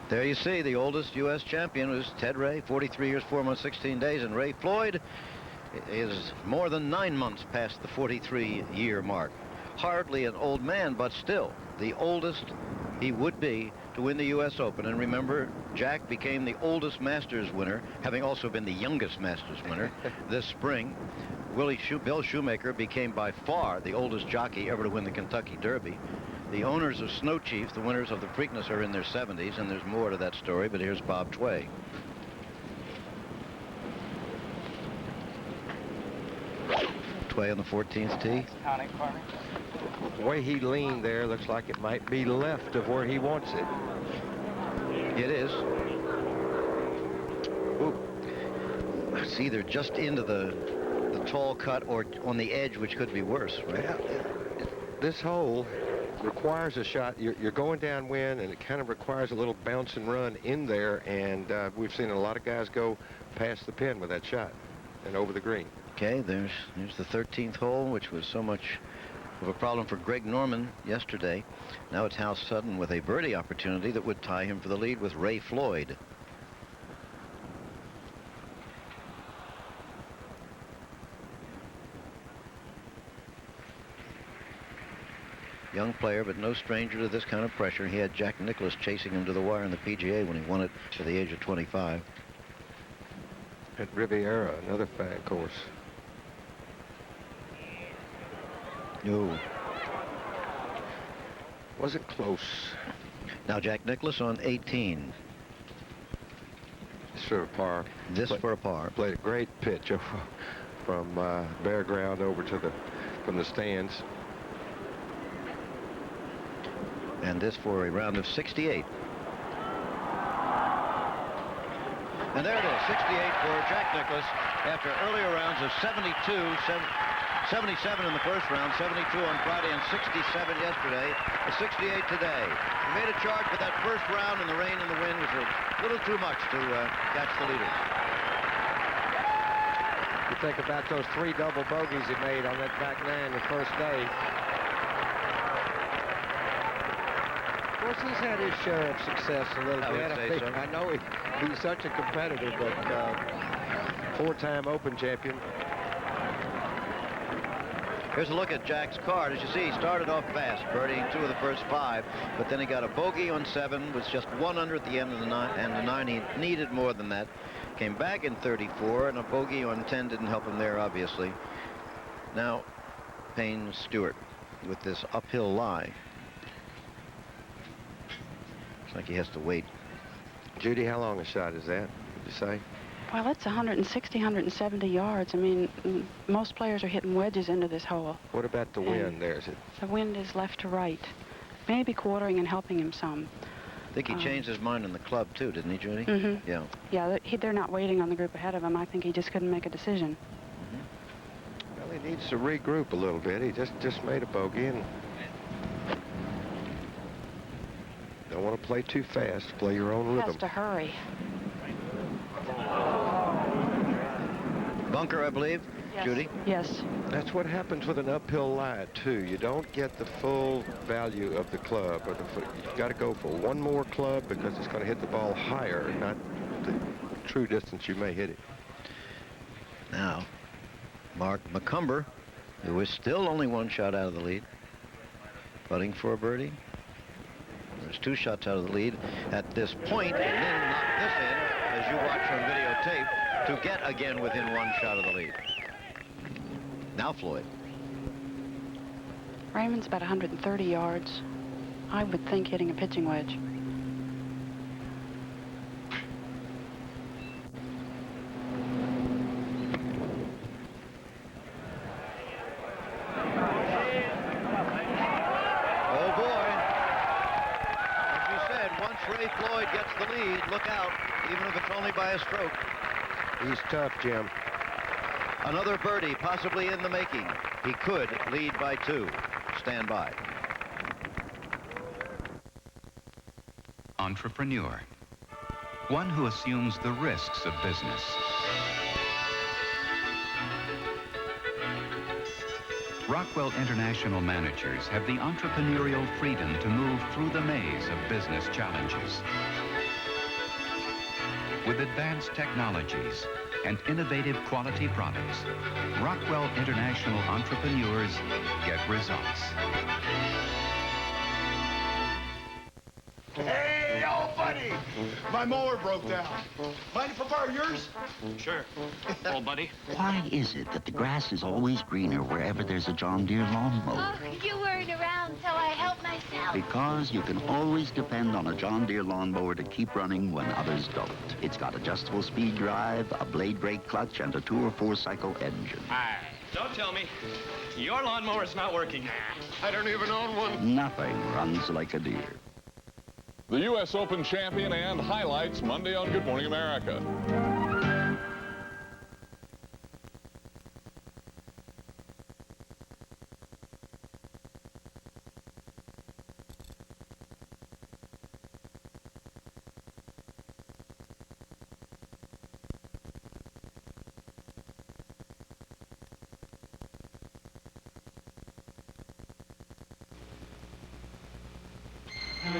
There you see, the oldest U.S. champion was Ted Ray, 43 years, 4 months, 16 days, and Ray Floyd is more than 9 months past the 43-year mark. Hardly an old man, but still the oldest he would be to win the U.S. Open. And remember, Jack became the oldest Masters winner, having also been the youngest Masters winner this spring. Bill Shoemaker became by far the oldest jockey ever to win the Kentucky Derby. The owners of Snow Chief, the winners of the Preakness, are in their 70s, and there's more to that story, but here's Bob Tway. Tway on the 14th tee. The way he leaned there looks like it might be left of where he wants it. It is. Ooh. It's either just into the tall cut or on the edge, which could be worse, right? Yeah, this hole requires a shot. You're going downwind, and it kind of requires a little bounce and run in there, and we've seen a lot of guys go past the pin with that shot and over the green. Okay, there's the 13th hole, which was so much of a problem for Greg Norman yesterday. Now it's Hal Sutton with a birdie opportunity that would tie him for the lead with Ray Floyd. Young player, but no stranger to this kind of pressure. He had Jack Nicklaus chasing him to the wire in the PGA when he won it at the age of 25. At Riviera, another fan course. No. Was it close? Now Jack Nicklaus on 18. This for a par. This for a par. Played a great pitch from bare ground over to from the stands. And this for a round of 68. And there it is, 68 for Jack Nicklaus after earlier rounds of 72, 77 in the first round, 72 on Friday, and 67 yesterday, a 68 today. He made a charge, but that first round and the rain and the wind was a little too much to catch the leaders. You think about those 3 double bogeys he made on that back nine the first day. Of course, he's had his share of success a little bit. I know he's such a competitor, but 4-time Open champion. Here's a look at Jack's card. As you see, he started off fast, birdieing 2 of the first 5, but then he got a bogey on 7, was just 1 under at the end of the 9, and the 9 he needed more than that. Came back in 34, and a bogey on 10 didn't help him there, obviously. Now, Payne Stewart with this uphill lie. Looks like he has to wait. Judy, how long a shot is that, would you say? Well, it's 160, 170 yards. I mean, most players are hitting wedges into this hole. What about the wind there? Is it? The wind is left to right. Maybe quartering and helping him some. I think he changed his mind on the club, too, didn't he, Judy? Mm-hmm. Yeah. Yeah, they're not waiting on the group ahead of him. I think he just couldn't make a decision. Well, he needs to regroup a little bit. He just made a bogey and don't want to play too fast. Play your own rhythm. Has to hurry. Bunker, I believe, yes. Judy? Yes. That's what happens with an uphill lie, too. You don't get the full value of the club. Or you've got to go for one more club because it's going to hit the ball higher, not the true distance you may hit it. Now, Mark McCumber, who is still only 1 shot out of the lead, putting for a birdie. There's 2 shots out of the lead at this point, and then knock this in, as you watch from videotape, to get again within 1 shot of the lead. Now Floyd. Raymond's about 130 yards. I would think hitting a pitching wedge. Oh boy. As you said, once Ray Floyd gets the lead, look out, even if it's only by a stroke. He's tough, Jim. Another birdie possibly in the making. He could lead by 2. Stand by. Entrepreneur. One who assumes the risks of business. Rockwell International managers have the entrepreneurial freedom to move through the maze of business challenges. With advanced technologies and innovative quality products, Rockwell International entrepreneurs get results. Hey! Hey, old buddy! My mower broke down. Mind if I borrow yours? Sure. Old buddy. Why is it that the grass is always greener wherever there's a John Deere lawnmower? Oh, you weren't around, so I helped myself. Because you can always depend on a John Deere lawnmower to keep running when others don't. It's got adjustable speed drive, a blade brake clutch, and a 2 or 4 cycle engine. Hi. Don't tell me. Your lawnmower's not working. I don't even own one. Nothing runs like a Deere. The U.S. Open champion and highlights Monday on Good Morning America.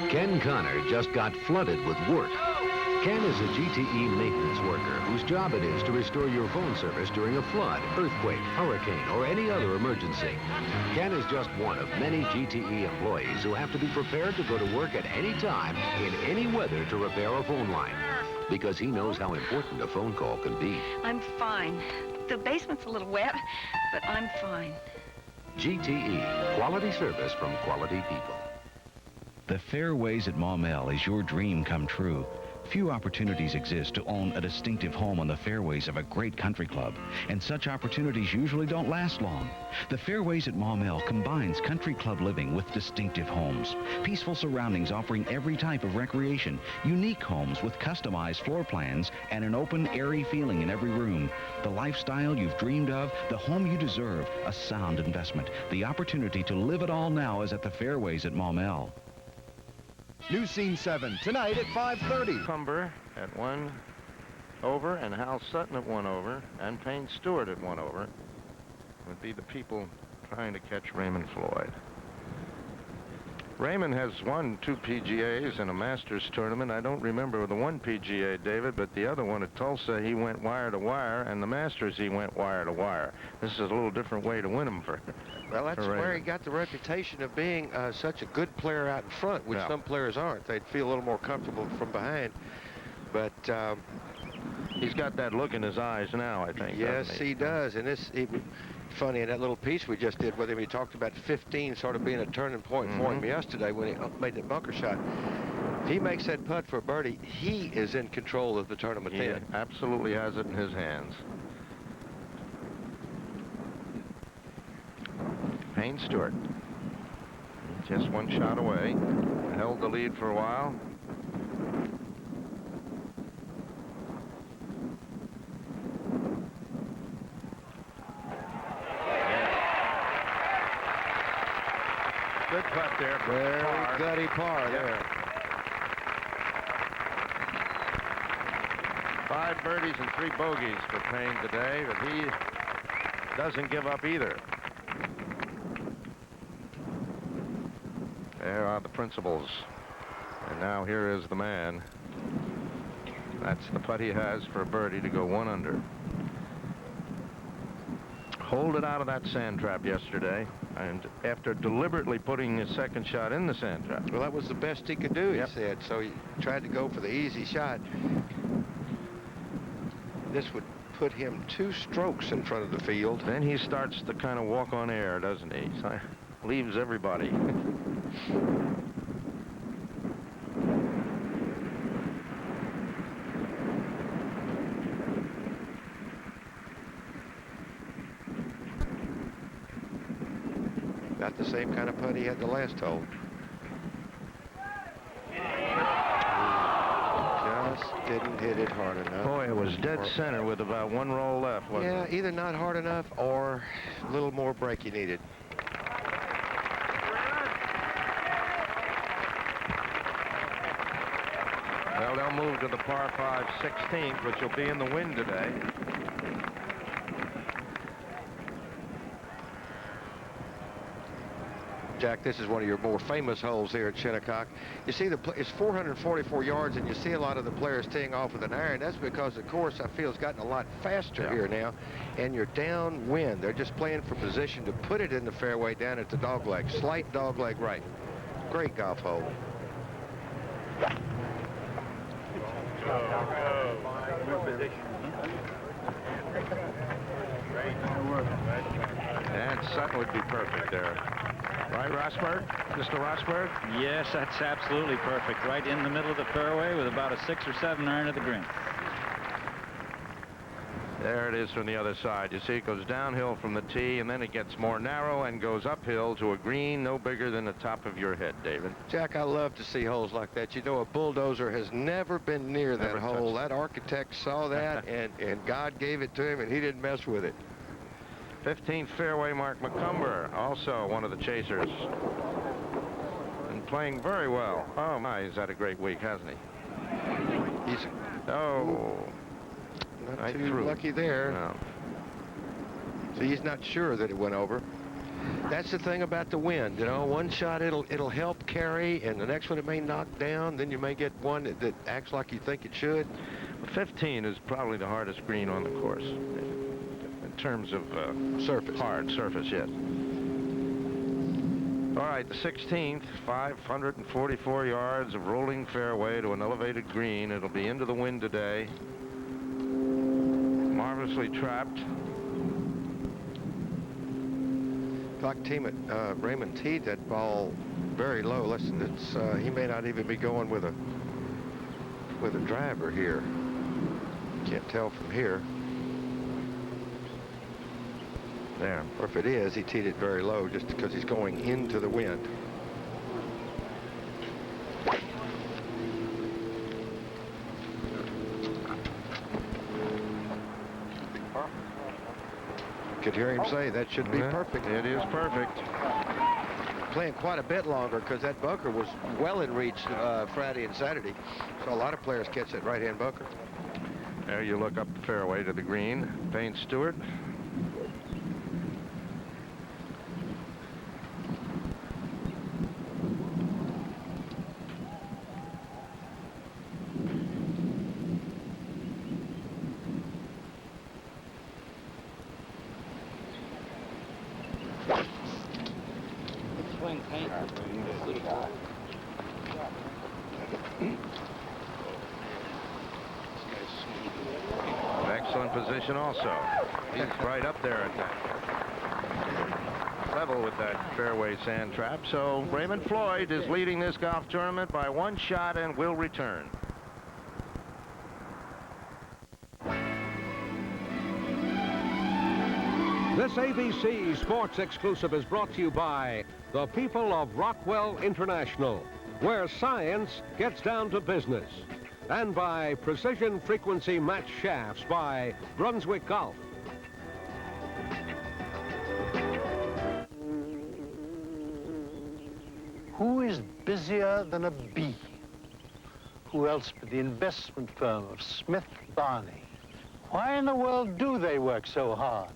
Ken Connor just got flooded with work. Ken is a GTE maintenance worker whose job it is to restore your phone service during a flood, earthquake, hurricane, or any other emergency. Ken is just one of many GTE employees who have to be prepared to go to work at any time, in any weather, to repair a phone line. Because he knows how important a phone call can be. I'm fine. The basement's a little wet, but I'm fine. GTE, quality service from quality people. The Fairways at Maumelle is your dream come true. Few opportunities exist to own a distinctive home on the fairways of a great country club, and such opportunities usually don't last long. The Fairways at Maumelle combines country club living with distinctive homes, peaceful surroundings offering every type of recreation, unique homes with customized floor plans, and an open, airy feeling in every room. The lifestyle you've dreamed of, the home you deserve, a sound investment. The opportunity to live it all now is at the Fairways at Maumelle. New Scene 7, tonight at 5:30. Cumber at 1 over, and Hal Sutton at 1 over, and Payne Stewart at 1 over would be the people trying to catch Raymond Floyd. Raymond has won 2 PGAs in a Masters tournament. I don't remember the one PGA, David, but the other one at Tulsa, he went wire to wire, and the Masters, he went wire to wire. This is a little different way to win them for Well, that's for where he Raymond. got the reputation of being such a good player out in front, which Yeah. some players aren't. They'd feel a little more comfortable from behind. But he's got that look in his eyes now, I think. yes, doesn't he does. And this, funny, in that little piece we just did with him, he talked about 15 sort of being a turning point for him yesterday when he made that bunker shot. If he makes that putt for a birdie, he is in control of the tournament He then. absolutely has it in his hands. Payne Stewart, just 1 shot away, held the lead for a while. Good putt there. Very gutty par there. 5 birdies and 3 bogeys for Payne today, but he doesn't give up either. There are the principals. And now here is the man. That's the putt he has for a birdie to go 1 under. Hold it out of that sand trap yesterday, and after deliberately putting his second shot in the sand trap. Well, that was the best he could do, he said. So he tried to go for the easy shot. This would put him 2 strokes in front of the field. Then he starts to kind of walk on air, doesn't he? So leaves everybody. Got the same kind of putt he had the last hole. Just didn't hit it hard enough. Boy, it was dead center with about 1 roll left, wasn't Yeah, it? either not hard enough or a little more break he needed. Well, they'll move to the par 5 16th, which will be in the wind today. Jack, this is one of your more famous holes here at Shinnecock. You see, it's 444 yards, and you see a lot of the players teeing off with an iron. That's because the course, I feel, has gotten a lot faster here now, and you're downwind. They're just playing for position to put it in the fairway down at the dogleg, slight dogleg right. Great golf hole. And Sutton would be perfect there. Right, Rosberg? Mr. Rosberg? Yes, that's absolutely perfect. Right in the middle of the fairway with about a 6 or 7 iron of the green. There it is from the other side. You see it goes downhill from the tee, and then it gets more narrow and goes uphill to a green no bigger than the top of your head, David. Jack, I love to see holes like that. You know, a bulldozer has never been near that hole. That architect saw that, and God gave it to him, and he didn't mess with it. 15th fairway, Mark McCumber, also one of the chasers. And playing very well. Oh, my, he's had a great week, hasn't he? He's... Oh... Not too lucky there. No. So he's not sure that it went over. That's the thing about the wind, you know. One shot it'll help carry, and the next one it may knock down. Then you may get one that acts like you think it should. 15 is probably the hardest green on the course in terms of surface. Hard surface, yes. All right, the 16th, 544 yards of rolling fairway to an elevated green. It'll be into the wind today. Marvelously trapped. Clock team at Raymond teed that ball very low. Listen, it's he may not even be going with a driver here. Can't tell from here. There. Or if it is, he teed it very low just because he's going into the wind. Could hear him say that should be perfect. It is perfect. Playing quite a bit longer because that bunker was well in reach Friday and Saturday. So a lot of players catch that right-hand bunker. There you look up the fairway to the green. Payne Stewart. Excellent position also. He's right up there at that level with that fairway sand trap. So Raymond Floyd is leading this golf tournament by 1 shot and will return. This ABC Sports Exclusive is brought to you by the people of Rockwell International, where science gets down to business, and by Precision Frequency Match Shafts by Brunswick Golf. Who is busier than a bee? Who else but the investment firm of Smith Barney? Why in the world do they work so hard?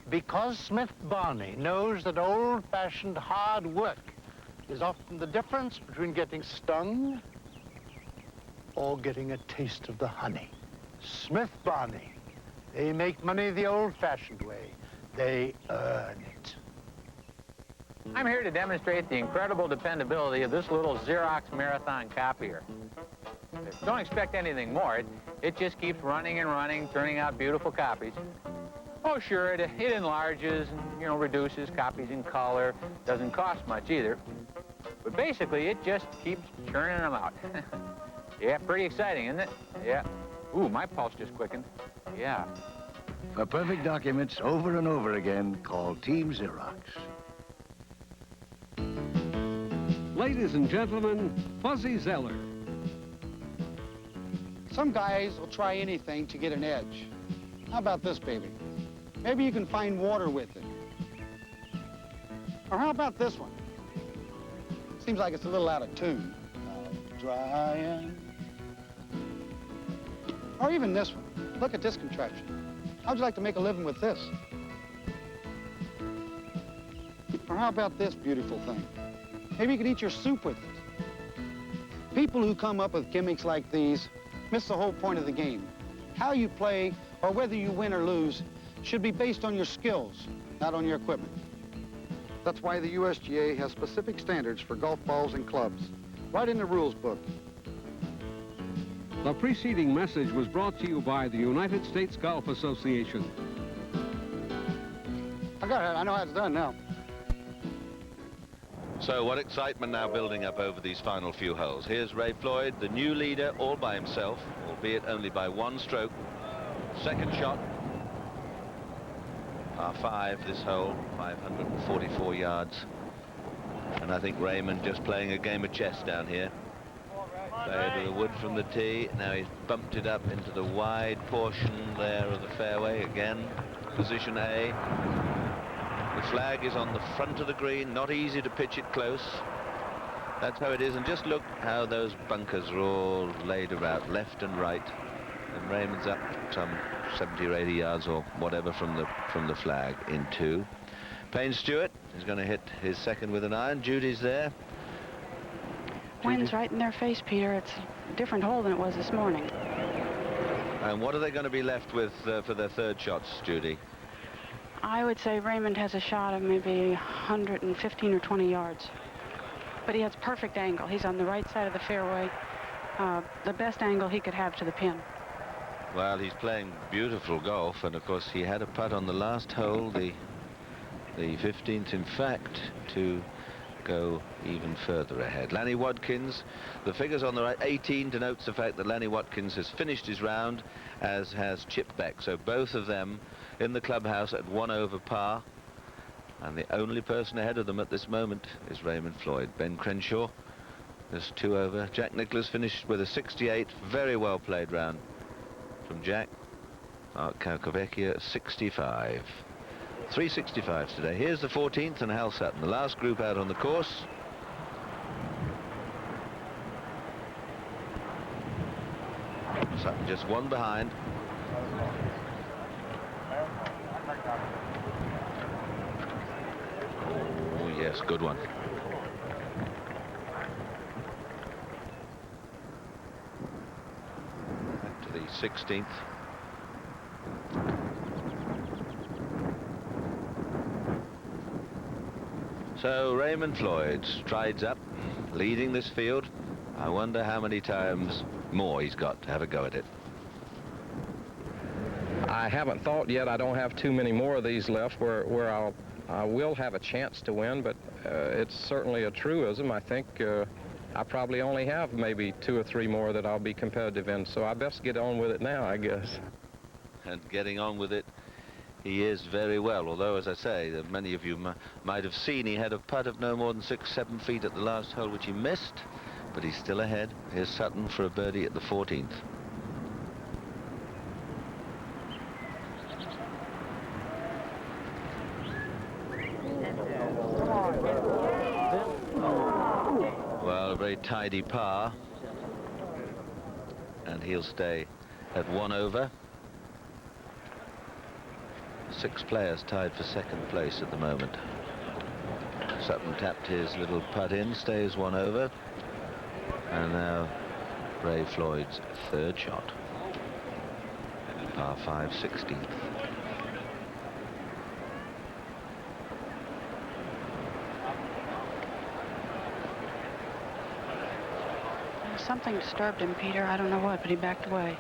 Because Smith Barney knows that old-fashioned hard work is often the difference between getting stung or getting a taste of the honey. Smith Barney, they make money the old-fashioned way. They earn it. I'm here to demonstrate the incredible dependability of this little Xerox Marathon copier. Don't expect anything more. It just keeps running and running, turning out beautiful copies. Oh, sure, it enlarges and, you know, reduces copies in color. Doesn't cost much either. But basically, it just keeps churning them out. Yeah, pretty exciting, isn't it? Yeah. Ooh, my pulse just quickened. Yeah. For perfect documents over and over again, call Team Xerox. Ladies and gentlemen, Fuzzy Zeller. Some guys will try anything to get an edge. How about this, baby? Maybe you can find water with it. Or how about this one? Seems like it's a little out of tune. Trying. Or even this one. Look at this contraption. How'd you like to make a living with this? Or how about this beautiful thing? Maybe you could eat your soup with it. People who come up with gimmicks like these miss the whole point of the game. How you play, or whether you win or lose, should be based on your skills, not on your equipment. That's why the USGA has specific standards for golf balls and clubs, right in the rules book. The preceding message was brought to you by the United States Golf Association. I got it. I know how it's done now. So what excitement now building up over these final few holes. Here's Ray Floyd, the new leader, all by himself, albeit only by one stroke. Second shot. Par 5 this hole, 544 yards. And I think Raymond just playing a game of chess down here. Played with the wood from the tee. Now he's bumped it up into the wide portion there of the fairway again. Position A. The flag is on the front of the green, not easy to pitch it close. That's how it is, and just look how those bunkers are all laid about left and right. And Raymond's up some 70 or 80 yards or whatever from the flag in 2. Payne Stewart is going to hit his second with an iron. Judy's there. Wind's right in their face, Peter. It's a different hole than it was this morning. And what are they going to be left with for their third shots, Judy? I would say Raymond has a shot of maybe 115 or 20 yards. But he has perfect angle. He's on the right side of the fairway. The best angle he could have to the pin. Well, he's playing beautiful golf, and of course he had a putt on the last hole, the 15th in fact, to go even further ahead. Lanny Watkins, the figures on the right, 18 denotes the fact that Lanny Watkins has finished his round, as has Chip Beck. So both of them in the clubhouse at 1 over par, and the only person ahead of them at this moment is Raymond Floyd. Ben Crenshaw is 2 over. Jack Nicklaus finished with a 68. Very well played round from Jack. Mark Calcavecchia 65. 365s today. Here's the 14th and Hal Sutton, the last group out on the course. Sutton just 1 behind. Oh yes, good one. Back to the 16th. So Raymond Floyd strides up, leading this field. I wonder how many times more he's got to have a go at it. I haven't thought yet. I don't have too many more of these left where I will have a chance to win, but it's certainly a truism. I think I probably only have maybe 2 or 3 more that I'll be competitive in, so I best get on with it now, I guess. And getting on with it, he is very well, although, as I say, many of you might have seen he had a putt of no more than 6-7 feet at the last hole, which he missed, but he's still ahead. Here's Sutton for a birdie at the 14th. Well, a very tidy par, and he'll stay at 1 over. 6 players tied for second place at the moment. Sutton tapped his little putt in, stays 1 over. And now Ray Floyd's third shot. Par 5, 16th. Something disturbed him, Peter. I don't know what, but he backed away.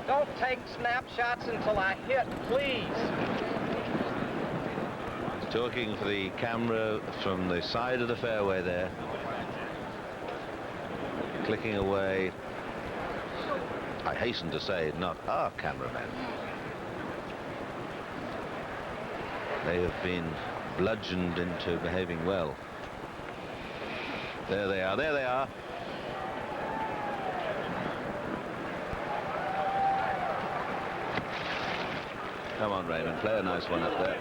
Don't take snapshots until I hit, please. He's talking for the camera from the side of the fairway there. Clicking away. I hasten to say, not our cameraman. They have been bludgeoned into behaving well. There they are, there they are. Come on, Raymond, play a nice one up there.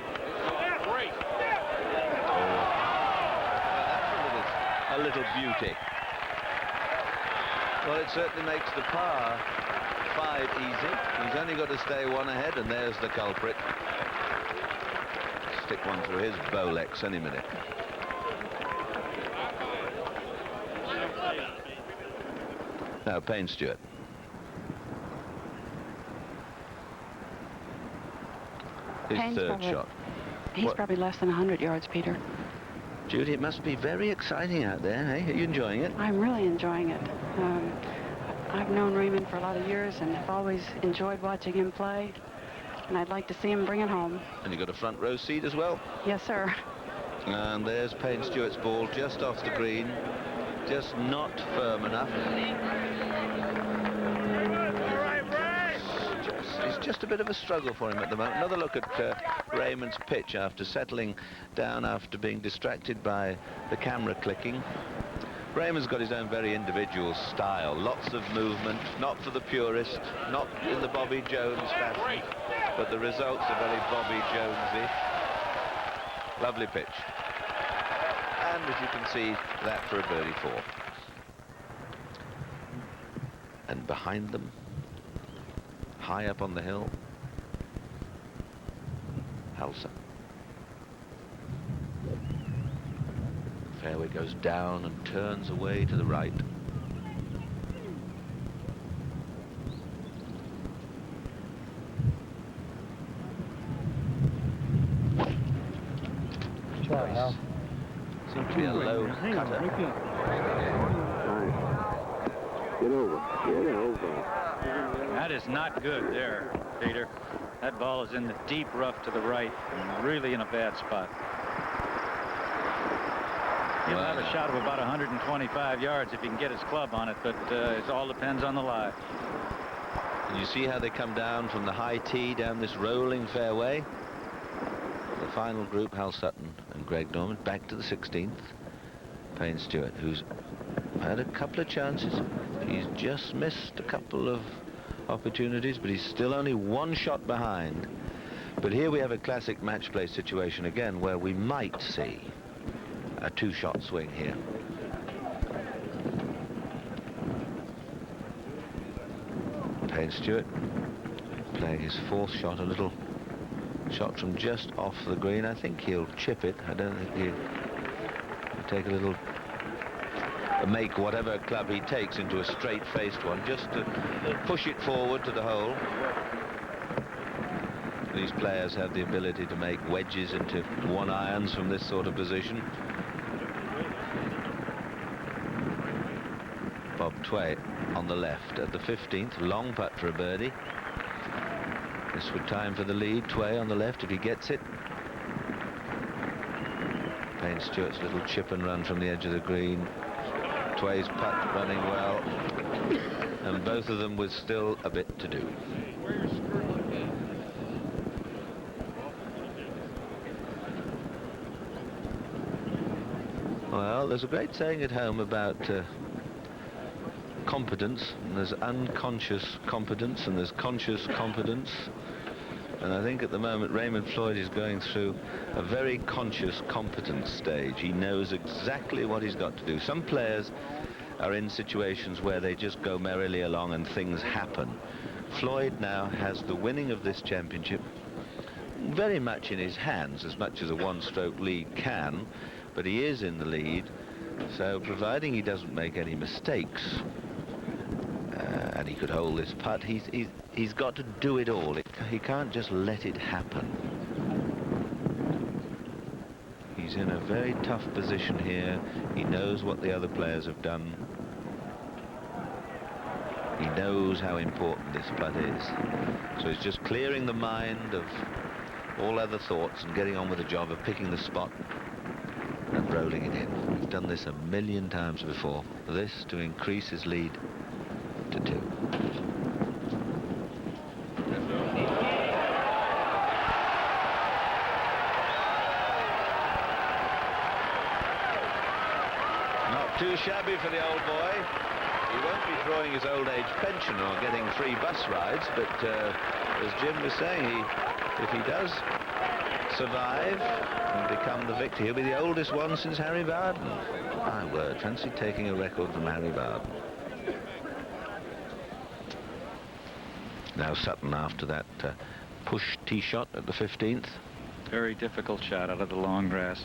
Oh, that's a little beauty. Well, it certainly makes the par 5 easy. He's only got to stay 1 ahead, and there's the culprit. Stick one through his Bolex any minute. Now, Payne Stewart. His Payne's third probably, shot. He's probably less than 100 yards, Peter. Judy, it must be very exciting out there, hey? Are you enjoying it? I'm really enjoying it. I've known Raymond for a lot of years and have always enjoyed watching him play. And I'd like to see him bring it home. And you got a front row seat as well? Yes, sir. And there's Payne Stewart's ball just off the green, just not firm enough. It's just a bit of a struggle for him at the moment. Another look at Raymond's pitch after settling down after being distracted by the camera clicking. Raymond's got his own very individual style, lots of movement, not for the purist, not in the Bobby Jones fashion, but the results are very Bobby Jonesy. Lovely pitch. And as you can see, that for a birdie 4. And behind them, high up on the hill, Halsa. Fairway goes down and turns away to the right. Hal. Seems to be a low cutter. Get over. That is not good there, Peter. That ball is in the deep rough to the right and really in a bad spot. He'll have a shot of about 125 yards if he can get his club on it, but it all depends on the lie. And you see how they come down from the high tee down this rolling fairway. The final group, Hal Sutton and Greg Norman, back to the 16th. Payne Stewart, who's had a couple of chances. He's just missed a couple of opportunities, but he's still only one shot behind. But here we have a classic match play situation again, where we might see a 2-shot swing here. Payne Stewart playing his 4th shot, a little shot from just off the green. I think he'll chip it. I don't think he'll take a little, make whatever club he takes into a straight-faced one, just to push it forward to the hole. These players have the ability to make wedges into 1-irons from this sort of position. Bob Tway on the left at the 15th, long putt for a birdie. This would time for the lead. Tway on the left if he gets it. Payne Stewart's little chip and run from the edge of the green. Tway's putt running well, and both of them with still a bit to do. Well, there's a great saying at home about competence, and there's unconscious competence, and there's conscious competence. And I think at the moment Raymond Floyd is going through a very conscious competence stage. He knows exactly what he's got to do. Some players are in situations where they just go merrily along and things happen. Floyd now has the winning of this championship very much in his hands, as much as a one-stroke lead can, but he is in the lead, so providing he doesn't make any mistakes, and he could hold this putt, he's got to do it all. He can't just let it happen. He's in a very tough position here. He knows what the other players have done. He knows how important this putt is. So he's just clearing the mind of all other thoughts and getting on with the job of picking the spot and rolling it in. He's done this a million times before. This to increase his lead to 2. Not too shabby for the old boy. He won't be drawing his old age pension or getting free bus rides, but as Jim was saying, if he does survive and become the victor, he'll be the oldest one since Harry Varden. My word, fancy taking a record from Harry Varden. Now Sutton after that push tee shot at the 15th. Very difficult shot out of the long grass.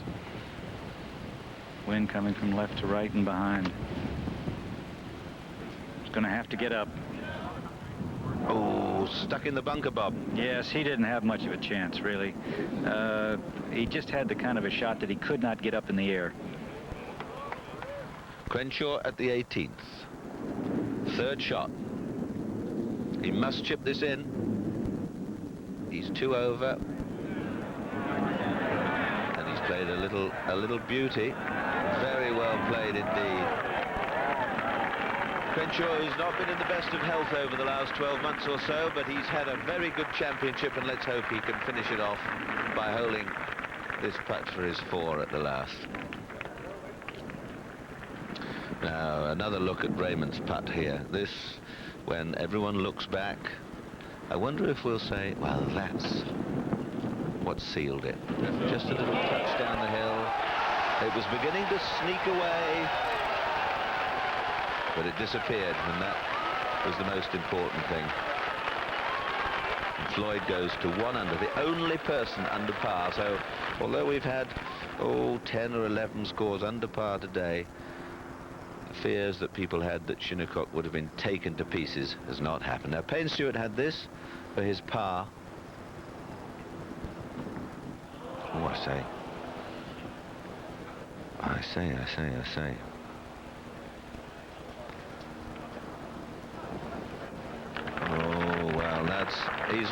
Wind coming from left to right and behind. He's going to have to get up. Oh, stuck in the bunker, Bob. Yes, he didn't have much of a chance, really. He just had the kind of a shot that he could not get up in the air. Crenshaw at the 18th. third shot. He must chip this in. He's 2 over. And he's played a little beauty. Very well played indeed. Crenshaw has not been in the best of health over the last 12 months or so, but he's had a very good championship, and let's hope he can finish it off by holding this putt for his 4 at the last. Now, another look at Raymond's putt here. This, when everyone looks back, I wonder if we'll say, well, that's what sealed it. Just a little touch down the hill. It was beginning to sneak away, but it disappeared, and that was the most important thing. And Floyd goes to 1 under, the only person under par. So, although we've had, 10 or 11 scores under par today, the fears that people had that Shinnecock would have been taken to pieces has not happened. Now, Payne Stewart had this for his par. Oh, I say. Oh, well,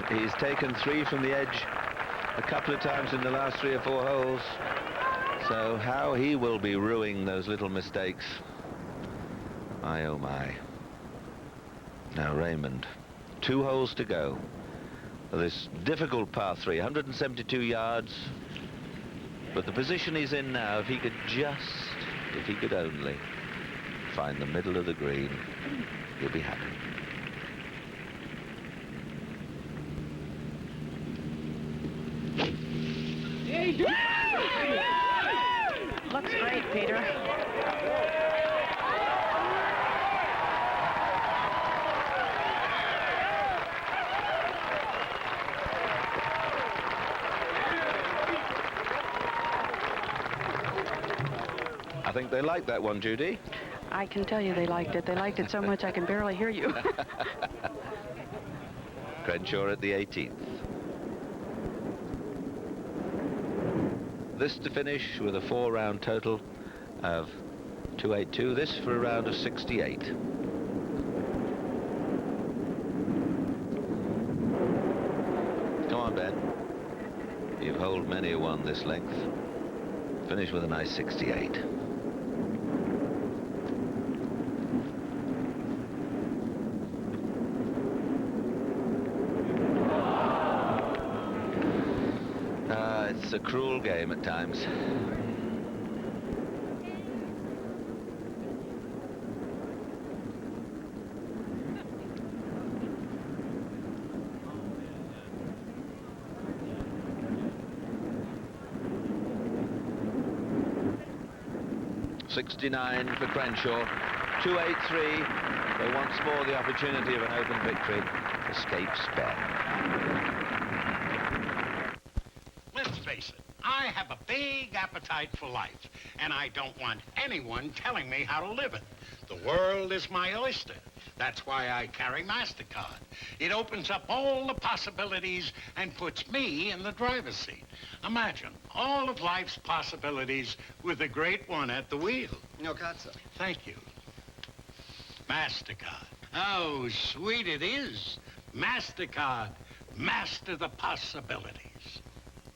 he's taken 3 from the edge a couple of times in the last 3 or 4 holes. So how he will be ruining those little mistakes. My, oh my. Now Raymond, 2 holes to go. This difficult par 3, 172 yards. But the position he's in now, if he could only find the middle of the green, he'll be happy. Looks great, Peter. I think they liked that one, Judy. I can tell you they liked it. They liked it so much I can barely hear you. Crenshaw at the 18th. This to finish with a 4-round total of 282. This for a round of 68. Come on, Ben. You've holed many a one this length. Finish with a nice 68. It's a cruel game at times. .69 for Crenshaw. 283. So once more the opportunity of an open victory escapes Ben. Let's face it, I have a big appetite for life, and I don't want anyone telling me how to live it. The world is my oyster. That's why I carry MasterCard. It opens up all the possibilities and puts me in the driver's seat. Imagine all of life's possibilities with a great one at the wheel. No cazzo. Thank you. MasterCard. Oh, sweet it is. MasterCard. Master the possibilities.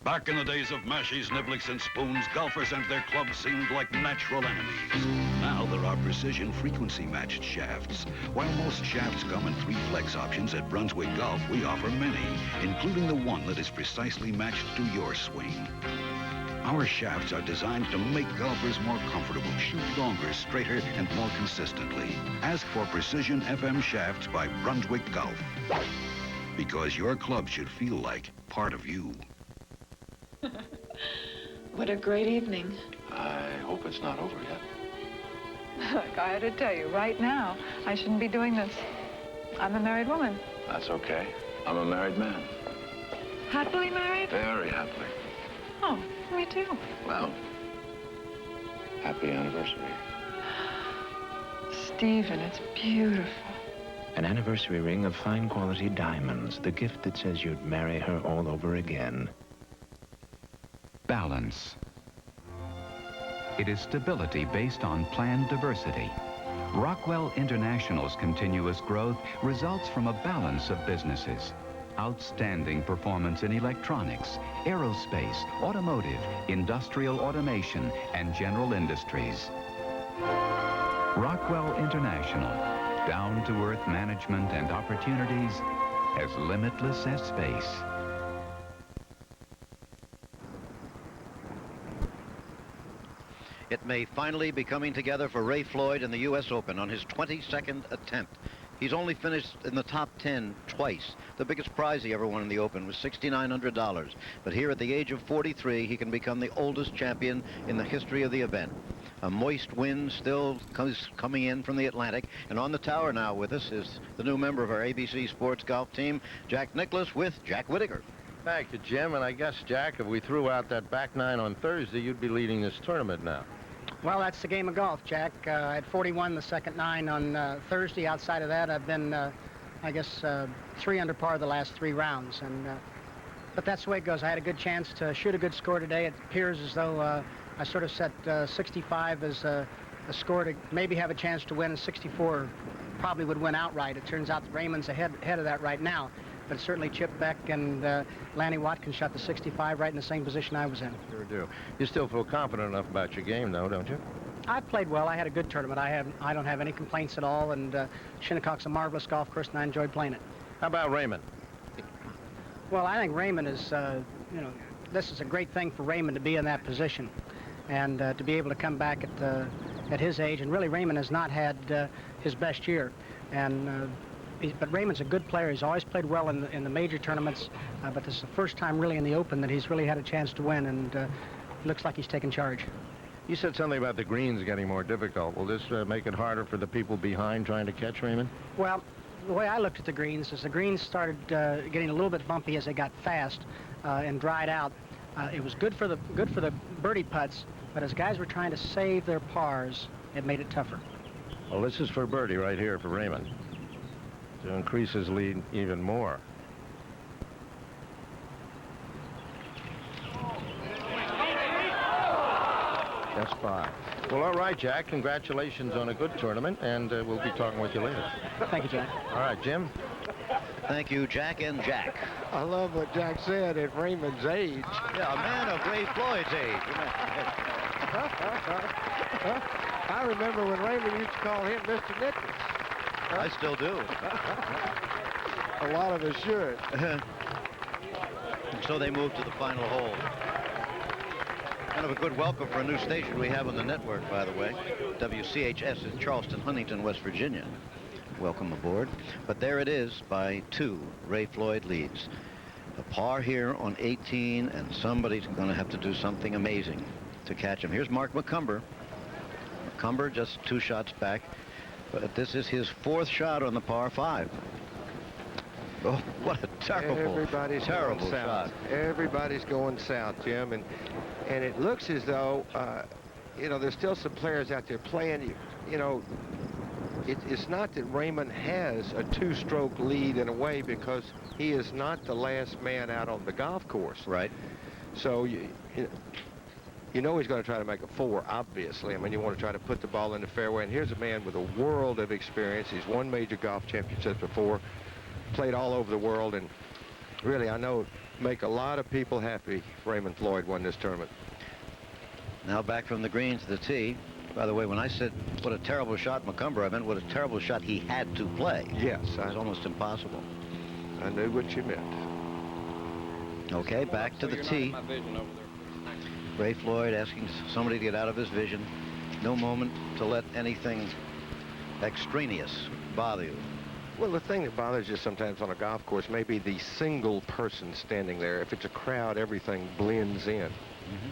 Back in the days of mashies, niblicks, and spoons, golfers and their clubs seemed like natural enemies. Now there are precision frequency-matched shafts. While most shafts come in 3 flex options, at Brunswick Golf, we offer many, including the one that is precisely matched to your swing. Our shafts are designed to make golfers more comfortable, shoot longer, straighter, and more consistently. Ask for Precision FM shafts by Brunswick Golf. Because your club should feel like part of you. What a great evening. I hope it's not over yet. Look, I had to tell you, right now, I shouldn't be doing this. I'm a married woman. That's okay. I'm a married man. Happily married? Very happily. Oh, me too. Well, happy anniversary. Stephen, it's beautiful. An anniversary ring of fine quality diamonds. The gift that says you'd marry her all over again. Balance. It is stability based on planned diversity. Rockwell International's continuous growth results from a balance of businesses. Outstanding performance in electronics, aerospace, automotive, industrial automation, and general industries. Rockwell International, down-to-earth management and opportunities as limitless as space. It may finally be coming together for Ray Floyd in the U.S. Open on his 22nd attempt. He's only finished in the top 10 twice. The biggest prize he ever won in the Open was $6,900. But here at the age of 43, he can become the oldest champion in the history of the event. A moist wind still coming in from the Atlantic. And on the tower now with us is the new member of our ABC Sports Golf team, Jack Nicklaus with Jack Whittaker. Thank you, Jim. And I guess, Jack, if we threw out that back nine on Thursday, you'd be leading this tournament now. Well, that's the game of golf, Jack. I had 41 the second nine on Thursday. Outside of that, I've been, I guess, 3 under par the last 3 rounds. But that's the way it goes. I had a good chance to shoot a good score today. It appears as though I sort of set 65 as a score to maybe have a chance to win, and 64 probably would win outright. It turns out that Raymond's ahead of that right now. But certainly Chip Beck and Lanny Watkins shot the 65 right in the same position I was in. Sure do. You still feel confident enough about your game, though, don't you? I played well. I had a good tournament. I don't have any complaints at all, and Shinnecock's a marvelous golf course, and I enjoyed playing it. How about Raymond? Well, I think Raymond is, this is a great thing for Raymond to be in that position, and to be able to come back at his age. And really, Raymond has not had his best year, but Raymond's a good player. He's always played well in the major tournaments, but this is the first time really in the Open that he's really had a chance to win, and it looks like he's taken charge. You said something about the greens getting more difficult. Will this make it harder for the people behind trying to catch Raymond? Well, the way I looked at the greens is the greens started getting a little bit bumpy as they got fast and dried out. It was good for the birdie putts, but as guys were trying to save their pars, it made it tougher. Well, this is for birdie right here for Raymond, to increase his lead even more. That's 5. Well, all right, Jack. Congratulations on a good tournament, and we'll be talking with you later. Thank you, Jack. All right, Jim. Thank you, Jack and Jack. I love what Jack said at Raymond's age. Yeah, a man of Ray Floyd's age. I remember when Raymond used to call him Mr. Nicklaus. I still do. A lot of us should. So they moved to the final hole. Kind of a good welcome for a new station we have on the network, by the way. WCHS in Charleston, Huntington, West Virginia. Welcome aboard. But there it is by 2. Ray Floyd leads. A par here on 18, and somebody's going to have to do something amazing to catch him. Here's Mark McCumber. McCumber just 2 shots back. But this is his 4th shot on the par 5. Oh, what a terrible shot. Everybody's going south, Jim, and it looks as though, there's still some players out there playing. It's not that Raymond has a 2-stroke lead in a way, because he is not the last man out on the golf course. Right. So, you know he's going to try to make a 4, obviously. I mean, you want to try to put the ball in the fairway. And here's a man with a world of experience. He's won major golf championships before, played all over the world, and really, I know, make a lot of people happy Raymond Floyd won this tournament. Now back from the green to the tee. By the way, when I said what a terrible shot McCumber, I meant what a terrible shot he had to play. Yes. It was almost impossible. I knew what you meant. Okay, back to the tee. Ray Floyd asking somebody to get out of his vision. No moment to let anything extraneous bother you. Well, the thing that bothers you sometimes on a golf course may be the single person standing there. If it's a crowd, everything blends in. Mm-hmm.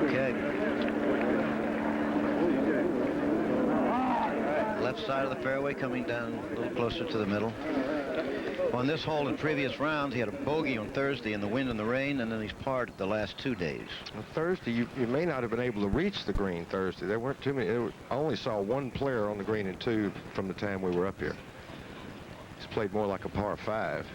Okay. Left side of the fairway coming down a little closer to the middle. On this hole in previous rounds, he had a bogey on Thursday in the wind and the rain, and then he's parred the last 2 days. Well, Thursday, you may not have been able to reach the green Thursday. There weren't too many. I only saw one player on the green and 2 from the time we were up here. He's played more like a par 5.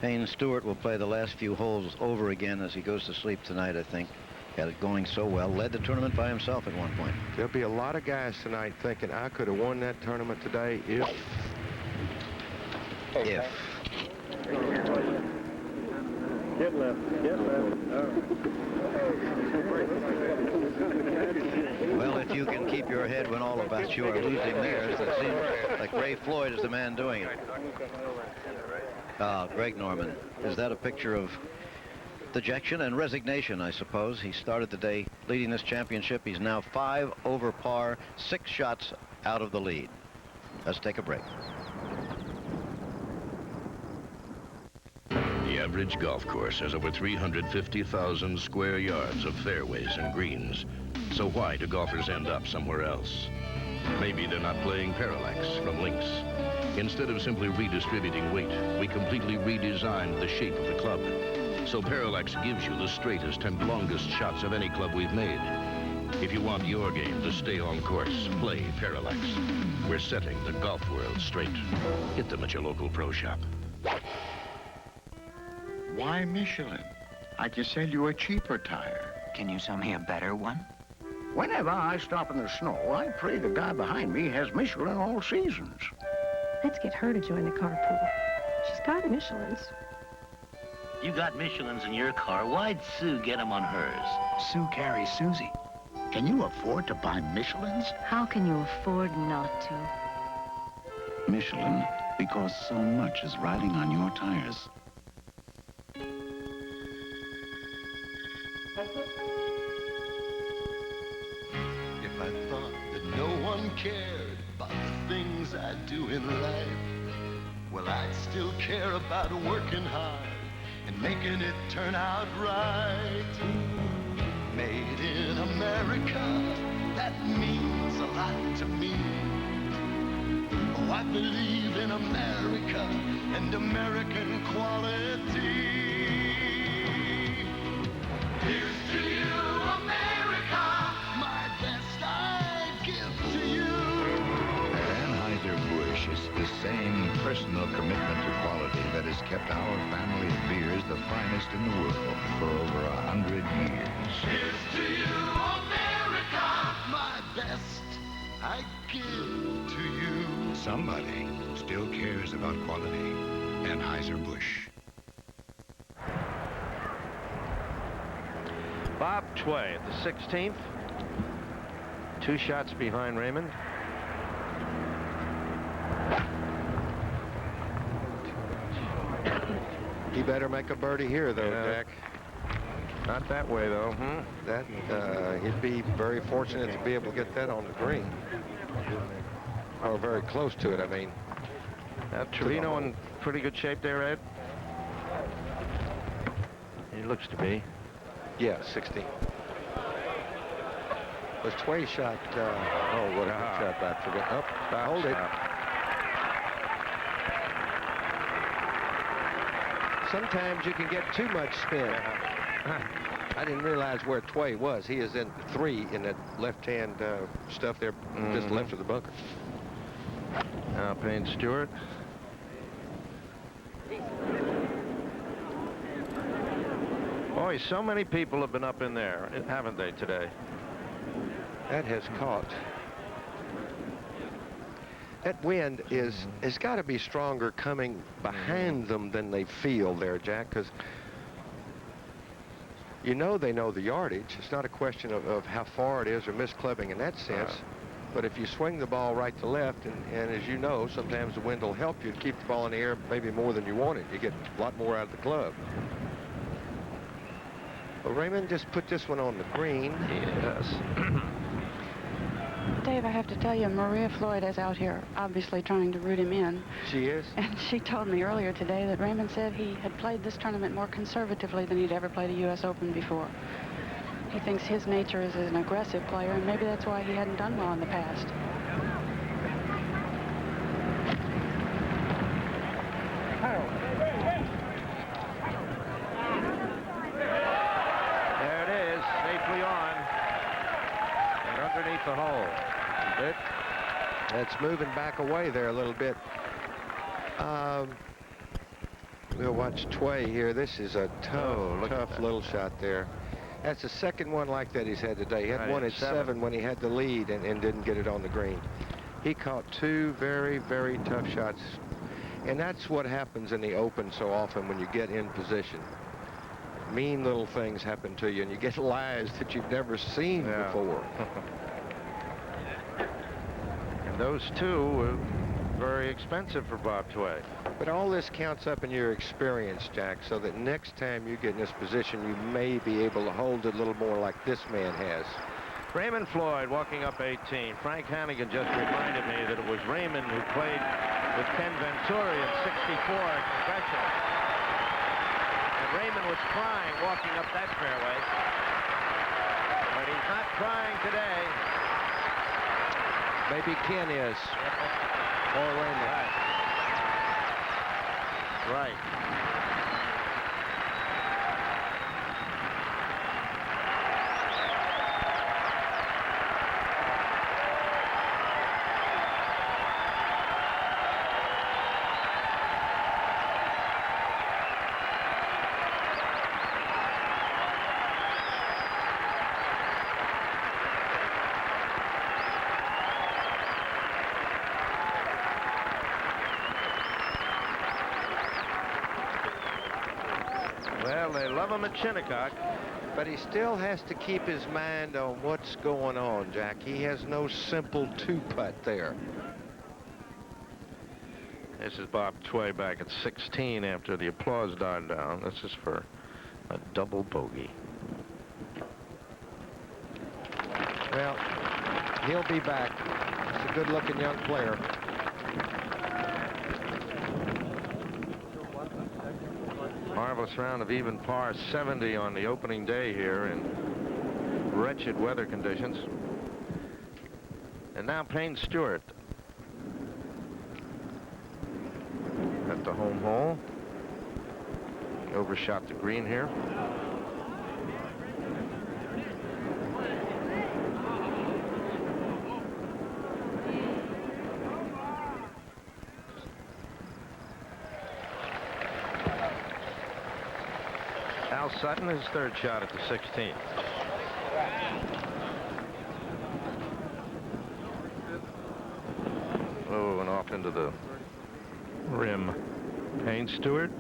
Haynes Stewart will play the last few holes over again as he goes to sleep tonight, I think. Had it going so well. Led the tournament by himself at one point. There'll be a lot of guys tonight thinking, I could have won that tournament today if. Get left. Well, if you can keep your head when all about you are losing theirs, it seems like Ray Floyd is the man doing it. Greg Norman. Is that a picture of dejection and resignation, I suppose? He started the day leading this championship. He's now 5 over par, 6 shots out of the lead. Let's take a break. The average golf course has over 350,000 square yards of fairways and greens. So why do golfers end up somewhere else? Maybe they're not playing parallax from links. Instead of simply redistributing weight, we completely redesigned the shape of the club. So parallax gives you the straightest and longest shots of any club we've made. If you want your game to stay on course, play parallax. We're setting the golf world straight. Hit them at your local pro shop. Why Michelin? I can sell you a cheaper tire. Can you sell me a better one? Whenever I stop in the snow, I pray the guy behind me has Michelin all seasons. Let's get her to join the carpool. She's got Michelin's. You got Michelin's in your car. Why'd Sue get them on hers? Sue carries Susie. Can you afford to buy Michelin's? How can you afford not to? Michelin, because so much is riding on your tires. If I thought that no one cared about the things I do in life, well, I'd still care about working hard and making it turn out right. Made in America, that means a lot to me. Oh, I believe in America and American quality. Here's to you, America, my best I give to you. Anheuser-Busch is the same personal commitment to quality that has kept our family of beers the finest in the world for over 100 years. Here's to you, America, my best I give to you. Somebody still cares about quality. Anheuser-Busch. Bob Tway at the 16th. 2 shots behind Raymond. He better make a birdie here, though, Jack. Not that way, though. That he'd be very fortunate to be able to get that on the green. Or very close to it, I mean. Trevino in pretty good shape there, Ed? He looks to be. Yeah, 60. Was Tway shot, oh, what a shot back. Forget. Oh, hold it. Sometimes you can get too much spin. I didn't realize where Tway was. He is in 3 in that left-hand stuff there, just left of the bunker. Now Payne Stewart. Boy, so many people have been up in there, haven't they, today? That has caught. That wind has got to be stronger coming behind them than they feel there, Jack, because you know they know the yardage. It's not a question of how far it is or misclubbing in that sense. But if you swing the ball right to left, and as you know, sometimes the wind will help you to keep the ball in the air maybe more than you want it. You get a lot more out of the club. Well, Raymond just put this one on the green. Yes. Dave, I have to tell you, Maria Floyd is out here obviously trying to root him in. She is? And she told me earlier today that Raymond said he had played this tournament more conservatively than he'd ever played a U.S. Open before. He thinks his nature is as an aggressive player, and maybe that's why he hadn't done well in the past. There it is, safely on. And underneath the hole. It's moving back away there a little bit. We'll watch Tway here. This is a tough little shot there. That's the second one like that he's had today. He had one at 7 when he had the lead and didn't get it on the green. He caught 2 very, very tough shots. And that's what happens in the Open so often when you get in position. Mean little things happen to you, and you get lies that you've never seen before. And those 2 were very expensive for Bob Tway. But all this counts up in your experience, Jack, so that next time you get in this position, you may be able to hold it a little more like this man has. Raymond Floyd walking up 18. Frank Hannigan just reminded me that it was Raymond who played with Ken Venturi in '64 in professional. And Raymond was crying walking up that fairway. But he's not crying today. Maybe Ken is. Or Raymond. Right. Well, they love him at Shinnecock. But he still has to keep his mind on what's going on, Jack. He has no simple 2-putt there. This is Bob Tway back at 16 after the applause died down. This is for a double bogey. Well, he'll be back. He's a good-looking young player. Marvelous round of even par 70 on the opening day here in wretched weather conditions. And now Payne Stewart at the home hole. Overshot the green here. Al Sutton, his 3rd shot at the 16th. Oh, and off into the rim. Payne Stewart.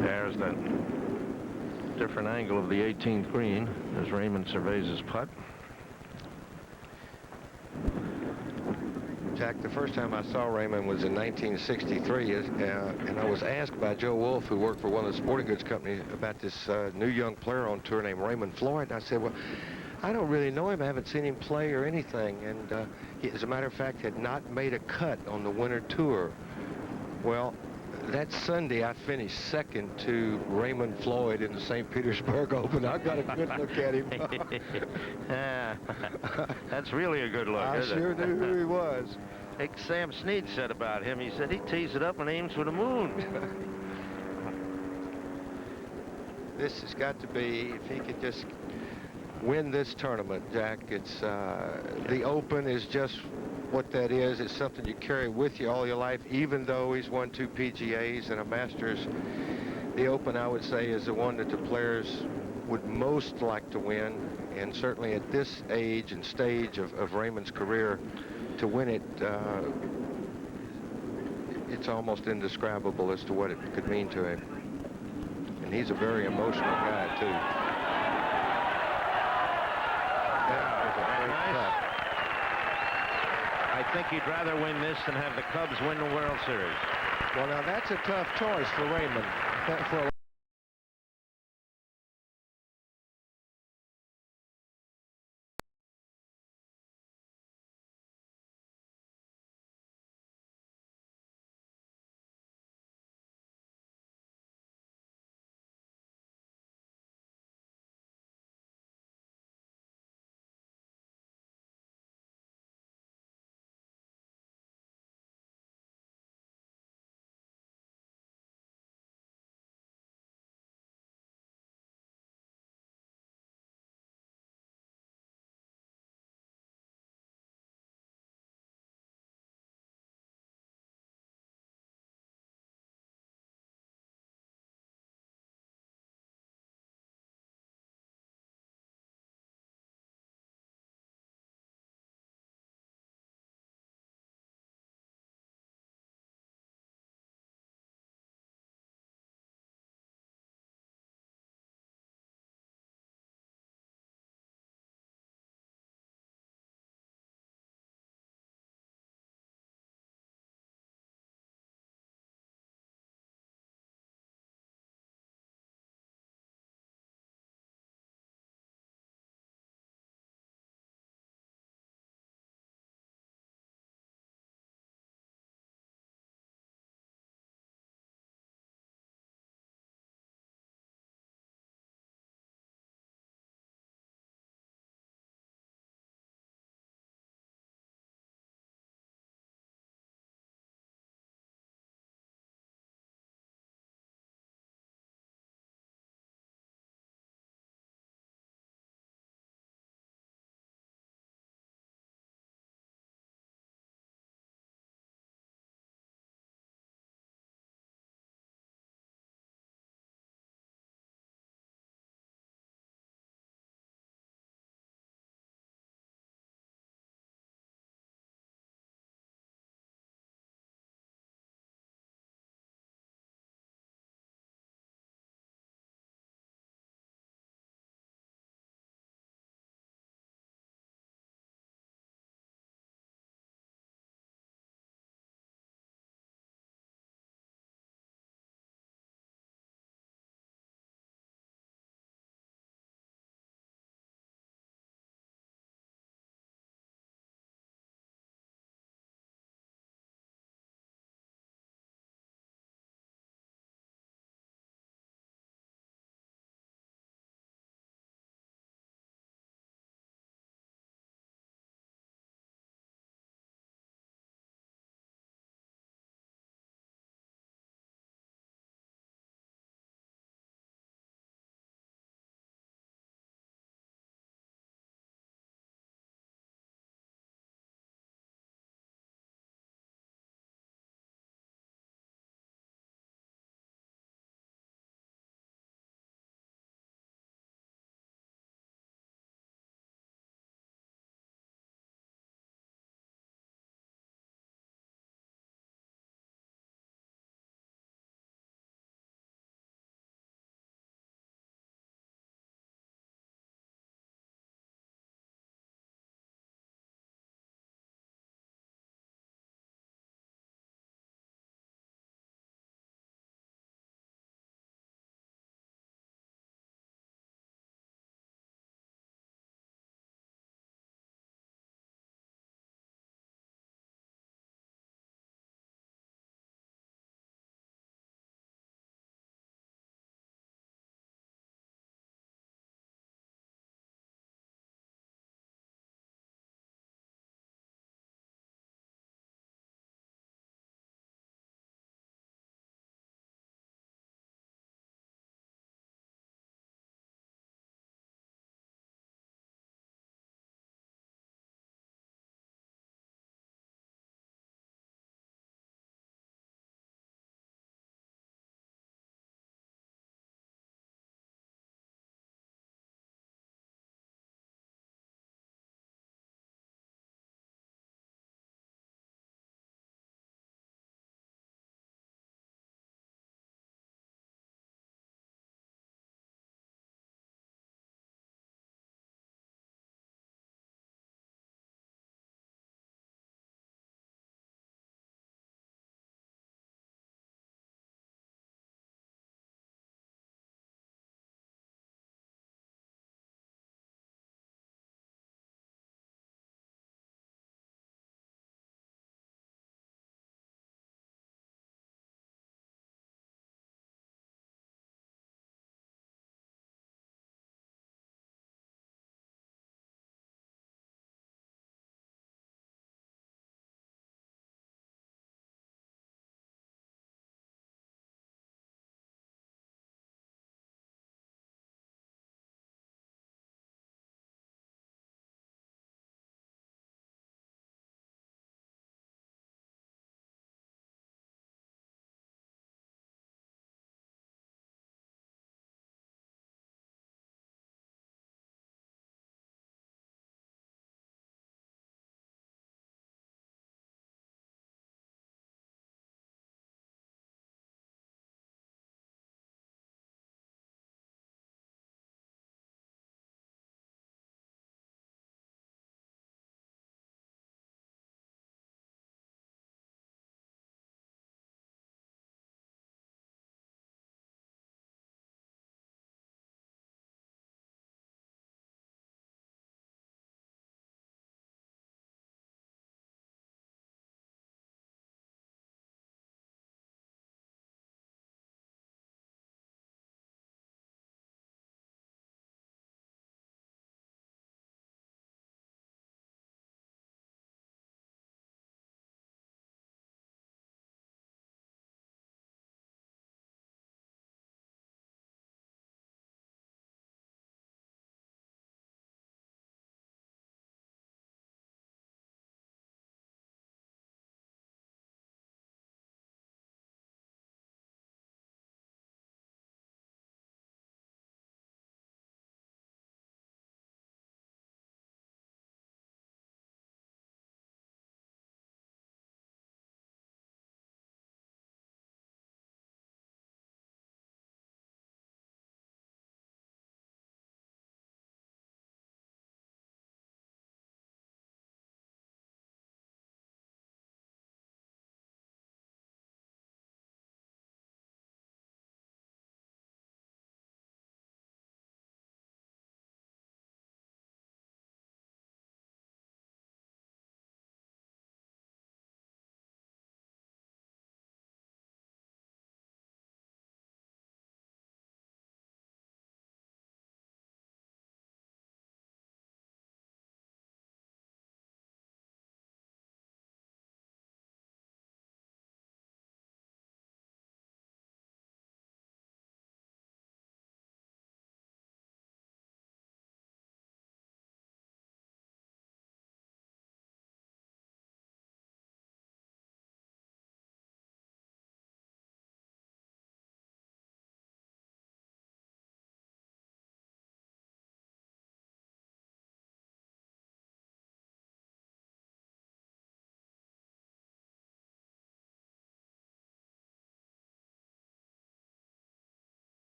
There's that different angle of the 18th green as Raymond surveys his putt. Jack, the first time I saw Raymond was in 1963, and I was asked by Joe Wolf, who worked for one of the sporting goods companies, about this new young player on tour named Raymond Floyd. And I said, well, I don't really know him. I haven't seen him play or anything. And he, as a matter of fact, had not made a cut on the winter tour. Well, that Sunday, I finished 2nd to Raymond Floyd in the St. Petersburg Open. I got a good look at him. That's really a good look, I isn't sure it? knew who he was. Like Sam Snead said about him, he said he tees it up and aims for the moon. This has got to be, if he could just win this tournament, Jack, it's the Open is just what that is. It's something you carry with you all your life, even though he's won 2 PGAs and a Masters. The Open, I would say, is the one that the players would most like to win, and certainly at this age and stage of Raymond's career, to win it, it's almost indescribable as to what it could mean to him. And he's a very emotional guy, too. That was a great putt. I think he'd rather win this than have the Cubs win the World Series. Well, now that's a tough choice for Raymond. For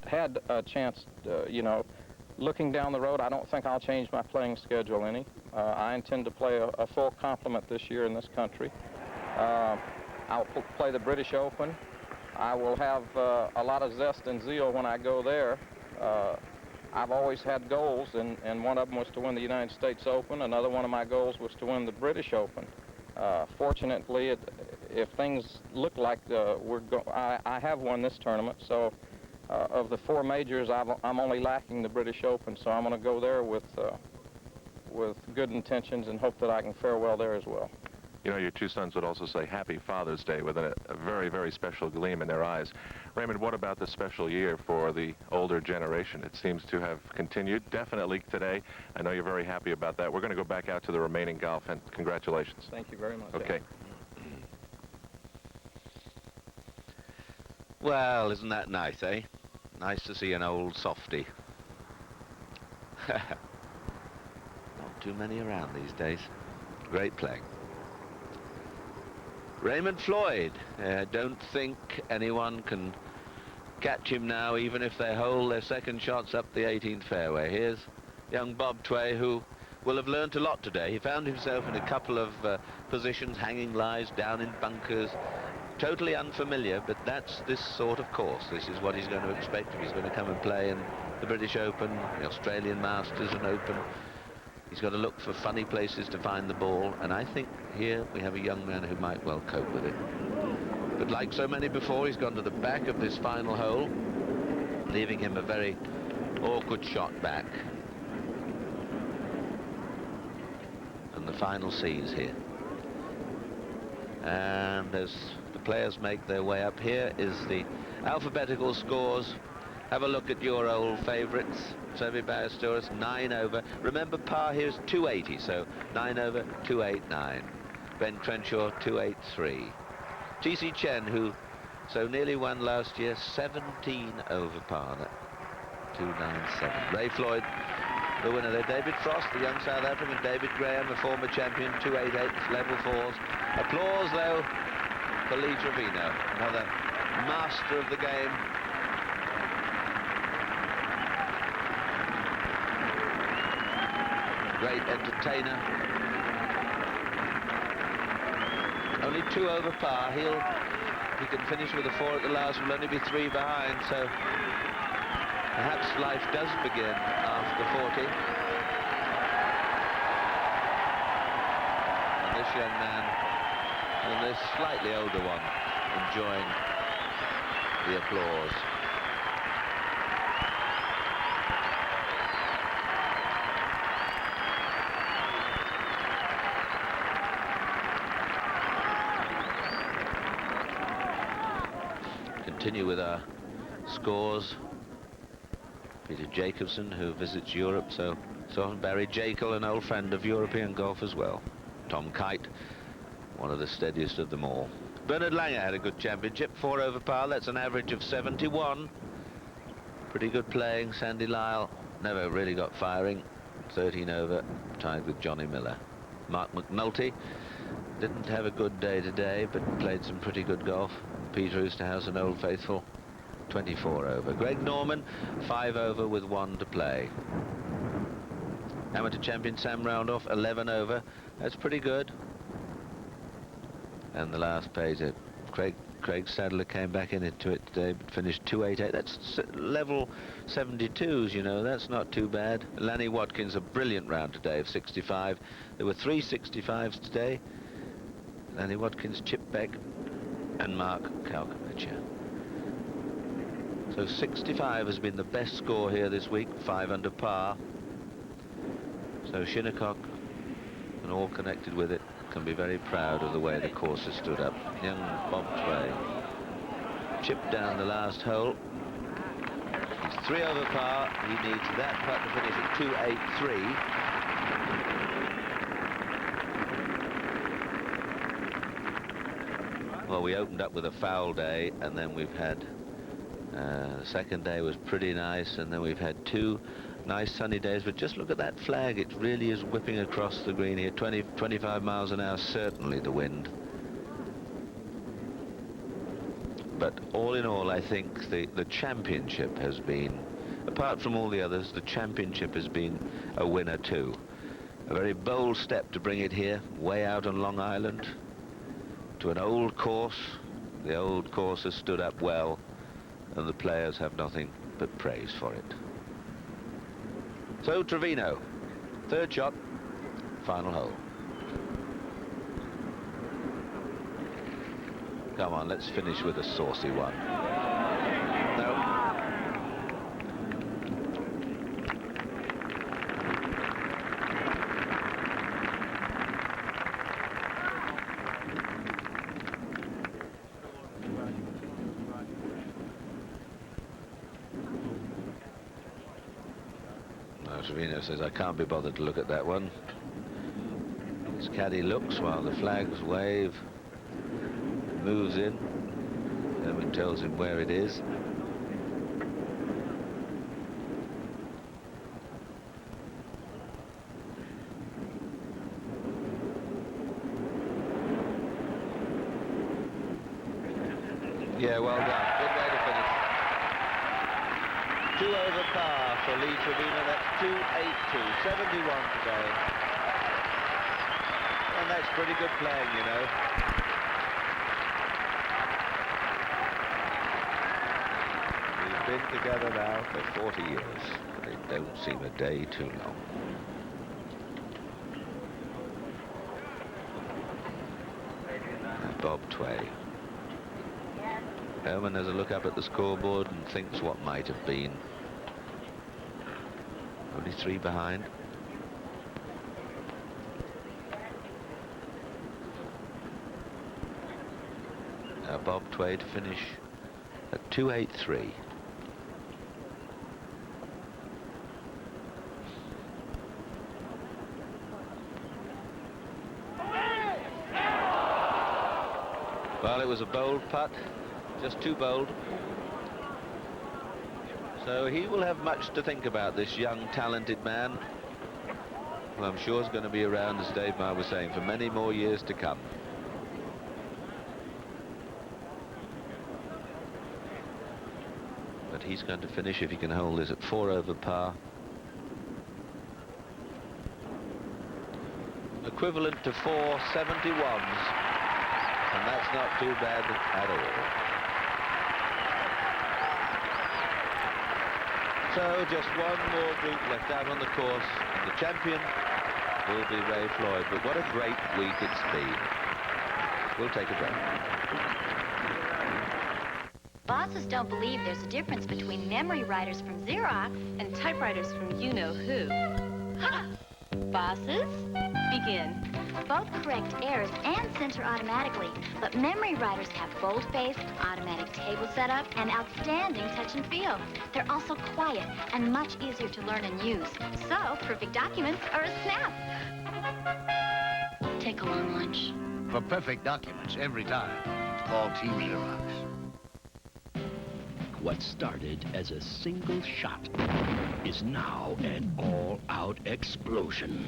Had a chance, you know, looking down the road, I don't think I'll change my playing schedule any. I intend to play a full complement this year in this country. I'll play the British Open. I will have a lot of zest and zeal when I go there. I've always had goals, and one of them was to win the United States Open. Another one of my goals was to win the British Open. Fortunately, if things look like I have won this tournament, so of the 4 majors, I'm only lacking the British Open, so I'm going to go there with good intentions and hope that I can fare well there as well. You know, your 2 sons would also say Happy Father's Day with a very, very special gleam in their eyes. Raymond, what about this special year for the older generation? It seems to have continued, definitely today. I know you're very happy about that. We're going to go back out to the remaining golf, and congratulations. Thank you very much. Okay. Well, isn't that nice, eh? Nice to see an old softy. Not too many around these days. Great playing. Raymond Floyd. I don't think anyone can catch him now, even if they hole their second shots up the 18th fairway. Here's young Bob Tway, who will have learnt a lot today. He found himself in a couple of positions, hanging lies, down in bunkers. Totally unfamiliar, but that's this sort of course. This is what he's going to expect if he's going to come and play in the British Open, the Australian Masters and Open. He's got to look for funny places to find the ball, and I think here we have a young man who might well cope with it. But like so many before, he's gone to the back of this final hole, leaving him a very awkward shot back. And the final seas here. And as the players make their way up, here is the alphabetical scores. Have a look at your old favourites. Seve Ballesteros, 9 over. Remember, par here is 280, so 9 over, 289. Ben Crenshaw, 283. T.C. Chen, who so nearly won last year, 17 over par, 297. Ray Floyd, the winner there. David Frost, the young South African. David Graham, the former champion, 288, level 4s. Applause, though, for Lee Trevino, another master of the game. Great entertainer. Only 2 over par. He can finish with a 4 at the last. Will only be 3 behind, so perhaps life does begin after 40. And this young man and this slightly older one enjoying the applause. Continue with our scores. Peter Jacobsen, who visits Europe so often. Barry Jekyll, an old friend of European golf as well. Tom Kite, one of the steadiest of them all. Bernard Langer had a good championship, 4 over par. That's an average of 71. Pretty good playing. Sandy Lyle never really got firing, 13 over, tied with Johnny Miller. Mark McNulty didn't have a good day today, but played some pretty good golf. Peter Oosterhuis, an old faithful, 24 over. Greg Norman, 5 over with 1 to play. Amateur champion Sam Roundoff, 11 over. That's pretty good. And the last page, Craig Sadler came back into it today, but finished 288. That's level 72s, you know. That's not too bad. Lanny Watkins, a brilliant round today of 65. There were 3 65s today. Lanny Watkins, Chip Beck, and Mark Kalkovic. So 65 has been the best score here this week, 5 under par. So Shinnecock and all connected with it can be very proud of the way the course has stood up. Young Bob Tway chipped down the last hole. He's 3 over par. He needs that putt to finish at 283. Well, we opened up with a foul day, and then we've had the second day was pretty nice, and then we've had 2 nice sunny days. But just look at that flag. It really is whipping across the green here. 25 miles an hour, certainly the wind. But all in all, I think the championship has been, apart from all the others, the championship has been a winner too. A very bold step to bring it here, way out on Long Island, to an old course. The old course has stood up well, and the players have nothing but praise for it. So Trevino, third shot, final hole. Come on, let's finish with a saucy one. No. No, Trevino says, I can't be bothered to look at that one. His caddy looks while the flags wave. Moves in, Herman tells him where it is. Yeah, well done. Good way to finish. 2 over par for Lee Trevino. That's 282, 71 today. And that's pretty good playing, you know. Been together now for 40 years, but it don't seem a day too long. And Bob Tway. Herman has a look up at the scoreboard and thinks what might have been. Only 3 behind. Now Bob Tway to finish at 283. Well, it was a bold putt, just too bold. So he will have much to think about, this young, talented man, who I'm sure is going to be around, as Dave Marr was saying, for many more years to come. But he's going to finish, if he can hold this, at 4 over par. Equivalent to 4 71s. And that's not too bad at all. So just one more group left out on the course, and the champion will be Ray Floyd. But what a great week it's been. We'll take a break. Bosses don't believe there's a difference between memory writers from Xerox and typewriters from you-know-who. Bosses, begin. Both correct errors and center automatically, but memory writers have bold-face, automatic table setup, and outstanding touch and feel. They're also quiet and much easier to learn and use. So, perfect documents are a snap. Take a long lunch. For perfect documents every time, call Team Xerox. What started as a single shot is now an all-out explosion.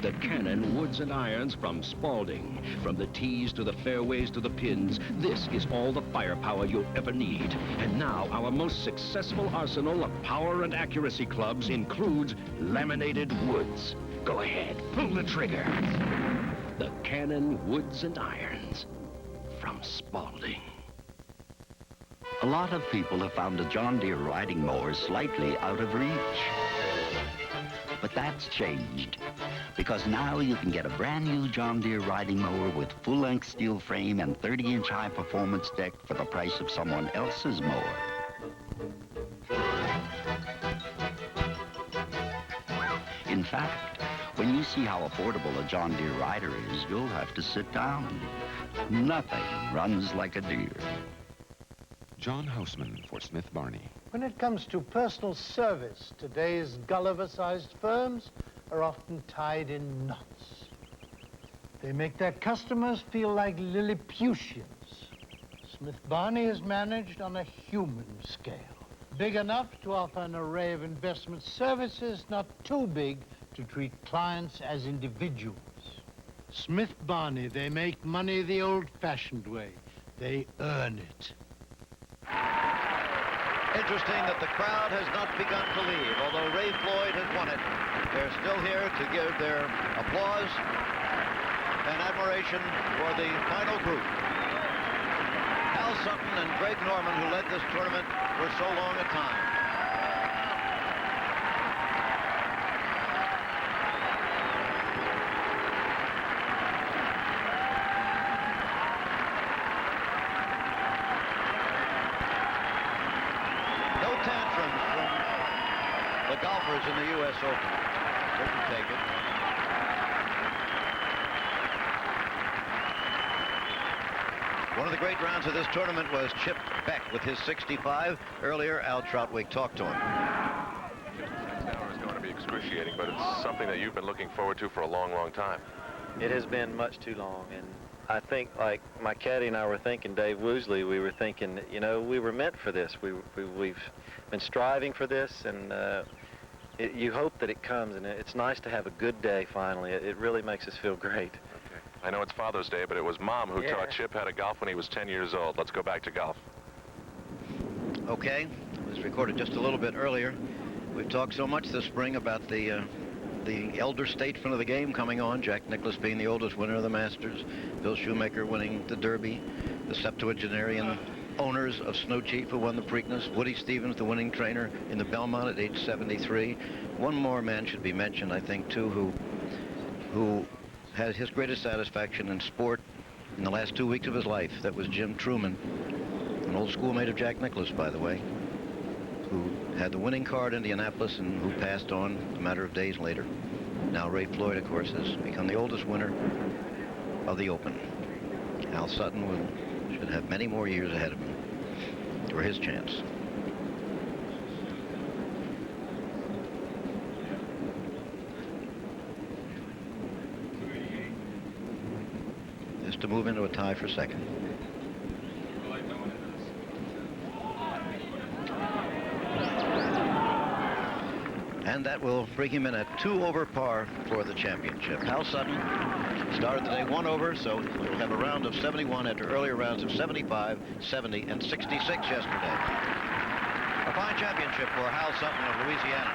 The Cannon woods and irons from Spalding, from the tees to the fairways to the pins, this is all the firepower you'll ever need. And now our most successful arsenal of power and accuracy clubs includes laminated woods. Go ahead, pull the trigger. The Cannon woods and irons from Spalding. A lot of people have found a John Deere riding mower slightly out of reach. But that's changed, because now you can get a brand new John Deere riding mower with full-length steel frame and 30-inch high-performance deck for the price of someone else's mower. In fact, when you see how affordable a John Deere rider is, you'll have to sit down. Nothing runs like a Deere. John Houseman for Smith Barney. When it comes to personal service, today's Gulliver-sized firms are often tied in knots. They make their customers feel like Lilliputians. Smith Barney is managed on a human scale. Big enough to offer an array of investment services, not too big to treat clients as individuals. Smith Barney, they make money the old-fashioned way. They earn it. Interesting that the crowd has not begun to leave. Although Ray Floyd has won it, they're still here to give their applause and admiration for the final group. Hal Sutton and Greg Norman, who led this tournament for so long a time. Golfers in the U.S. Open. Couldn't take it. One of the great rounds of this tournament was Chip Beck with his 65. Earlier, Al Troutwig talked to him. Next hour is going to be excruciating, but it's something that you've been looking forward to for a long, long time. It has been much too long, and I think, like my caddy and I were thinking, Dave Woosley, we were thinking, you know, we were meant for this. We've been striving for this, and you hope that it comes, and it's nice to have a good day finally. It really makes us feel great. Okay. I know it's Father's Day, but it was Mom who taught Chip how to golf when he was 10 years old. Let's go back to golf. Okay, it was recorded just a little bit earlier. We've talked so much this spring about the elder statesman of the game coming on, Jack Nicklaus being the oldest winner of the Masters, Bill Shoemaker winning the Derby, the septuagenarian owners of Snow Chief who won the Preakness, Woody Stevens, the winning trainer in the Belmont at age 73. One more man should be mentioned, I think, too, who had his greatest satisfaction in sport in the last 2 weeks of his life. That was Jim Truman, an old schoolmate of Jack Nicklaus, by the way, who had the winning car at Indianapolis and who passed on a matter of days later. Now Ray Floyd, of course, has become the oldest winner of the Open. Al Sutton should have many more years ahead of him for his chance. Just to move into a tie for second. And that will bring him in at 2 over par for the championship. Hal Sutton started the day 1 over, so we'll have a round of 71 after earlier rounds of 75, 70, and 66 yesterday. A fine championship for Hal Sutton of Louisiana.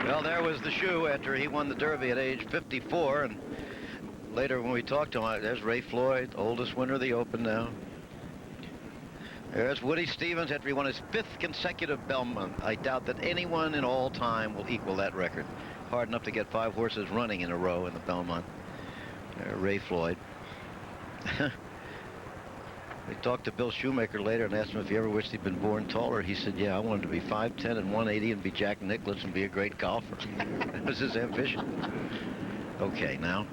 Well, there was the shoe after he won the Derby at age 54, and later when we talked to him, there's Ray Floyd, oldest winner of the Open now. There's Woody Stevens after he won his 5th consecutive Belmont. I doubt that anyone in all time will equal that record. Hard enough to get 5 horses running in a row in the Belmont. Ray Floyd. We talked to Bill Shoemaker later and asked him if he ever wished he'd been born taller. He said, yeah, I wanted to be 5'10" and 180 and be Jack Nicklaus and be a great golfer. That was his ambition. Okay, now,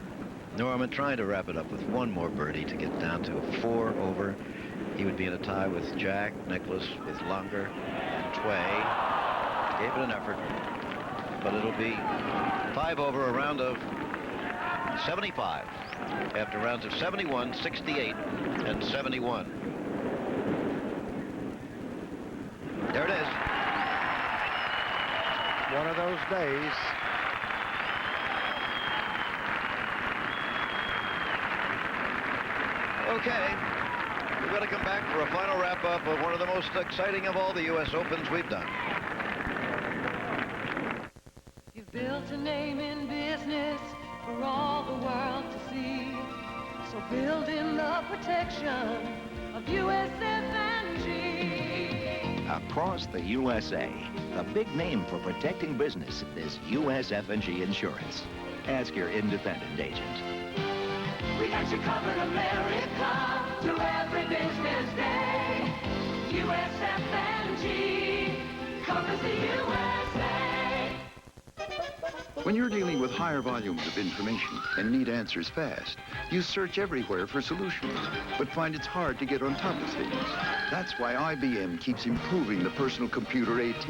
Norman trying to wrap it up with one more birdie to get down to 4 over. He would be in a tie with Jack Nicklaus, with Langer and Tway. Gave it an effort, but it'll be 5 over, a round of 75 after rounds of 71, 68, and 71. There it is. One of those days. Okay, we're going to come back for a final wrap-up of one of the most exciting of all the U.S. Opens we've done. You've built a name in business for all the world to see. So build in the protection of USF&G. Across the USA, the big name for protecting business is USF&G Insurance. Ask your independent agent. We got you covered, America, through every business day. USF&G covers the USA. When you're dealing with higher volumes of information and need answers fast, you search everywhere for solutions, but find it's hard to get on top of things. That's why IBM keeps improving the personal computer AT.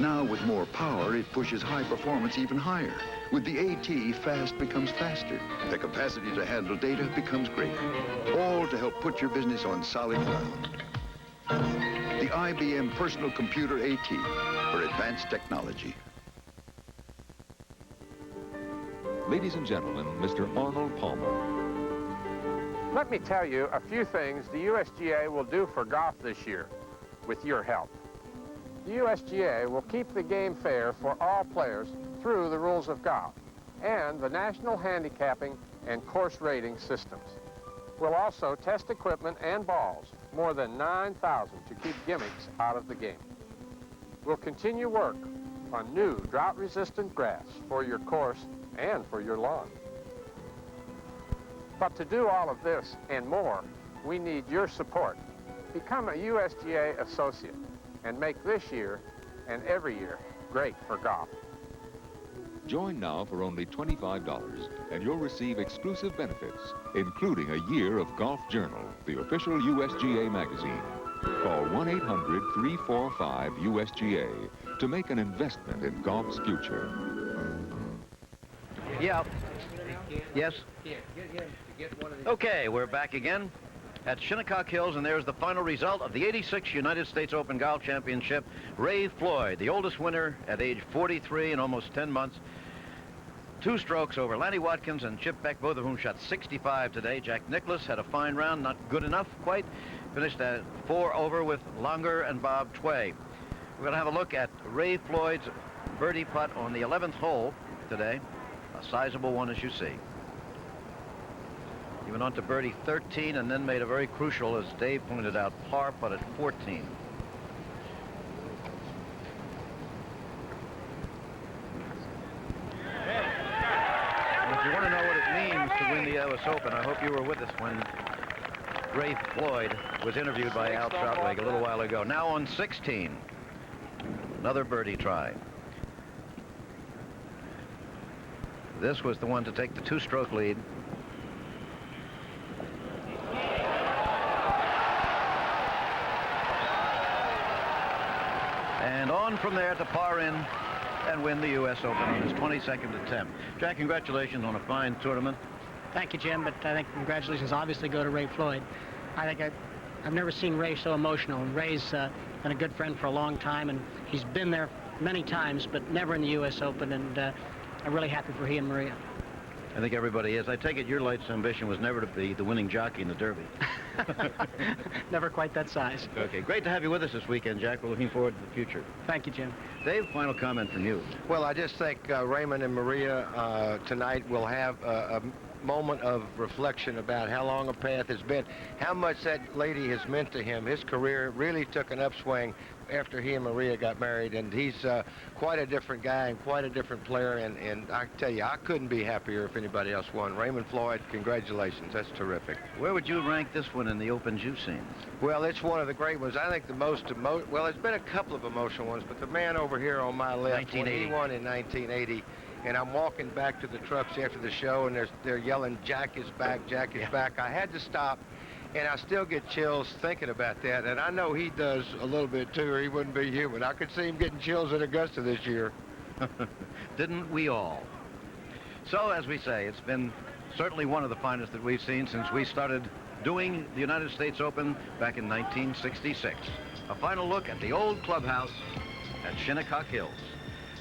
Now with more power, it pushes high performance even higher. With the AT, fast becomes faster. The capacity to handle data becomes greater. All to help put your business on solid ground. The IBM Personal Computer AT for advanced technology. Ladies and gentlemen, Mr. Arnold Palmer. Let me tell you a few things the USGA will do for golf this year with your help. The USGA will keep the game fair for all players through the rules of golf and the national handicapping and course rating systems. We'll also test equipment and balls, more than 9,000, to keep gimmicks out of the game. We'll continue work on new drought-resistant grass for your course and for your lawn. But to do all of this and more, we need your support. Become a USGA associate and make this year and every year great for golf. Join now for only $25, and you'll receive exclusive benefits, including a year of Golf Journal, the official USGA magazine. Call 1-800-345-USGA to make an investment in golf's future. Yeah. Yes? Okay, we're back again at Shinnecock Hills, and there's the final result of the 86 United States Open Golf Championship. Ray Floyd, the oldest winner at age 43 and almost 10 months. 2 strokes over Lanny Watkins and Chip Beck, both of whom shot 65 today. Jack Nicklaus had a fine round, not good enough quite. Finished at 4 over with Longer and Bob Tway. We're going to have a look at Ray Floyd's birdie putt on the 11th hole today. A sizable one, as you see. He went on to birdie 13 and then made a very crucial, as Dave pointed out, par putt at 14. And if you want to know what it means to win the US Open, I hope you were with us when Ray Floyd was interviewed by Al Troutwig a little while ago. Now on 16. Another birdie try. This was the one to take the 2-stroke lead. And on from there to par in and win the U.S. Open on his 22nd attempt. Jack, congratulations on a fine tournament. Thank you, Jim, but I think congratulations obviously go to Ray Floyd. I think I've never seen Ray so emotional. And Ray's been a good friend for a long time, and he's been there many times, but never in the U.S. Open, and I'm really happy for he and Maria. I think everybody is. I take it your life's ambition was never to be the winning jockey in the Derby. Never quite that size. Okay, great to have you with us this weekend, Jack. We're looking forward to the future. Thank you, Jim. Dave, final comment from you. Well, I just think Raymond and Maria tonight will have a moment of reflection about how long a path has been, how much that lady has meant to him. His career really took an upswing after he and Maria got married, and he's quite a different guy and quite a different player, and I tell you, I couldn't be happier if anybody else won. Raymond Floyd, congratulations. That's terrific. Where would you rank this one in the Opens you've seen? Well, it's one of the great ones. I think the most well, there's been a couple of emotional ones, but the man over here on my left, when he won in 1980, and I'm walking back to the trucks after the show, and they're yelling, "Jack is back, Jack is back." I had to stop, and I still get chills thinking about that, and I know he does a little bit too, or he wouldn't be human. I could see him getting chills at Augusta this year. Didn't we all? So, as we say, it's been certainly one of the finest that we've seen since we started doing the United States Open back in 1966. A final look at the old clubhouse at Shinnecock Hills.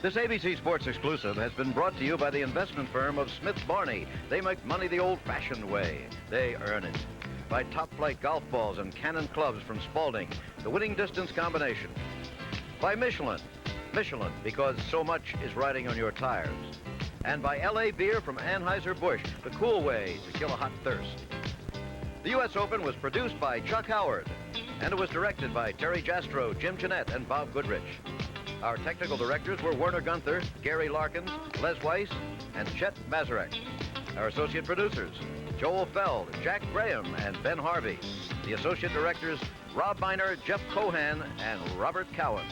This ABC Sports exclusive has been brought to you by the investment firm of Smith Barney. They make money the old-fashioned way. They earn it. By Top Flight golf balls and Cannon clubs from Spalding, the winning distance combination. By Michelin. Michelin, because so much is riding on your tires. And by LA Beer from Anheuser-Busch, the cool way to kill a hot thirst. The U.S. Open was produced by Chuck Howard, and it was directed by Terry Jastrow, Jim Jeanette, and Bob Goodrich. Our technical directors were Werner Gunther, Gary Larkins, Les Weiss, and Chet Mazarek. Our associate producers, Joel Feld, Jack Graham, and Ben Harvey. The associate directors, Rob Miner, Jeff Cohan, and Robert Cowan.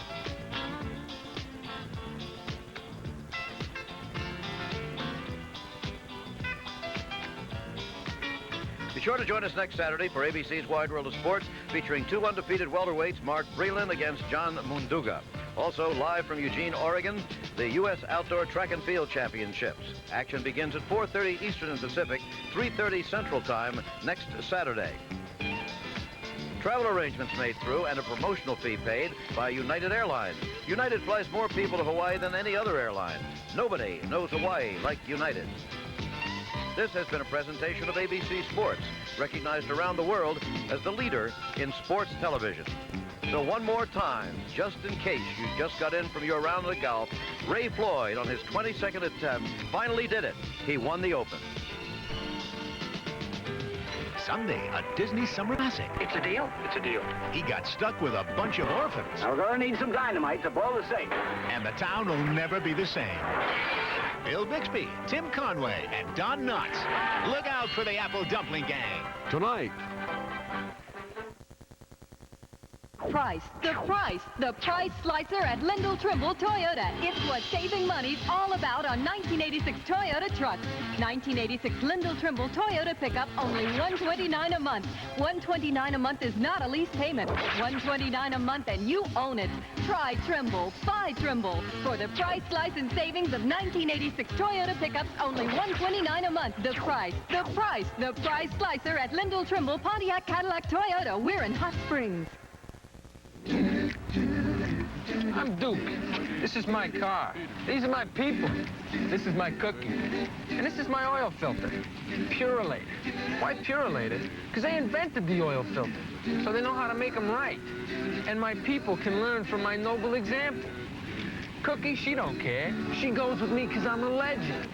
Be sure to join us next Saturday for ABC's Wide World of Sports, featuring 2 undefeated welterweights, Mark Breland against John Munduga. Also, live from Eugene, Oregon, the U.S. Outdoor Track and Field Championships. Action begins at 4:30 Eastern and Pacific, 3:30 Central Time next Saturday. Travel arrangements made through and a promotional fee paid by United Airlines. United flies more people to Hawaii than any other airline. Nobody knows Hawaii like United. This has been a presentation of ABC Sports, recognized around the world as the leader in sports television. So one more time, just in case you just got in from your round of golf, Ray Floyd, on his 22nd attempt, finally did it. He won the Open. Sunday, a Disney summer classic. It's a deal. It's a deal. He got stuck with a bunch of orphans. Now, we're going to need some dynamite to blow the safe. And the town will never be the same. Bill Bixby, Tim Conway, and Don Knotts. Look out for the Apple Dumpling Gang. Tonight. Price, the price slicer at Lindell Trimble Toyota. It's what saving money's all about on 1986 Toyota trucks. 1986 Lindell Trimble Toyota pickup, only $129 a month. $129 a month is not a lease payment. $129 a month and you own it. Try Trimble, buy Trimble. For the price, slice, and savings of 1986 Toyota pickups, only $129 a month. The price slicer at Lindell Trimble Pontiac Cadillac Toyota. We're in Hot Springs. I'm Duke. This is my car. These are my people. This is my cookie. And this is my oil filter. Purelated. Why purelated? Because they invented the oil filter. So they know how to make them right. And my people can learn from my noble example. Cookie, she don't care. She goes with me because I'm a legend.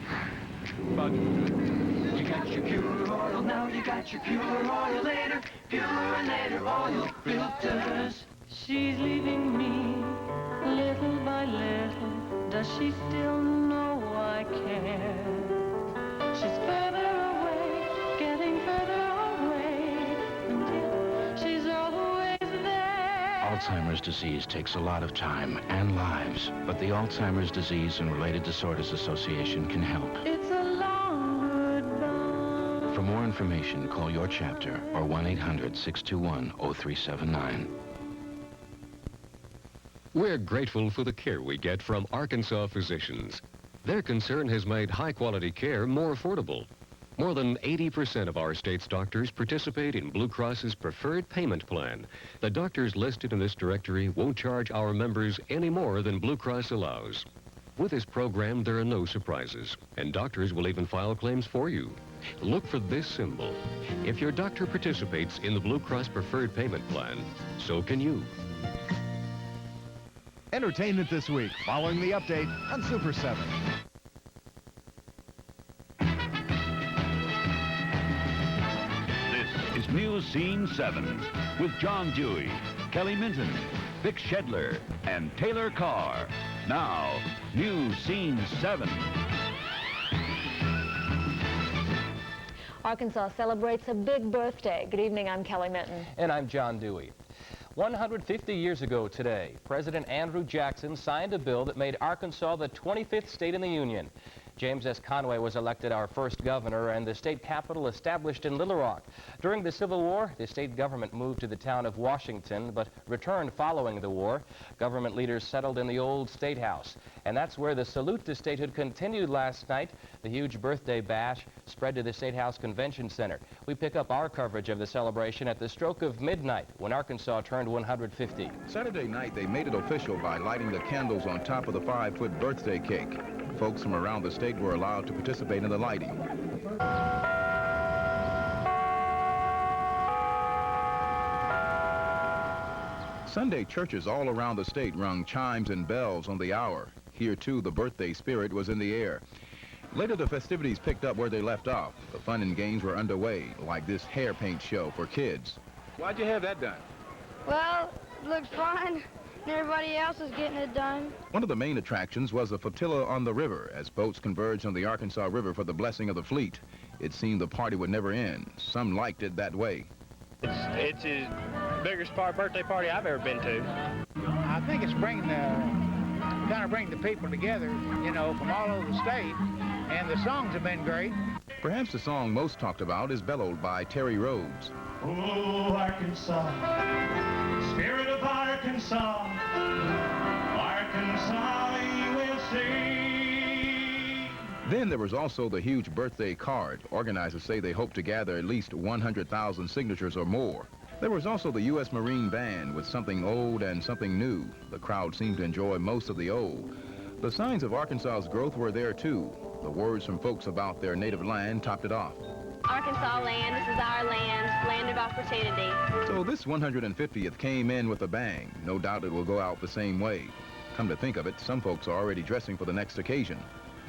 But you got your pure oil now. You got your pure oil later. Purelated oil filters. She's leaving me, little by little. Does she still know I care? She's further away, getting further away, and yet she's always there. Alzheimer's disease takes a lot of time and lives, but the Alzheimer's Disease and Related Disorders Association can help. It's a long goodbye. For more information, call your chapter or 1-800-621-0379. We're grateful for the care we get from Arkansas physicians. Their concern has made high-quality care more affordable. More than 80% of our state's doctors participate in Blue Cross's preferred payment plan. The doctors listed in this directory won't charge our members any more than Blue Cross allows. With this program, there are no surprises, and doctors will even file claims for you. Look for this symbol. If your doctor participates in the Blue Cross preferred payment plan, so can you. Entertainment this week, following the update on Super 7. This is News Scene 7 with John Dewey, Kelly Minton, Vic Shedler, and Taylor Carr. Now, News Scene 7. Arkansas celebrates a big birthday. Good evening, I'm Kelly Minton. And I'm John Dewey. 150 years ago today, President Andrew Jackson signed a bill that made Arkansas the 25th state in the Union. James S. Conway was elected our first governor and the state capital established in Little Rock. During the Civil War, the state government moved to the town of Washington, but returned following the war. Government leaders settled in the old State House. And that's where the salute to statehood continued last night. The huge birthday bash spread to the State House Convention Center. We pick up our coverage of the celebration at the stroke of midnight when Arkansas turned 150. Saturday night, they made it official by lighting the candles on top of the 5-foot birthday cake. Folks from around the state were allowed to participate in the lighting. Sunday, churches all around the state rung chimes and bells on the hour. Here, too, the birthday spirit was in the air. Later, the festivities picked up where they left off. The fun and games were underway, like this hair paint show for kids. Why'd you have that done? Well, it looked fun. Everybody else is getting it done. One of the main attractions was the flotilla on the river as boats converged on the Arkansas River for the blessing of the fleet. It seemed the party would never end. Some liked it that way. It's the biggest birthday party I've ever been to. I think it's bring the people together, you know, from all over the state, and the songs have been great. Perhaps the song most talked about is Bellowed by Terry Rhodes. Oh, Arkansas, spirit of Arkansas, Arkansas, USA. Then there was also the huge birthday card. Organizers say they hope to gather at least 100,000 signatures or more. There was also the U.S. Marine Band with something old and something new. The crowd seemed to enjoy most of the old. The signs of Arkansas's growth were there, too. The words from folks about their native land topped it off. Arkansas land, this is our land, land of opportunity. So this 150th came in with a bang. No doubt it will go out the same way. Come to think of it, some folks are already dressing for the next occasion.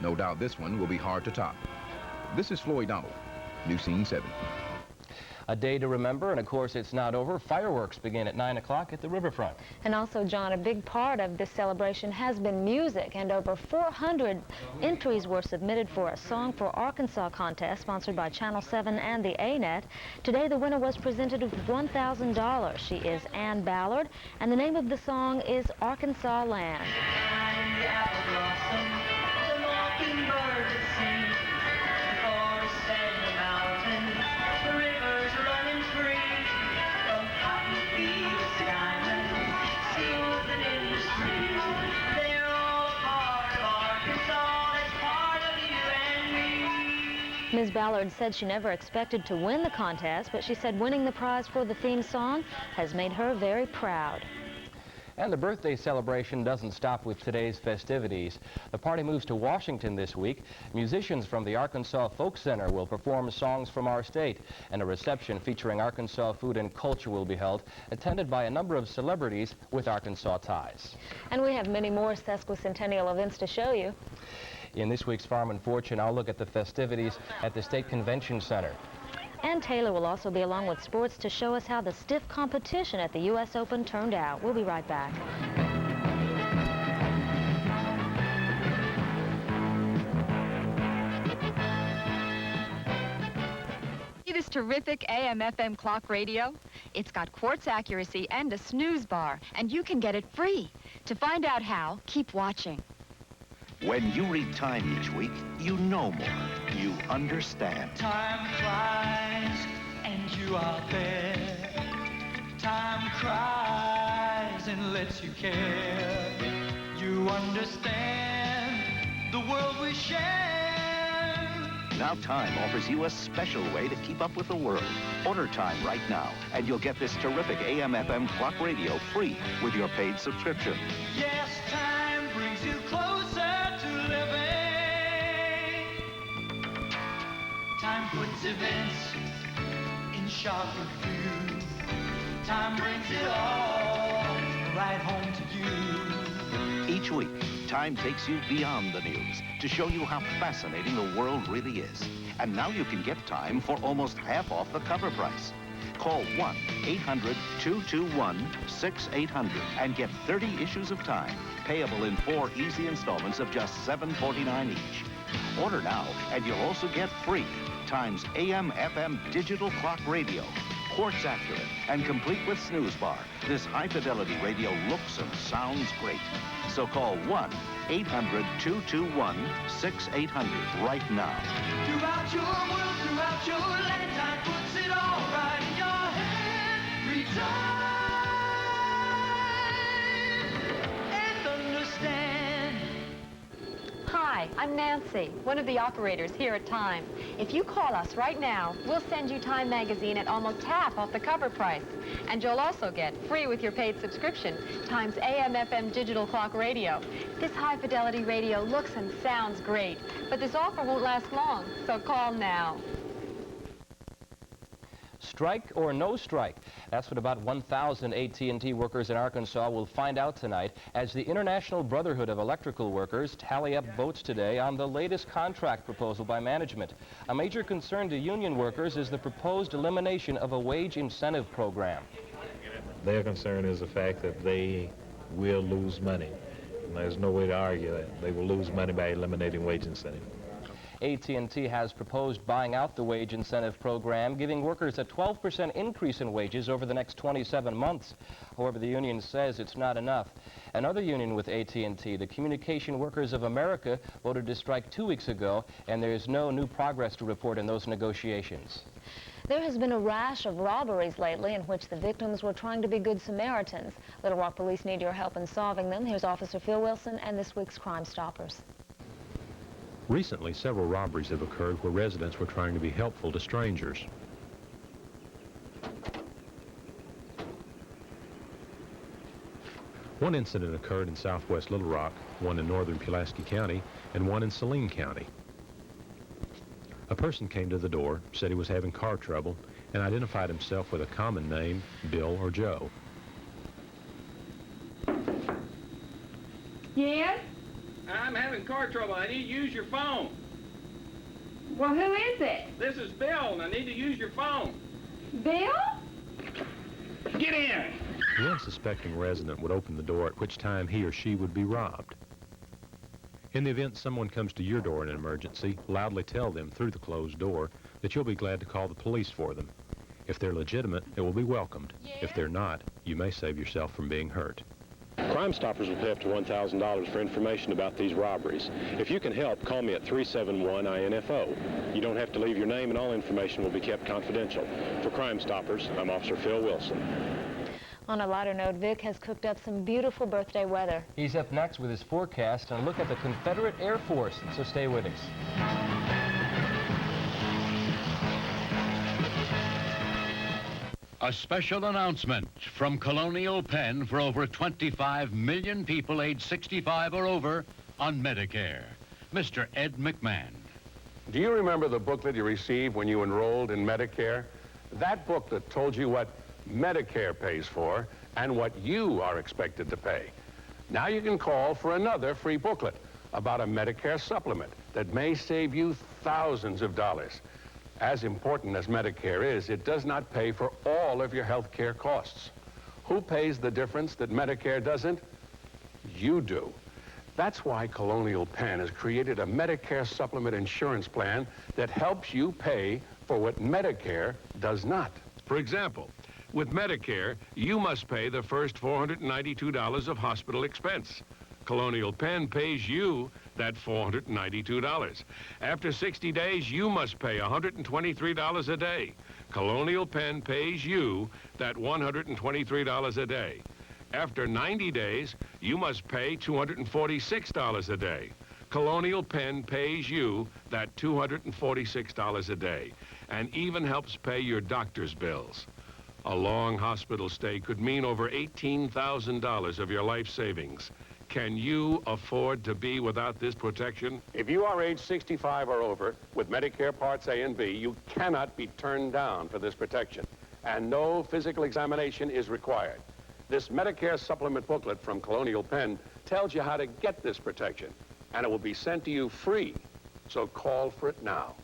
No doubt this one will be hard to top. This is Floyd Donald, News Scene 7. A day to remember, and of course it's not over. Fireworks begin at 9 o'clock at the riverfront. And also, John, a big part of this celebration has been music, and over 400 entries were submitted for a Song for Arkansas contest sponsored by Channel 7 and the A-Net. Today the winner was presented with $1,000. She is Ann Ballard, and the name of the song is Arkansas Land. Ms. Ballard said she never expected to win the contest, but she said winning the prize for the theme song has made her very proud. And the birthday celebration doesn't stop with today's festivities. The party moves to Washington this week. Musicians from the Arkansas Folk Center will perform songs from our state, and a reception featuring Arkansas food and culture will be held, attended by a number of celebrities with Arkansas ties. And we have many more sesquicentennial events to show you. In this week's Farm and Fortune, I'll look at the festivities at the State Convention Center. And Taylor will also be along with sports to show us how the stiff competition at the U.S. Open turned out. We'll be right back. See this terrific AM/FM clock radio? It's got quartz accuracy and a snooze bar, and you can get it free. To find out how, keep watching. When you read time each week, you know more. You understand. Time flies and you are there. Time cries and lets you care. You understand the world we share. Now Time offers you a special way to keep up with the world. Order Time right now, and you'll get this terrific AM/FM clock radio free with your paid subscription. Yes, time brings you closer to living. Time puts events in sharper view. Time brings it all right home to you. Each week, Time takes you beyond the news to show you how fascinating the world really is. And now you can get Time for almost half off the cover price. Call 1-800-221-6800 and get 30 issues of Time, payable in 4 easy installments of just $7.49 each. Order now, and you'll also get free Time's AM/FM digital clock radio. Quartz accurate and complete with snooze bar. This high-fidelity radio looks and sounds great. So call 1-800-221-6800 right now. Throughout your world, throughout your land, time puts it all right in your hand. Read time and understand. Hi, I'm Nancy, one of the operators here at Time. If you call us right now, we'll send you Time magazine at almost half off the cover price. And you'll also get, free with your paid subscription, Time's AM/FM digital clock radio. This high-fidelity radio looks and sounds great, but this offer won't last long, so call now. Strike or no strike? That's what about 1,000 AT&T workers in Arkansas will find out tonight as the International Brotherhood of Electrical Workers tally up votes today on the latest contract proposal by management. A major concern to union workers is the proposed elimination of a wage incentive program. Their concern is the fact that they will lose money. And there's no way to argue that. They will lose money by eliminating wage incentive. AT&T has proposed buying out the wage incentive program, giving workers a 12% increase in wages over the next 27 months. However, the union says it's not enough. Another union with AT&T, the Communication Workers of America, voted to strike 2 weeks ago, and there is no new progress to report in those negotiations. There has been a rash of robberies lately in which the victims were trying to be good Samaritans. Little Rock police need your help in solving them. Here's Officer Phil Wilson and this week's Crime Stoppers. Recently, several robberies have occurred where residents were trying to be helpful to strangers. One incident occurred in southwest Little Rock, one in northern Pulaski County, and one in Saline County. A person came to the door, said he was having car trouble, and identified himself with a common name, Bill or Joe. Yes? I'm having car trouble. I need to use your phone. Well, who is it? This is Bill, and I need to use your phone. Bill? Get in. The unsuspecting resident would open the door, at which time he or she would be robbed. In the event someone comes to your door in an emergency, loudly tell them through the closed door that you'll be glad to call the police for them. If they're legitimate, it will be welcomed. If they're not, you may save yourself from being hurt. Crime Stoppers will pay up to $1,000 for information about these robberies. If you can help, call me at 371-INFO. You don't have to leave your name, and all information will be kept confidential. For Crime Stoppers, I'm Officer Phil Wilson. On a lighter note, Vic has cooked up some beautiful birthday weather. He's up next with his forecast and a look at the Confederate Air Force, so stay with us. A special announcement from Colonial Penn for over 25 million people aged 65 or over on Medicare. Mr. Ed McMahon. Do you remember the booklet you received when you enrolled in Medicare? That booklet told you what Medicare pays for and what you are expected to pay. Now you can call for another free booklet about a Medicare supplement that may save you thousands of dollars. As important as Medicare is, it does not pay for all of your health care costs. Who pays the difference that Medicare doesn't? You do. That's why Colonial Penn has created a Medicare supplement insurance plan that helps you pay for what Medicare does not. For example, with Medicare, you must pay the first $492 of hospital expense. Colonial Penn pays you that $492. After 60 days, you must pay $123 a day. Colonial Penn pays you that $123 a day. After 90 days, you must pay $246 a day. Colonial Penn pays you that $246 a day and even helps pay your doctor's bills. A long hospital stay could mean over $18,000 of your life savings. Can you afford to be without this protection? If you are age 65 or over with Medicare Parts A and B, you cannot be turned down for this protection, and no physical examination is required. This Medicare supplement booklet from Colonial Penn tells you how to get this protection, and it will be sent to you free, so call for it now.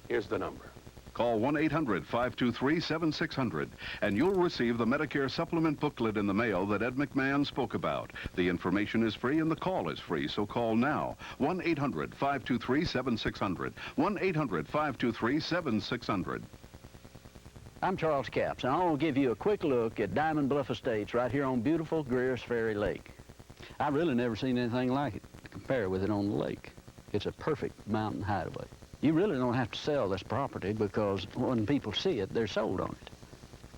Here's the number. Call 1-800-523-7600, and you'll receive the Medicare supplement booklet in the mail that Ed McMahon spoke about. The information is free and the call is free, so call now. 1-800-523-7600. 1-800-523-7600. I'm Charles Capps, and I want to give you a quick look at Diamond Bluff Estates right here on beautiful Greer's Ferry Lake. I've really never seen anything like it to compare with it on the lake. It's a perfect mountain hideaway. You really don't have to sell this property because when people see it, they're sold on it.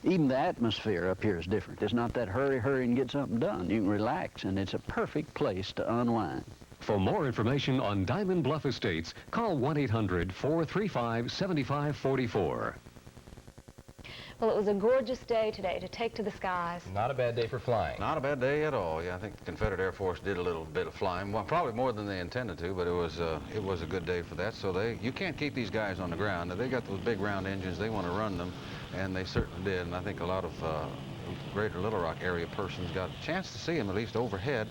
Even the atmosphere up here is different. It's not that hurry and get something done. You can relax, and it's a perfect place to unwind. For more information on Diamond Bluff Estates, call 1-800-435-7544. Well, it was a gorgeous day today to take to the skies. Not a bad day for flying. Not a bad day at all. Yeah, I think the Confederate Air Force did a little bit of flying. Well, probably more than they intended to, but it was a good day for that. So you can't keep these guys on the ground. They got those big round engines. They want to run them, and they certainly did. And I think a lot of greater Little Rock area persons got a chance to see them at least overhead,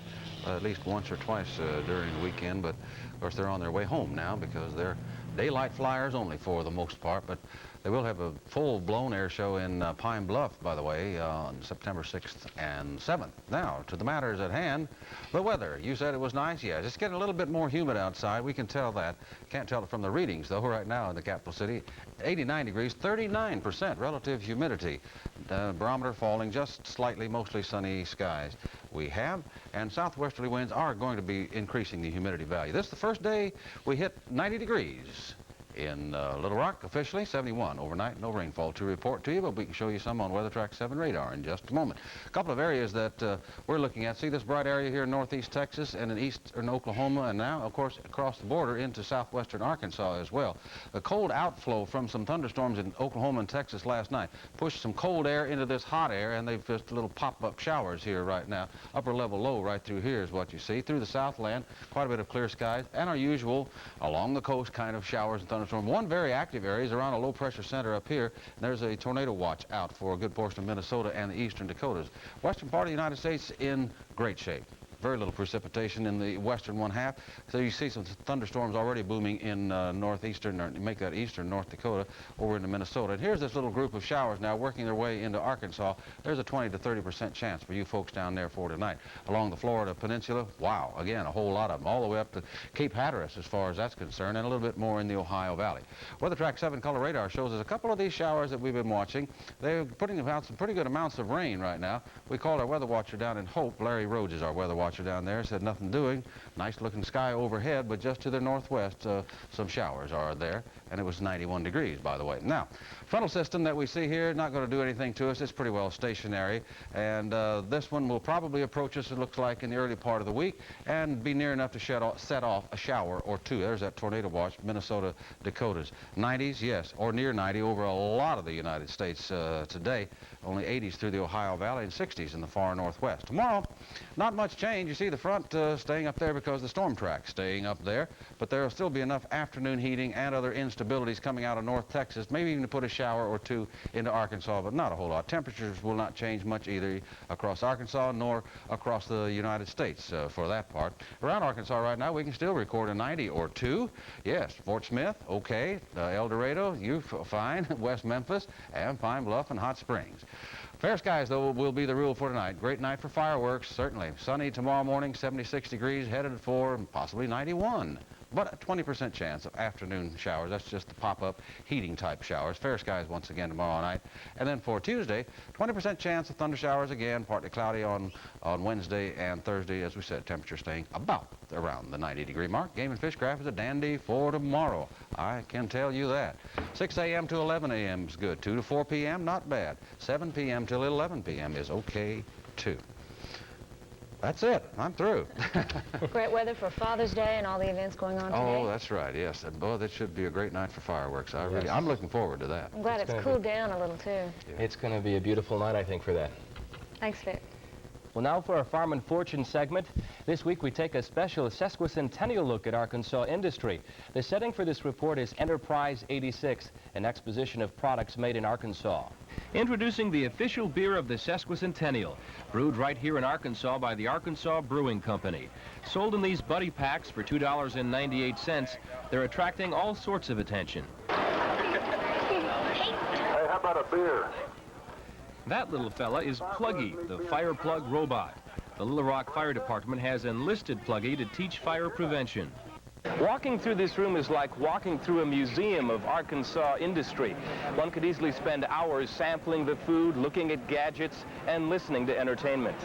at least once or twice during the weekend. But of course, they're on their way home now because they're daylight flyers only for the most part. But they will have a full-blown air show in Pine Bluff, by the way, on September 6th and 7th. Now, to the matters at hand, the weather. You said it was nice? Yeah, just getting a little bit more humid outside. We can tell that. Can't tell it from the readings, though, right now in the capital city. 89 degrees, 39% relative humidity. The barometer falling just slightly, mostly sunny skies we have, and southwesterly winds are going to be increasing the humidity value. This is the first day we hit 90 degrees. In Little Rock, officially 71 overnight, no rainfall to report to you, but we can show you some on Weather Track 7 radar in just a moment. A couple of areas that we're looking at. See this bright area here in northeast Texas and in eastern Oklahoma, and now, of course, across the border into southwestern Arkansas as well. The cold outflow from some thunderstorms in Oklahoma and Texas last night pushed some cold air into this hot air, and they've just little pop-up showers here right now. Upper level low right through here is what you see. Through the southland, quite a bit of clear skies, and our usual along the coast kind of showers and thunderstorms thunderstorms. One very active area is around a low-pressure center up here, and there's a tornado watch out for a good portion of Minnesota and the eastern Dakotas. Western part of the United States in great shape. Very little precipitation in the western one half, so you see some thunderstorms already booming in northeastern, or make that eastern North Dakota over into Minnesota. And here's this little group of showers now working their way into Arkansas. There's a 20 to 30% chance for you folks down there for tonight. Along the Florida Peninsula, wow, again, a whole lot of them, all the way up to Cape Hatteras as far as that's concerned, and a little bit more in the Ohio Valley. Weather Track 7 color radar shows us a couple of these showers that we've been watching. They're putting out some pretty good amounts of rain right now. We called our weather watcher down in Hope. Larry Rhodes is our weather watcher down there, said nothing doing. Nice looking sky overhead, but just to the northwest, some showers are there, and it was 91 degrees, by the way. Now, frontal system that we see here, not going to do anything to us. It's pretty well stationary, and this one will probably approach us, it looks like, in the early part of the week, and be near enough to set off a shower or two. There's that tornado watch, Minnesota, Dakotas. 90s, yes, or near 90 over a lot of the United States today. Only 80s through the Ohio Valley and 60s in the far northwest. Tomorrow, not much change. You see the front staying up there because the storm track's staying up there, but there will still be enough afternoon heating and other instabilities coming out of North Texas, maybe even to put a shower or two into Arkansas, but not a whole lot. Temperatures will not change much either across Arkansas nor across the United States for that part. Around Arkansas right now, we can still record a 90 or two. Yes, Fort Smith, okay. El Dorado, you fine. West Memphis, and Pine Bluff and Hot Springs. Fair skies, though, will be the rule for tonight. Great night for fireworks, certainly. Sunny tomorrow morning, 76 degrees, headed for possibly 91. But a 20% chance of afternoon showers. That's just the pop-up heating type showers. Fair skies once again tomorrow night. And then for Tuesday, 20% chance of thunder showers again, partly cloudy on Wednesday and Thursday. As we said, temperature staying about around the 90-degree mark. Game and Fishcraft is a dandy for tomorrow. I can tell you that. 6 a.m. to 11 a.m. is good. 2 to 4 p.m., not bad. 7 p.m. till 11 p.m. is okay, too. That's it. I'm through. Great weather for Father's Day and all the events going on today. Oh, that's right, yes. And boy, that should be a great night for fireworks. I'm looking forward to that. I'm glad it's cooled down a little, too. It's going to be a beautiful night, I think, for that. Thanks, Vic. Well, now for our Farm and Fortune segment. This week we take a special sesquicentennial look at Arkansas industry. The setting for this report is Enterprise 86, an exposition of products made in Arkansas. Introducing the official beer of the sesquicentennial, brewed right here in Arkansas by the Arkansas Brewing Company. Sold in these buddy packs for $2.98, they're attracting all sorts of attention. Hey, how about a beer? That little fella is Pluggy, the fire plug robot. The Little Rock Fire Department has enlisted Pluggy to teach fire prevention. Walking through this room is like walking through a museum of Arkansas industry. One could easily spend hours sampling the food, looking at gadgets, and listening to entertainment.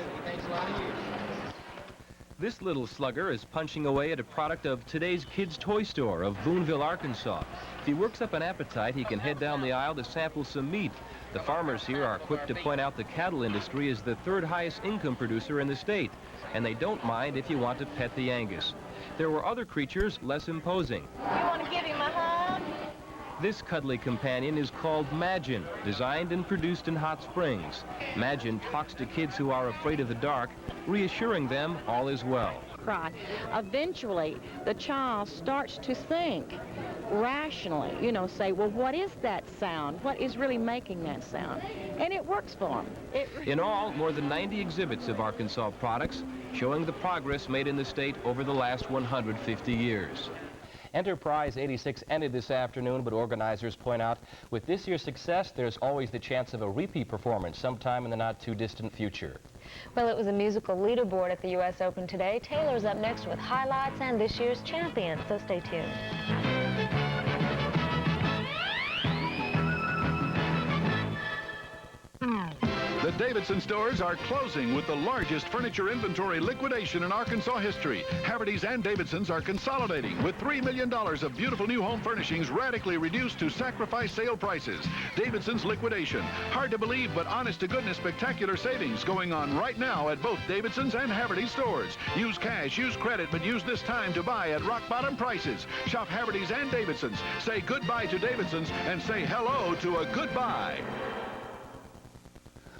This little slugger is punching away at a product of today's kids' toy store of Boonville, Arkansas. If he works up an appetite, he can head down the aisle to sample some meat. The farmers here are quick to point out the cattle industry is the third highest income producer in the state, and they don't mind if you want to pet the Angus. There were other creatures less imposing. You want to give him a hug? This cuddly companion is called Magin, designed and produced in Hot Springs. Magin talks to kids who are afraid of the dark, reassuring them all is well. Cry. Eventually, the child starts to think rationally, say, well, what is that sound? What is really making that sound? And it works for them. In all, more than 90 exhibits of Arkansas products, showing the progress made in the state over the last 150 years. Enterprise 86 ended this afternoon, but organizers point out with this year's success, there's always the chance of a repeat performance sometime in the not-too-distant future. Well, it was a musical leaderboard at the U.S. Open today. Taylor's up next with highlights and this year's champion, so stay tuned. The Davidson stores are closing with the largest furniture inventory liquidation in Arkansas history. Havertys and Davidsons are consolidating with $3 million of beautiful new home furnishings radically reduced to sacrifice sale prices. Davidson's liquidation. Hard to believe, but honest-to-goodness spectacular savings going on right now at both Davidson's and Havertys stores. Use cash, use credit, but use this time to buy at rock-bottom prices. Shop Havertys and Davidson's. Say goodbye to Davidson's and say hello to a goodbye.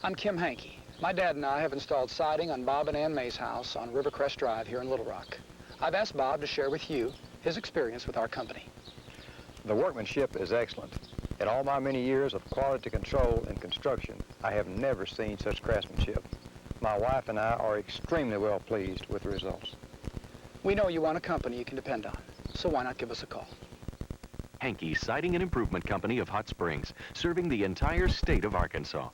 I'm Kim Hankey. My dad and I have installed siding on Bob and Ann May's house on Rivercrest Drive here in Little Rock. I've asked Bob to share with you his experience with our company. The workmanship is excellent. In all my many years of quality control in construction, I have never seen such craftsmanship. My wife and I are extremely well pleased with the results. We know you want a company you can depend on, so why not give us a call? Hankey Siding and Improvement Company of Hot Springs, serving the entire state of Arkansas.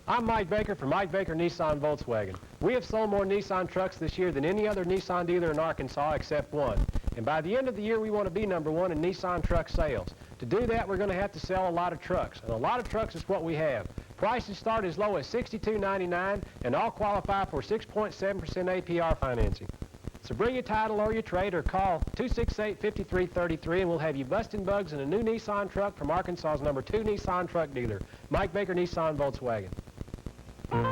I'm Mike Baker from Mike Baker Nissan Volkswagen. We have sold more Nissan trucks this year than any other Nissan dealer in Arkansas except one. And by the end of the year, we want to be #1 in Nissan truck sales. To do that, we're going to have to sell a lot of trucks. And a lot of trucks is what we have. Prices start as low as $62.99 and all qualify for 6.7% APR financing. So bring your title or your trade or call 268-5333 and we'll have you busting bugs in a new Nissan truck from Arkansas's #2 Nissan truck dealer, Mike Baker Nissan Volkswagen.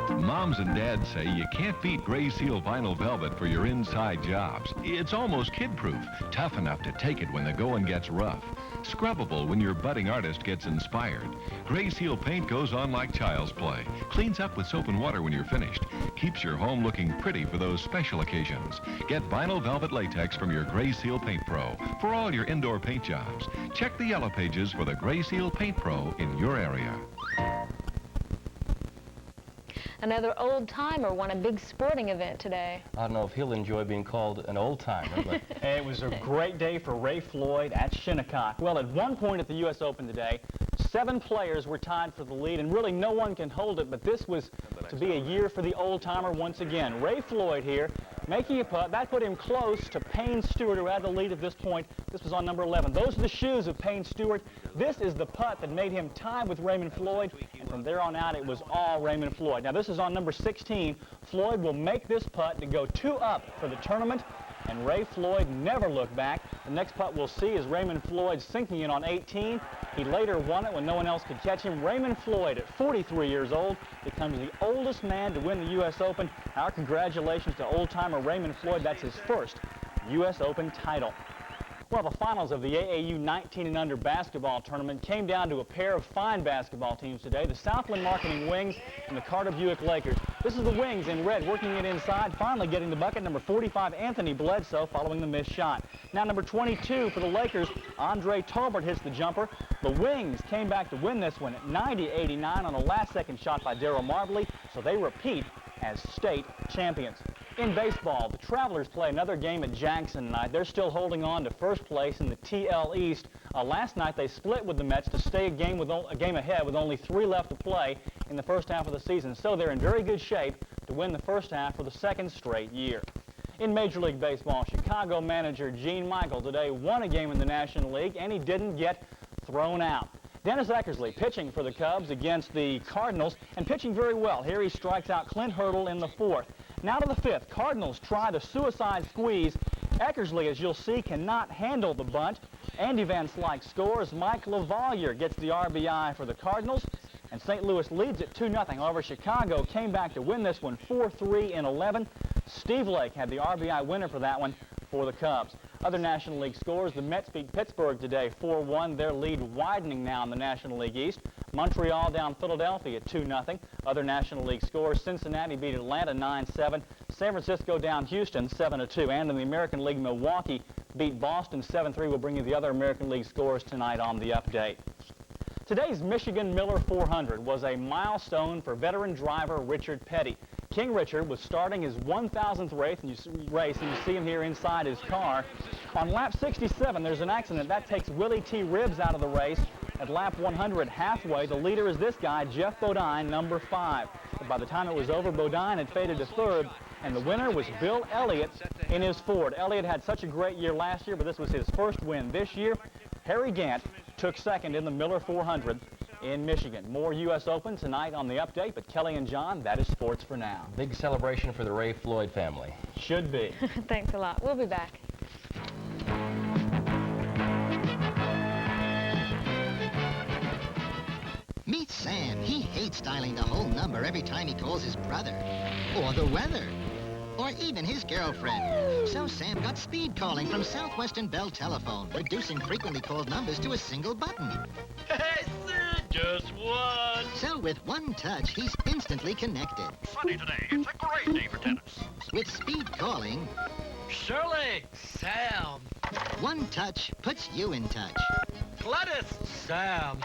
Moms and dads say you can't beat Gray Seal vinyl velvet for your inside jobs. It's almost kid-proof, tough enough to take it when the going gets rough. Scrubbable when your budding artist gets inspired. Gray Seal paint goes on like child's play. Cleans up with soap and water when you're finished. Keeps your home looking pretty for those special occasions. Get vinyl velvet latex from your Gray Seal Paint Pro for all your indoor paint jobs. Check the yellow pages for the Gray Seal Paint Pro in your area. Another old-timer won a big sporting event today. I don't know if he'll enjoy being called an old-timer, but... It was a great day for Ray Floyd at Shinnecock. Well, at one point at the U.S. Open today, 7 players were tied for the lead, and really no one can hold it, but this was to be a year for the old-timer once again. Ray Floyd here, making a putt. That put him close to Payne Stewart, who had the lead at this point. This was on number 11. Those are the shoes of Payne Stewart. This is the putt that made him tie with Raymond Floyd, and from there on out, it was all Raymond Floyd. Now, this is on number 16. Floyd will make this putt to go 2 up for the tournament, and Ray Floyd never looked back. The next putt we'll see is Raymond Floyd sinking in on 18. He later won it when no one else could catch him. Raymond Floyd, at 43 years old, becomes the oldest man to win the U.S. Open. Our congratulations to old-timer Raymond Floyd. That's his first U.S. Open title. Well, the finals of the AAU 19 and under basketball tournament came down to a pair of fine basketball teams today, the Southland Marketing Wings and the Carter Buick Lakers. This is the Wings in red, working it inside, finally getting the bucket. Number 45, Anthony Bledsoe, following the missed shot. Now number 22 for the Lakers, Andre Tolbert hits the jumper. The Wings came back to win this one at 90-89 on a last-second shot by Darryl Marbley, so they repeat as state champions. In baseball, the Travelers play another game at Jackson tonight. They're still holding on to first place in the TL East. Last night they split with the Mets to stay a game ahead with only 3 left to play in the first half of the season. So they're in very good shape to win the first half for the 2nd straight year. In Major League Baseball, Chicago manager Gene Michael today won a game in the National League, and he didn't get thrown out. Dennis Eckersley pitching for the Cubs against the Cardinals, and pitching very well. Here he strikes out Clint Hurdle in the 4th. Now to the 5th. Cardinals try the suicide squeeze. Eckersley, as you'll see, cannot handle the bunt. Andy Van Slyke scores. Mike LaValliere gets the RBI for the Cardinals, and St. Louis leads it 2-0. However, Chicago came back to win this one 4-3 in 11. Steve Lake had the RBI winner for that one for the Cubs. Other National League scores, the Mets beat Pittsburgh today 4-1, their lead widening now in the National League East. Montreal down Philadelphia 2-0. Other National League scores, Cincinnati beat Atlanta 9-7. San Francisco down Houston 7-2. And in the American League, Milwaukee beat Boston 7-3. We'll bring you the other American League scores tonight on the update. Today's Michigan Miller 400 was a milestone for veteran driver Richard Petty. King Richard was starting his 1,000th race, and you see him here inside his car. On lap 67, there's an accident. That takes Willie T. Ribbs out of the race. At lap 100, halfway, the leader is this guy, Jeff Bodine, number 5. But by the time it was over, Bodine had faded to 3rd, and the winner was Bill Elliott in his Ford. Elliott had such a great year last year, but this was his first win this year. Harry Gant took 2nd in the Miller 400 in Michigan. More U.S. Open tonight on the update, but Kelly and John, that is sports for now. Big celebration for the Ray Floyd family. Should be. Thanks a lot. We'll be back. Meet Sam. He hates dialing the whole number every time he calls his brother, or the weather, or even his girlfriend. So Sam got speed calling from Southwestern Bell Telephone, reducing frequently called numbers to a single button. Hey, sir, just one. So with one touch, he's instantly connected. Sunny today. It's a great day for tennis. With speed calling, Shirley. Sam. One touch puts you in touch. Gladys. Sam.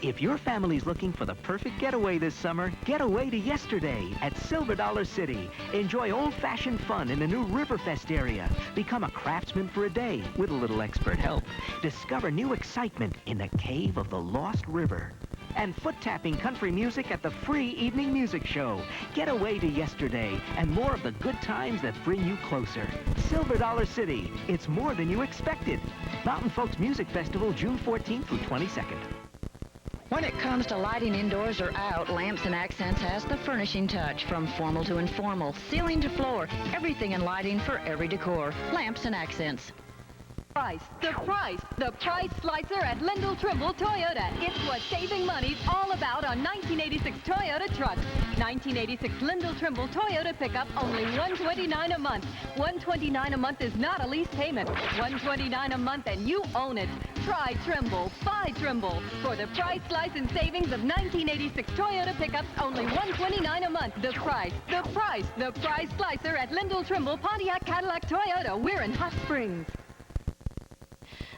If your family's looking for the perfect getaway this summer, get away to yesterday at Silver Dollar City. Enjoy old-fashioned fun in the new Riverfest area. Become a craftsman for a day with a little expert help. Discover new excitement in the Cave of the Lost River. And foot-tapping country music at the free evening music show. Get away to yesterday and more of the good times that bring you closer. Silver Dollar City. It's more than you expected. Mountain Folks Music Festival, June 14th through 22nd. When it comes to lighting indoors or out, Lamps and Accents has the finishing touch. From formal to informal, ceiling to floor, everything in lighting for every decor. Lamps and Accents. The price slicer at Lyndall Trimble Toyota. It's what saving money's all about on 1986 Toyota trucks. 1986 Lyndall Trimble Toyota pickup, only $129 a month. $129 a month is not a lease payment. $129 a month and you own it. Try Trimble, buy Trimble. For the price slice and savings of 1986 Toyota pickups, only $129 a month. The price slicer at Lyndall Trimble Pontiac Cadillac Toyota. We're in Hot Springs.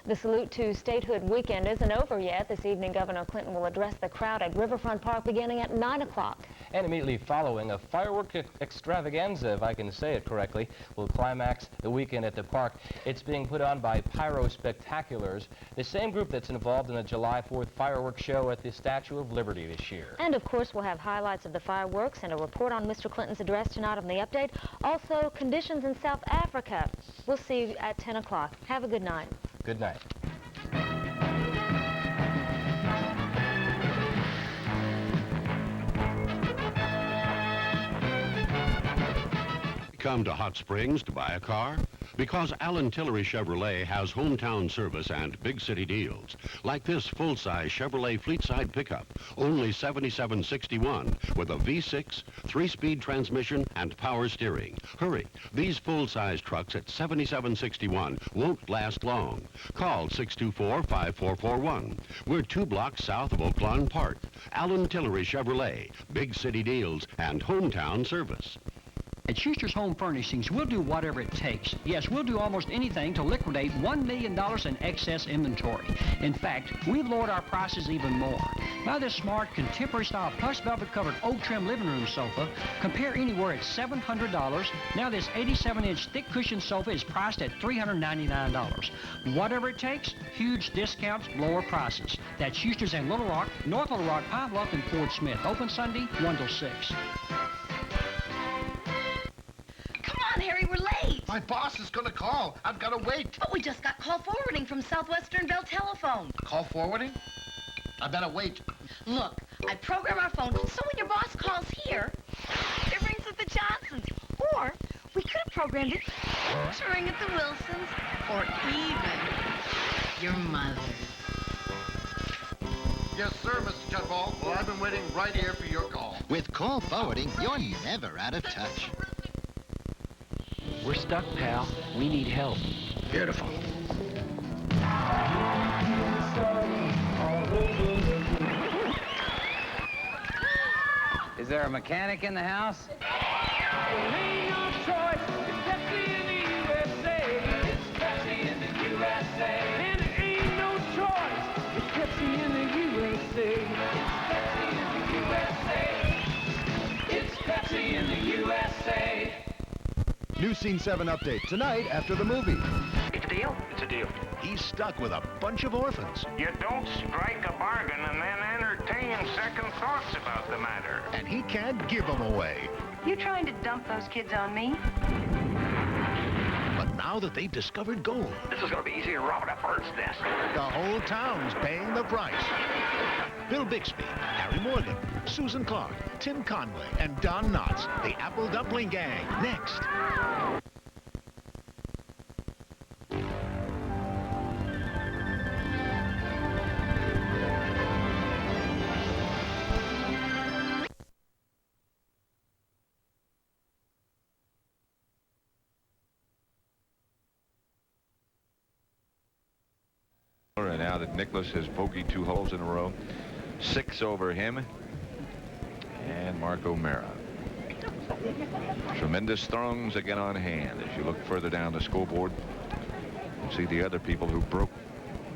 The Salute to Statehood weekend isn't over yet. This evening, Governor Clinton will address the crowd at Riverfront Park beginning at 9 o'clock. And immediately following, a firework extravaganza, if I can say it correctly, will climax the weekend at the park. It's being put on by Pyro Spectaculars, the same group that's involved in the July 4th fireworks show at the Statue of Liberty this year. And of course, we'll have highlights of the fireworks and a report on Mr. Clinton's address tonight on the update. Also, conditions in South Africa. We'll see you at 10 o'clock. Have a good night. Good night. Come to Hot Springs to buy a car? Because Allen Tillery Chevrolet has hometown service and big city deals. Like this full-size Chevrolet Fleetside pickup, only $77.61 with a V6, 3-speed transmission, and power steering. Hurry, these full-size trucks at $77.61 won't last long. Call 624-5441. We're 2 blocks south of Oak Lawn Park. Allen Tillery Chevrolet, big city deals and hometown service. At Schuster's Home Furnishings, we'll do whatever it takes. Yes, we'll do almost anything to liquidate $1 million in excess inventory. In fact, we've lowered our prices even more. Buy this smart, contemporary-style plush velvet-covered oak trim living room sofa. Compare anywhere at $700. Now this 87-inch thick cushion sofa is priced at $399. Whatever it takes, huge discounts, lower prices. That's Schuster's in Little Rock, North Little Rock, Pine Bluff, and Fort Smith. Open Sunday, 1 till 6. Harry, we're late. My boss is gonna call. I've gotta wait. But we just got call forwarding from Southwestern Bell Telephone. Call forwarding? I better wait. Look, I program our phone so when your boss calls here, it rings at the Johnsons. Or we could have programmed it to ring at the Wilsons or even your mother. Yes, sir, Mr. Chudball. Well, I've been waiting right here for your call. With call forwarding, you're never out of touch. We're stuck, pal. We need help. Beautiful. Is there a mechanic in the house? New Scene 7 update tonight after the movie. It's a deal? It's a deal. He's stuck with a bunch of orphans. You don't strike a bargain and then entertain second thoughts about the matter. And he can't give them away. You trying to dump those kids on me? But now that they've discovered gold, This is going to be easier than robbing a bird's nest. the whole town's paying the price. Bill Bixby, Harry Morgan, Susan Clark, Tim Conway, and Don Knotts, the Apple Dumpling Gang, next. And now that Nicholas has bogeyed 2 holes in a row, 6 over him and Mark O'Mara. Tremendous throngs again on hand. As you look further down the scoreboard, you see the other people who broke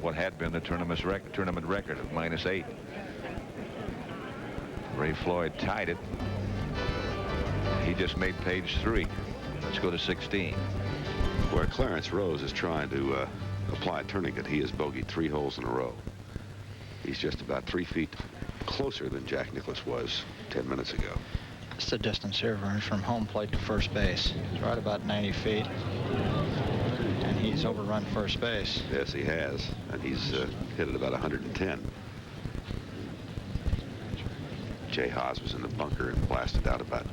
what had been the tournament record of -8. Ray Floyd tied it. He just made page 3. Let's go to 16. Where Clarence Rose is trying to apply a tourniquet, he has bogeyed 3 holes in a row. He's just about 3 feet closer than Jack Nicklaus was 10 minutes ago. It's the distance here, Vern, from home plate to first base. It's right about 90 feet. And he's overrun first base. Yes, he has. And he's hit it about 110. Jay Haas was in the bunker and blasted out about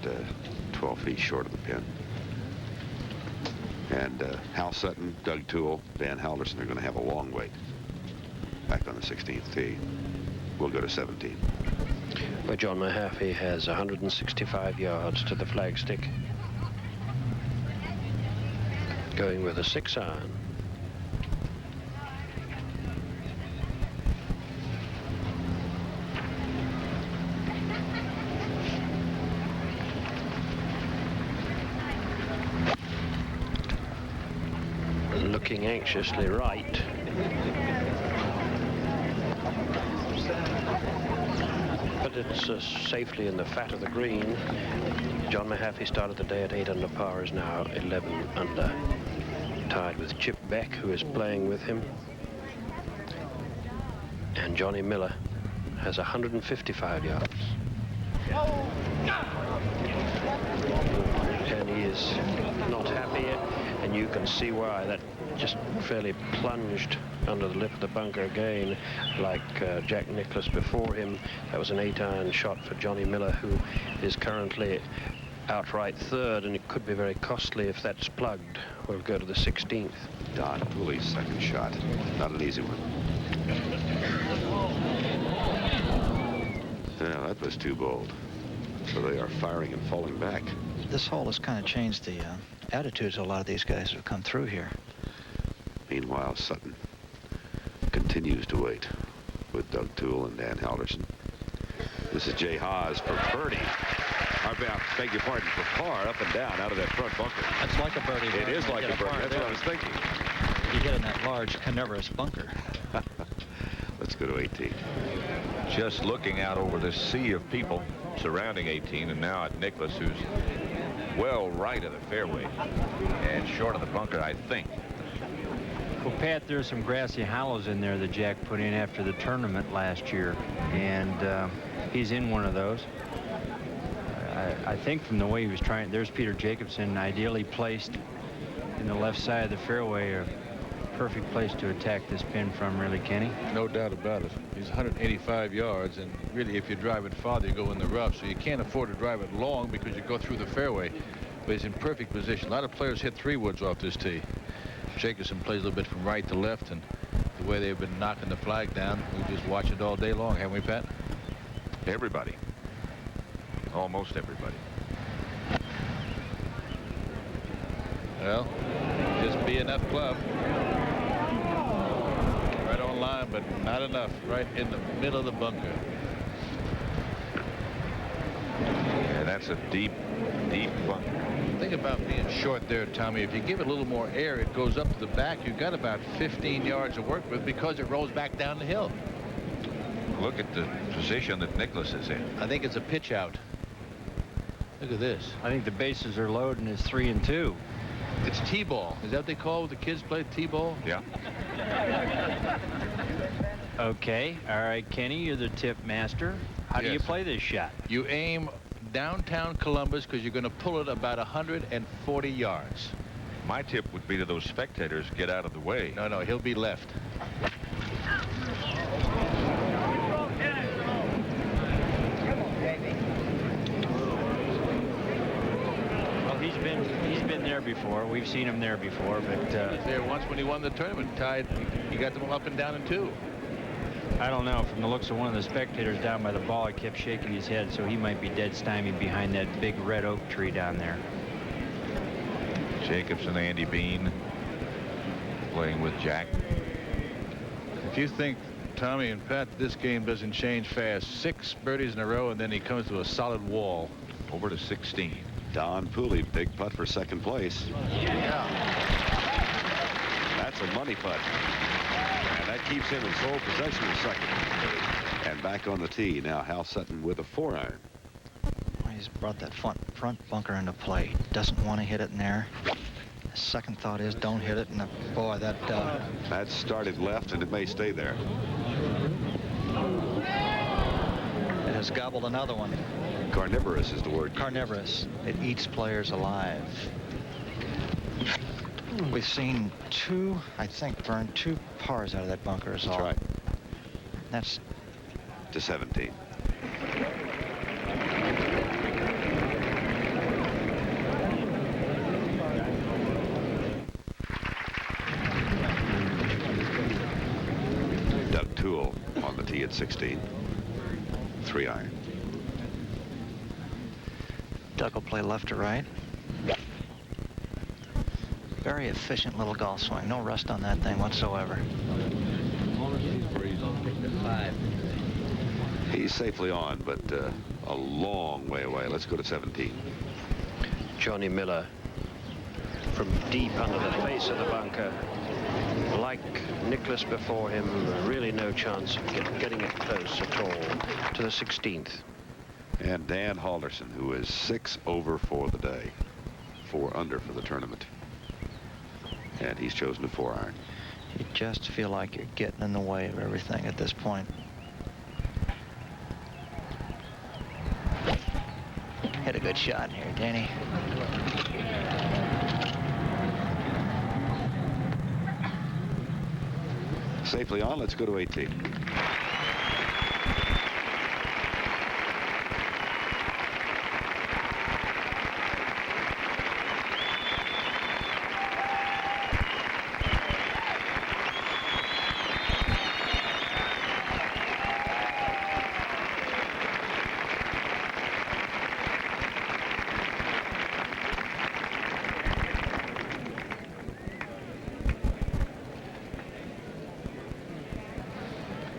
12 feet short of the pin. And Hal Sutton, Doug Toole, Dan Halderson are going to have a long wait back on the 16th tee. We'll go to 17. Where John Mahaffey has 165 yards to the flagstick. Going with a 6-iron. Looking anxiously right. But it's safely in the fat of the green. John Mahaffey started the day at 8 under par, is now 11 under. Tied with Chip Beck, who is playing with him. And Johnny Miller has 155 yards. And he is not happy, and you can see why. That just fairly plunged under the lip of the bunker again, like Jack Nicklaus before him. That was an 8-iron shot for Johnny Miller, who is currently outright third, and it could be very costly if that's plugged. We'll go to the 16th. Don Pooley's second shot. Not an easy one. Yeah, that was too bold. So they are firing and falling back. This hole has kind of changed the attitudes of a lot of these guys who have come through here. Meanwhile, Sutton continues to wait with Doug Toole and Dan Halderson. This is Jay Haas for birdie. I beg your pardon, for par, up and down out of that front bunker. That's like a birdie. It is like a birdie. That's what I was thinking. You get in that large, carnivorous bunker. Let's go to 18. Just looking out over this sea of people surrounding 18, and now at Nicklaus, who's well right of the fairway and short of the bunker, I think. Well, Pat, there's some grassy hollows in there that Jack put in after the tournament last year, and he's in one of those. I think from the way he was trying, there's Peter Jacobson, ideally placed in the left side of the fairway, a perfect place to attack this pin from, really, Kenny. No doubt about it. He's 185 yards, and really, if you drive it farther, you go in the rough, so you can't afford to drive it long because you go through the fairway. But he's in perfect position. A lot of players hit 3 woods off this tee. Jacobson plays a little bit from right to left, and the way they've been knocking the flag down, we just watch it all day long, haven't we, Pat? Everybody. Almost everybody. Well, just be enough club. Right on line, but not enough. Right in the middle of the bunker. Yeah, that's a deep, deep bunker. Think about being short there, Tommy. If you give it a little more air, it goes up to the back. You've got about 15 yards to work with because it rolls back down the hill. Look at the position that Nicklaus is in. I think it's a pitch out. Look at this. I think the bases are loaded, and it's 3 and 2. It's T-ball. Is that what they call what the kids play, T-ball? Yeah. Okay. All right, Kenny, you're the tip master. How do you play this shot? You aim downtown Columbus because you're going to pull it about 140 yards. My tip would be to those spectators, get out of the way. No, he'll be left. He's been there before. We've seen him there before, but he was there once when he won the tournament. Tied. He got them up and down in 2. I don't know. From the looks of one of the spectators down by the ball, he kept shaking his head, so he might be dead stymied behind that big red oak tree down there. Jacobson, Andy Bean playing with Jack. If you think, Tommy and Pat, this game doesn't change fast, 6 birdies in a row, and then he comes to a solid wall. Over to 16. Don Pooley, big putt for second place. Yeah. That's a money putt. And that keeps him in sole possession of second. And back on the tee now, Hal Sutton with a 4-iron. He's brought that front bunker into play. Doesn't want to hit it in there. The second thought is don't hit it. And boy, that started left, and it may stay there. It has gobbled another one. Carnivorous is the word. Carnivorous. It eats players alive. We've seen I think, Vern, 2 pars out of that bunker is all. That's right. That's to 17. Doug Toole on the tee at 16. 3-iron. Doug will play left to right. Very efficient little golf swing. No rust on that thing whatsoever. He's safely on, but a long way away. Let's go to 17. Johnny Miller from deep under the face of the bunker. Like Nicklaus before him, really no chance of getting it close at all to the 16th. And Dan Halderson, who is 6 over for the day. 4 under for the tournament. And he's chosen a 4-iron. You just feel like you're getting in the way of everything at this point. Hit a good shot here, Danny. Safely on. Let's go to 18.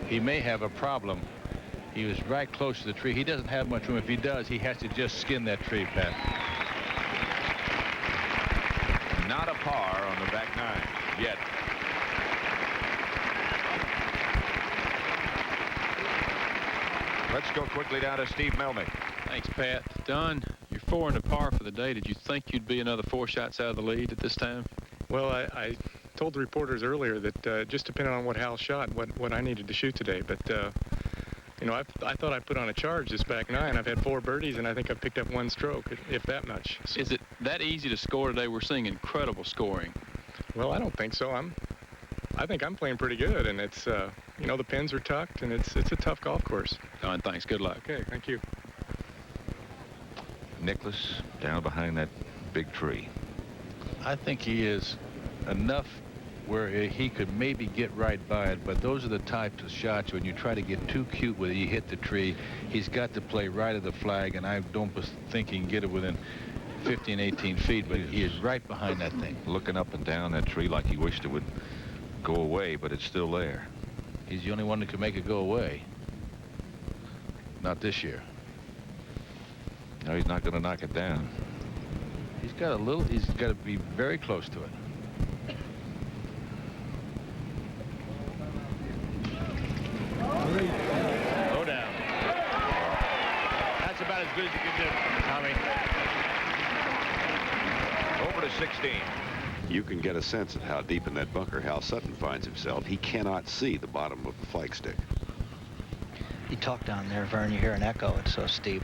He may have a problem. He was right close to the tree. He doesn't have much room. If he does, he has to just skin that tree, Pat. Not a par on the back 9 yet. Let's go quickly down to Steve Melnick. Thanks, Pat. Don, you're 4 under par for the day. Did you think you'd be another 4 shots out of the lead at this time? Well, I told the reporters earlier that just depending on what Hal shot, what I needed to shoot today. But, you know, I thought I put on a charge this back 9. I've had 4 birdies, and I think I've picked up 1 stroke, if that much. So. Is it that easy to score today? We're seeing incredible scoring. Well, I don't think so. I think I'm playing pretty good, and it's, you know, the pins are tucked, and it's a tough golf course. Don, thanks. Good luck. Okay, thank you. Nicklaus down behind that big tree. I think he is enough where he could maybe get right by it, but those are the types of shots when you try to get too cute with it, you hit the tree. He's got to play right of the flag, and I don't think he can get it within 15, 18 feet, but he is right behind that thing. Looking up and down that tree like he wished it would go away, but it's still there. He's the only one that can make it go away. Not this year. No, he's not going to knock it down. He's got to be very close to it. Go down. That's about as good as you can do, Tommy. Over to 16. You can get a sense of how deep in that bunker Hal Sutton finds himself. He cannot see the bottom of the flagstick. You talk down there, Vern, you hear an echo. It's so steep.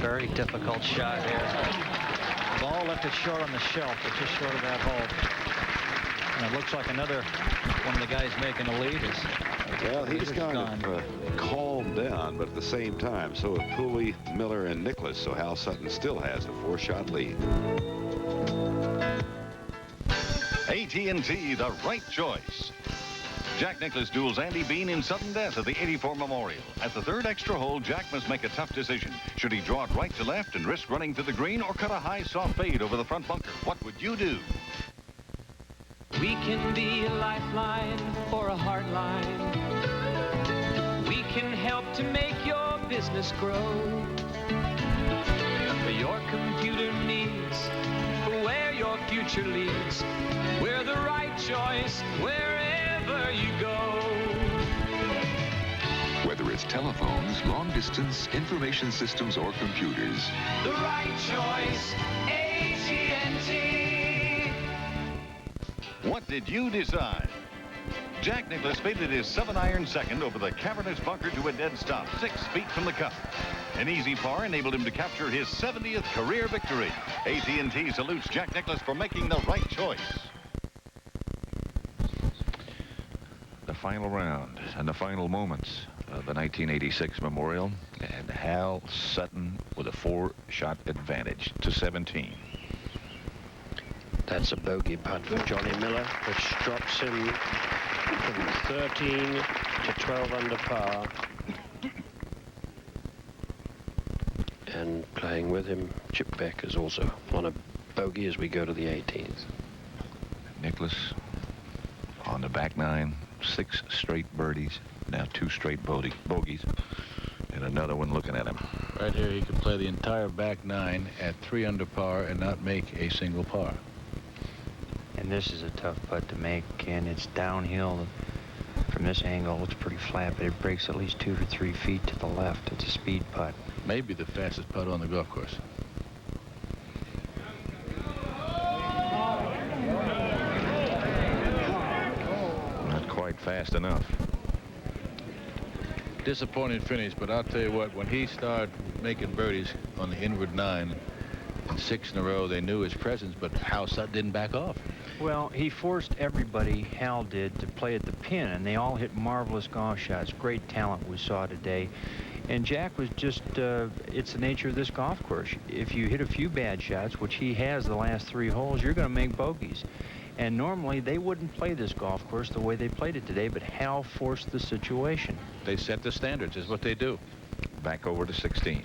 Very difficult shot here. Ball lifted short on the shelf, but just short of that hole. And it looks like another one of the guys making a lead is. Well, he's kind of calmed down, but at the same time, so have Pooley, Miller, and Nicklaus. So Hal Sutton still has a 4-shot lead. AT&T, the right choice. Jack Nicklaus duels Andy Bean in sudden death at the 84 Memorial. At the 3rd extra hole, Jack must make a tough decision. Should he draw it right to left and risk running to the green, or cut a high, soft fade over the front bunker? What would you do? We can be a lifeline for a hard line. We can help to make your business grow. For your computer needs, for where your future leads, we're the right choice wherever you go. Whether it's telephones, long-distance, information systems, or computers. The right choice, AT&T. What did you decide? Jack Nicklaus faded his 7-iron second over the cavernous bunker to a dead stop, 6 feet from the cup. An easy par enabled him to capture his 70th career victory. AT&T salutes Jack Nicklaus for making the right choice. The final round and the final moments of the 1986 Memorial, and Hal Sutton with a 4-shot advantage to 17. That's a bogey putt for Johnny Miller, which drops him from 13 to 12 under par. And playing with him, Chip Beck is also on a bogey as we go to the 18th. Nicklaus on the back nine, 6 straight birdies, now 2 straight bogeys, and another one looking at him. Right here, he could play the entire back nine at 3 under par and not make a single par. And this is a tough putt to make, and it's downhill. From this angle, it's pretty flat, but it breaks at least 2 or 3 feet to the left. It's a speed putt. Maybe the fastest putt on the golf course. Not quite fast enough. Disappointing finish, but I'll tell you what, when he started making birdies on the inward 9 and 6 in a row, they knew his presence, but Hal Sutton didn't back off. Well, he forced everybody, Hal did, to play at the pin, and they all hit marvelous golf shots. Great talent we saw today. And Jack was just, it's the nature of this golf course. If you hit a few bad shots, which he has the last 3 holes, you're going to make bogeys. And normally, they wouldn't play this golf course the way they played it today, but Hal forced the situation. They set the standards, is what they do. Back over to 16.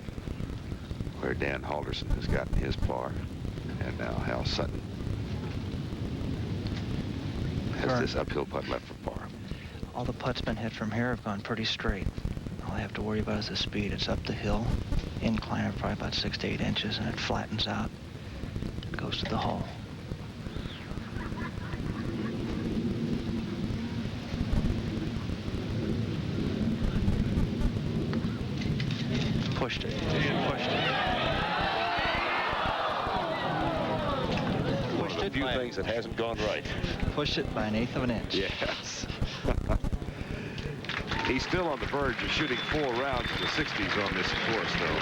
Where Dan Halderson has gotten his par. And now Hal Sutton has this uphill putt left for par. All the putts been hit from here have gone pretty straight. All I have to worry about is the speed. It's up the hill, incline of probably about 6 to 8 inches, and it flattens out. It goes to the hole. Pushed it. Pushed it. Pushed it. A few things that hasn't gone right. Pushed it by 1/8 of an inch. Yes. He's still on the verge of shooting 4 rounds in the 60s on this course, though,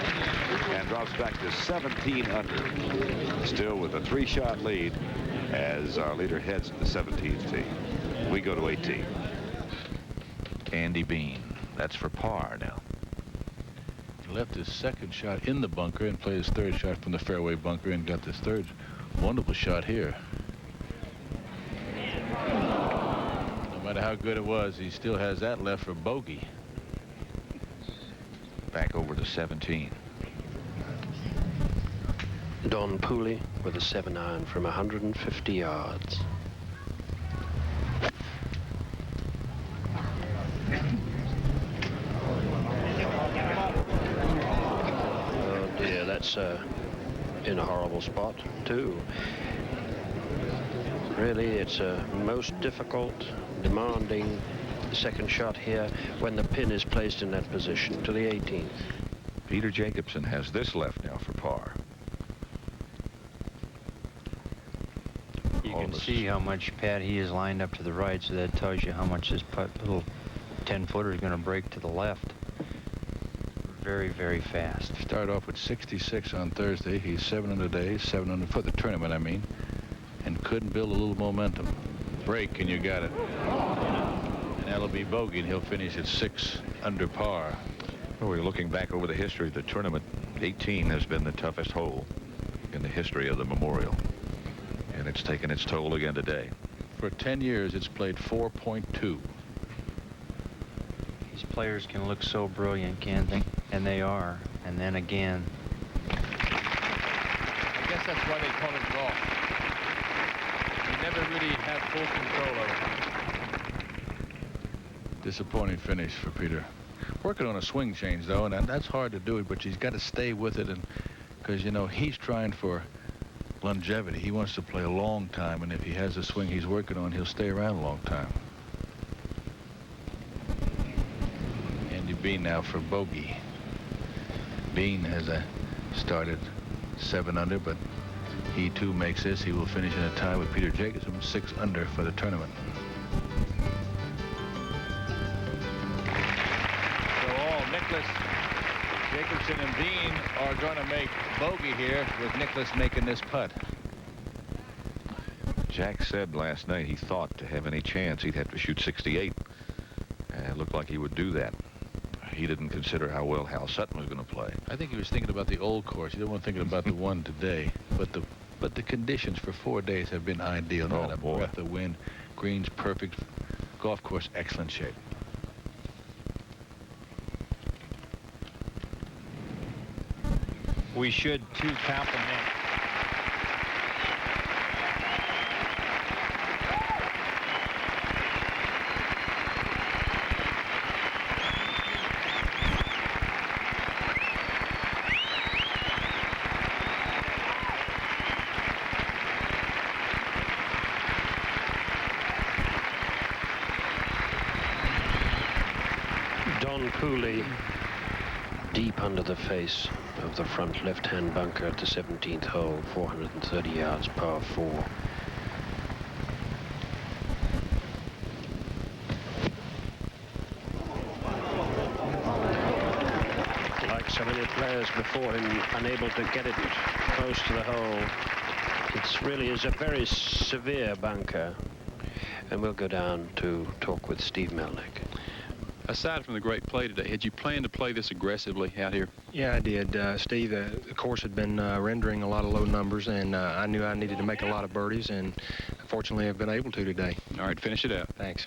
and drops back to 17 under. Still with a 3-shot lead as our leader heads to the 17th tee. We go to 18. Andy Bean. That's for par now. He left his 2nd shot in the bunker and played his 3rd shot from the fairway bunker and got this 3rd wonderful shot here. No matter how good it was, he still has that left for bogey. Back over to 17. Don Pooley with a 7-iron from 150 yards. Oh dear, that's in a horrible spot too. Really, it's a most difficult, demanding 2nd shot here when the pin is placed in that position to the 18th. Peter Jacobson has this left now for par. You can see how much pad he is lined up to the right, so that tells you how much this little 10-footer is going to break to the left. Very, very fast. Started off with 66 on Thursday. He's 7 under today, 7 under for the tournament, I mean, and couldn't build a little momentum. Break, and you got it. And that'll be bogey, and he'll finish at 6 under par. Well, we're looking back over the history of the tournament. 18 has been the toughest hole in the history of the Memorial, and it's taken its toll again today. For 10 years, it's played 4.2. These players can look so brilliant, can't they? And they are. And then again. I guess that's why they call it golf. You never really have full control of it. Disappointing finish for Peter. working on a swing change, though, and that's hard to do it, but he's got to stay with it, and because, you know, he's trying for longevity. He wants to play a long time, and if he has a swing he's working on, he'll stay around a long time. Andy Bean now for bogey. Bean has started 7 under, but he too makes this. He will finish in a tie with Peter Jacobsen, 6 under for the tournament. So all Nicklaus, Jacobsen, and Bean are going to make bogey here, with Nicklaus making this putt. Jack said last night he thought to have any chance he'd have to shoot 68. It looked like he would do that. He didn't consider how well Hal Sutton was going to play. I think he was thinking about the old course. He wasn't thinking about the one today. But the conditions for 4 days have been ideal. Not a breath of wind. Greens perfect. Golf course excellent shape. We should, too, compliment Don Pooley deep under the face of the front left-hand bunker at the 17th hole, 430 yards, par 4. Like so many players before him, unable to get it close to the hole. It really is a very severe bunker. And we'll go down to talk with Steve Melnick. Aside from the great play today, had you planned to play this aggressively out here? Yeah, I did, Steve. The course had been rendering a lot of low numbers, and I knew I needed to make a lot of birdies, and fortunately I've been able to today. All right, finish it out. Thanks.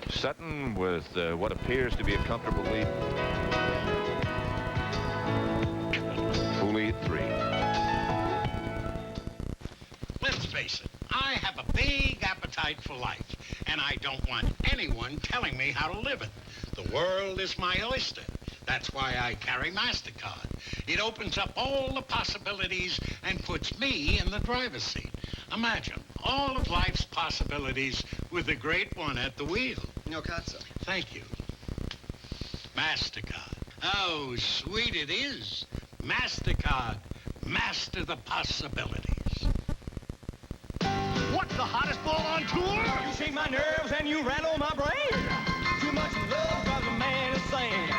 Sutton with what appears to be a comfortable lead. Pooley at 3. Let's face it, I have a big appetite for life, and I don't want anyone telling me how to live it. The world is my oyster. That's why I carry MasterCard. It opens up all the possibilities and puts me in the driver's seat. Imagine all of life's possibilities with the great one at the wheel. No cazzo. Thank you. MasterCard. Oh, sweet it is. MasterCard. Master the possibilities. What's the hottest ball on tour? You shake my nerves and you rattle my brain. Too much love drives a man insane.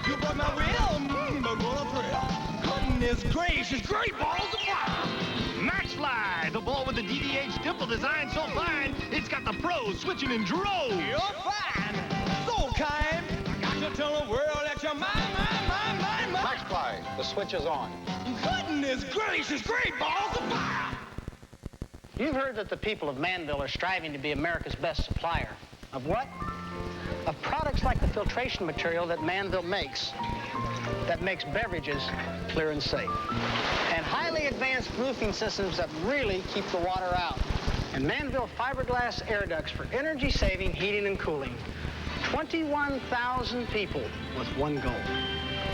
You broke my will, but what a thrill. Goodness gracious, great balls of fire. Max Fly, the ball with the DDH dimple design so fine, it's got the pros switching in droves. You're fine, so kind. I got to tell the world that you're mine. Max Fly, the switch is on. Goodness gracious, great balls of fire. You've heard that the people of Manville are striving to be America's best supplier. Of what? Of products like the filtration material that Manville makes, that makes beverages clear and safe. And highly advanced roofing systems that really keep the water out. And Manville fiberglass air ducts for energy-saving heating and cooling. 21,000 people with one goal.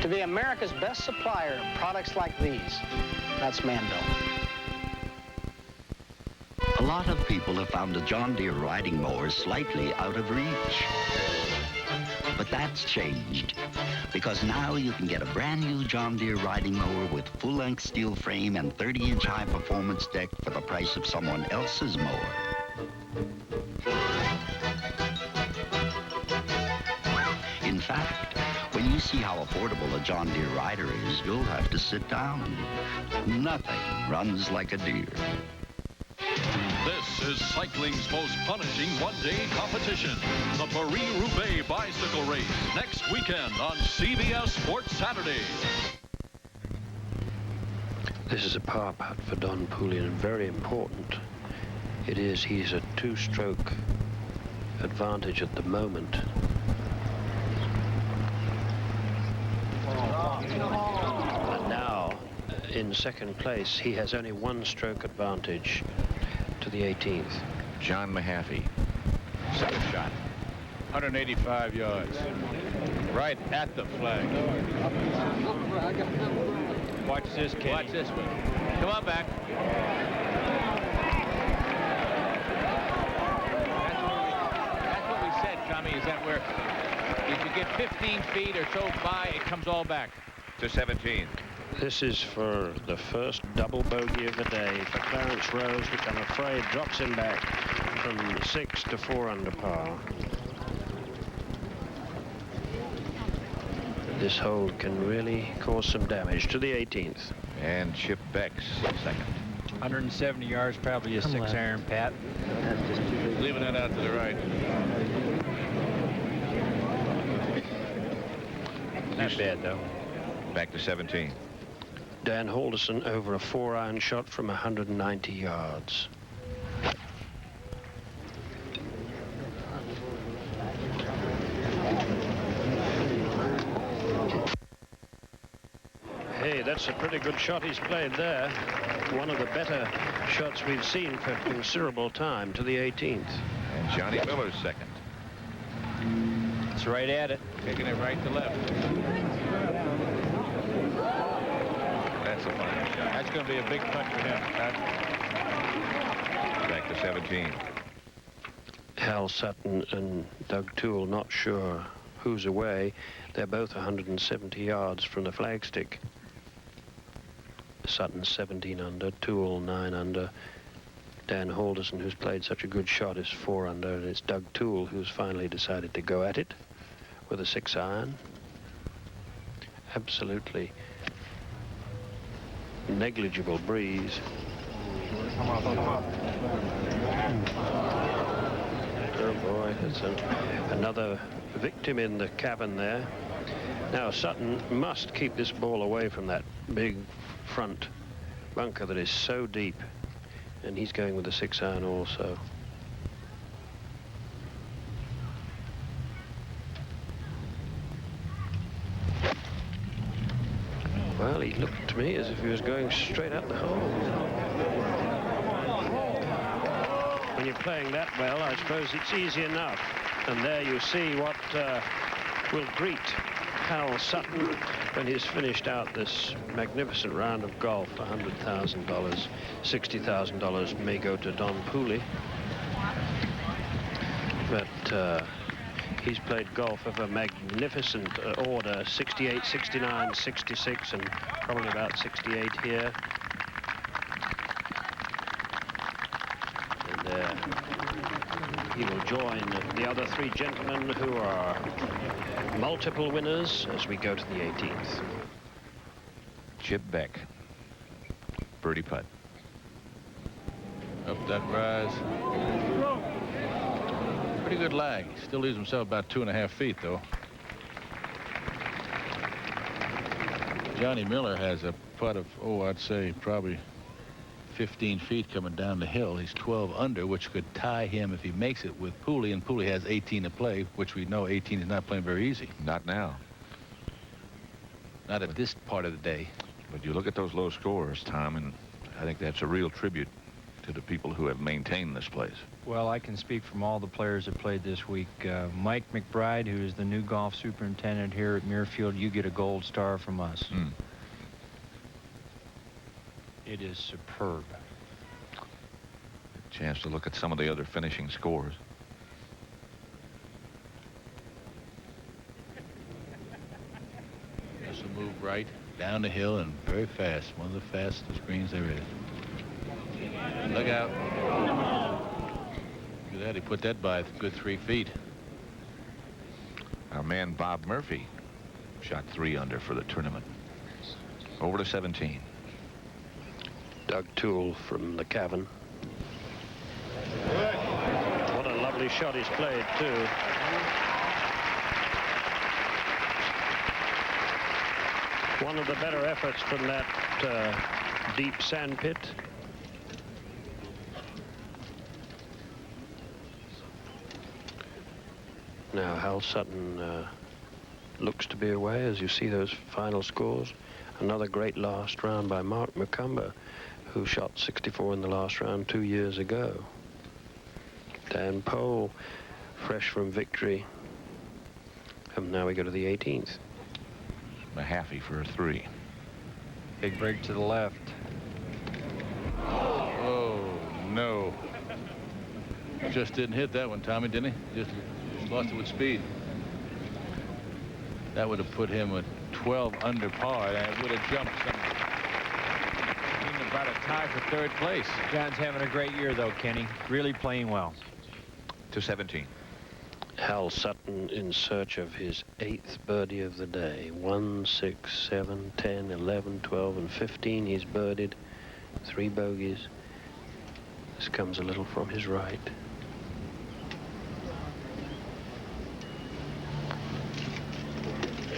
To be America's best supplier of products like these. That's Manville. A lot of people have found a John Deere riding mower slightly out of reach. But that's changed, because now you can get a brand new John Deere riding mower with full-length steel frame and 30-inch high-performance deck for the price of someone else's mower. In fact, when you see how affordable a John Deere rider is, you'll have to sit down. Nothing runs like a Deere. This is cycling's most punishing one-day competition, the Paris-Roubaix bicycle race, next weekend on CBS Sports Saturday. This is a par putt for Don Pooley, and very important. It is. He's a 2-stroke advantage at the moment. And now, in second place, he has only 1-stroke advantage to the 18th. John Mahaffey Second shot. 185 yards. Right at the flag. Watch this, Kenny. Watch this one. Come on back. That's what we said, Tommy, is that where if you get 15 feet or so by, it comes all back. To 17. This is for the first double bogey of the day for Clarence Rose, which I'm afraid drops him back from 6 to 4 under par. This hole can really cause some damage to the 18th. And Chip Beck's second. 170 yards, probably a 6-iron, Pat. Leaving that out to the right. Not bad, though. Back to 17. Dan Halderson over a 4-iron shot from 190 yards. Hey, that's a pretty good shot he's played there. One of the better shots we've seen for considerable time to the 18th. And Johnny Miller's second. It's right at it. Kicking it right to left. That's a fine shot. That's going to be a big putt for him. Back to 17. Hal Sutton and Doug Toole not sure who's away. They're both 170 yards from the flagstick. Sutton 17 under, Toole 9 under. Dan Halderson, who's played such a good shot, is 4 under, and it's Doug Toole who's finally decided to go at it with a 6-iron. Absolutely negligible breeze. Oh boy, that's another victim in the cabin there. Now Sutton must keep this ball away from that big front bunker that is so deep, and he's going with a 6-iron also. Well, he looked to me as if he was going straight up the hole. When you're playing that well, I suppose it's easy enough. And there you see what will greet Hal Sutton when he's finished out this magnificent round of golf. $100,000, $60,000 may go to Don Pooley. But he's played golf of a magnificent order, 68, 69, 66, and probably about 68 here. And he will join the other 3 gentlemen who are multiple winners as we go to the 18th. Chip Beck. Birdie putt. Up that rise. Pretty good lag. Still leaves himself about 2.5 feet, though. Johnny Miller has a putt of, I'd say probably 15 feet coming down the hill. He's 12 under, which could tie him if he makes it with Pooley, and Pooley has 18 to play, which we know 18 is not playing very easy. Not now. Not at this part of the day. But you look at those low scores, Tom, and I think that's a real tribute to the people who have maintained this place. Well, I can speak from all the players that played this week. Mike McBride, who is the new golf superintendent here at Muirfield, you get a gold star from us. It is superb. A chance to look at some of the other finishing scores. This will move right down the hill and very fast. One of the fastest greens there is. Look out. Look at that. He put that by a good 3 feet. Our man Bob Murphy shot 3 under for the tournament. Over to 17. Doug Toole from the cabin. What a lovely shot he's played, too. One of the better efforts from that deep sand pit. Now Hal Sutton looks to be away as you see those final scores. Another great last round by Mark McCumber, who shot 64 in the last round 2 years ago. Dan Pohl fresh from victory. And now we go to the 18th. Mahaffey for a 3. Big break to the left. Oh, no. Just didn't hit that one, Tommy, didn't he? Just lost it with speed. That would have put him at 12 under par, and it would have jumped some. About a tie for 3rd place. John's having a great year, though, Kenny. Really playing well. To 17. Hal Sutton in search of his 8th birdie of the day. 1, 6, 7, 10, 11, 12, and 15. He's birdied. 3 bogeys. This comes a little from his right.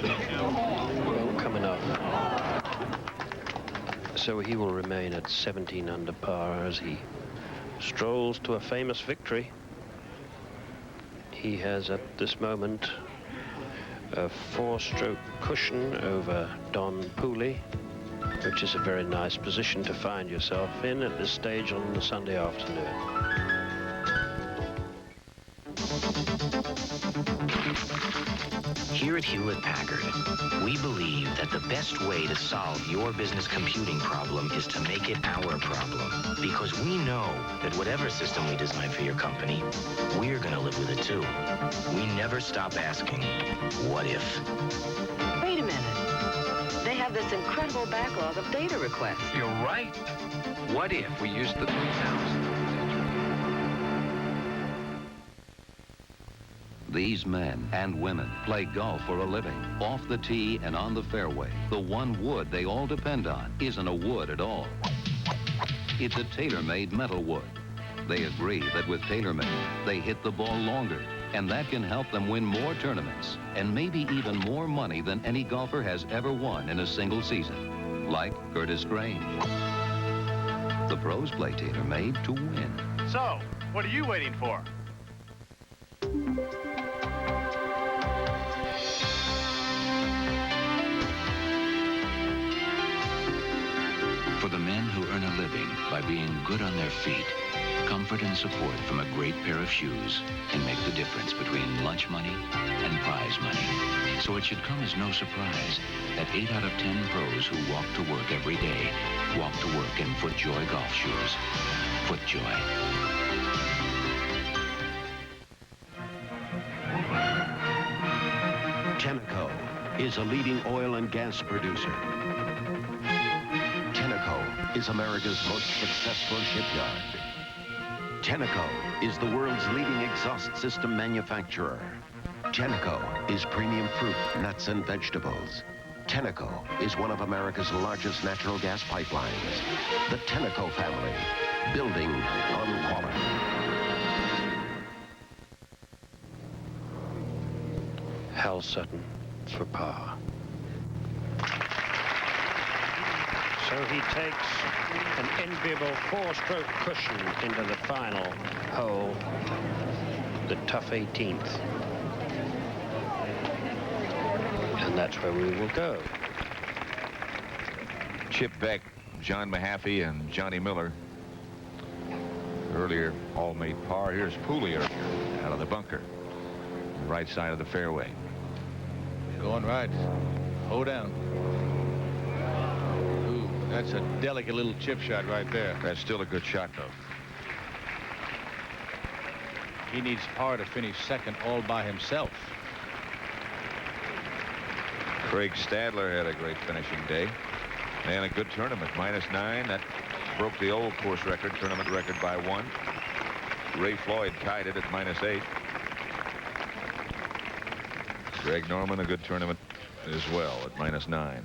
Well, coming up. So he will remain at 17 under par as he strolls to a famous victory. He has at this moment a 4-stroke cushion over Don Pooley, which is a very nice position to find yourself in at this stage on the Sunday afternoon. Here at Hewlett-Packard, we believe that the best way to solve your business computing problem is to make it our problem. Because we know that whatever system we design for your company, we're going to live with it too. We never stop asking, what if? Wait a minute. They have this incredible backlog of data requests. You're right. What if we used the 3,000? These men and women play golf for a living, off the tee and on the fairway. The one wood they all depend on isn't a wood at all. It's a tailor-made metal wood. They agree that with TaylorMade, they hit the ball longer, and that can help them win more tournaments, and maybe even more money than any golfer has ever won in a single season, like Curtis Grange. The pros play TaylorMade to win. So, what are you waiting for? For the men who earn a living by being good on their feet, comfort and support from a great pair of shoes can make the difference between lunch money and prize money. So it should come as no surprise that 8 out of 10 pros who walk to work every day walk to work in FootJoy golf shoes. FootJoy. Tenneco is a leading oil and gas producer. Tenneco is America's most successful shipyard. Tenneco is the world's leading exhaust system manufacturer. Tenneco is premium fruit, nuts, and vegetables. Tenneco is one of America's largest natural gas pipelines. The Tenneco family, building on quality. Hal Sutton for par. So he takes an enviable 4-stroke cushion into the final hole, the tough 18th. And that's where we will go. Chip Beck, John Mahaffey, and Johnny Miller. Earlier, all made par. Here's Pooley earlier, out of the bunker. Right side of the fairway. Going right. Hold down. Ooh, that's a delicate little chip shot right there. That's still a good shot, though. He needs par to finish second all by himself. Craig Stadler had a great finishing day. And a good tournament. -9. That broke the old course record, tournament record by 1. Ray Floyd tied it at -8. Greg Norman, a good tournament as well at -9.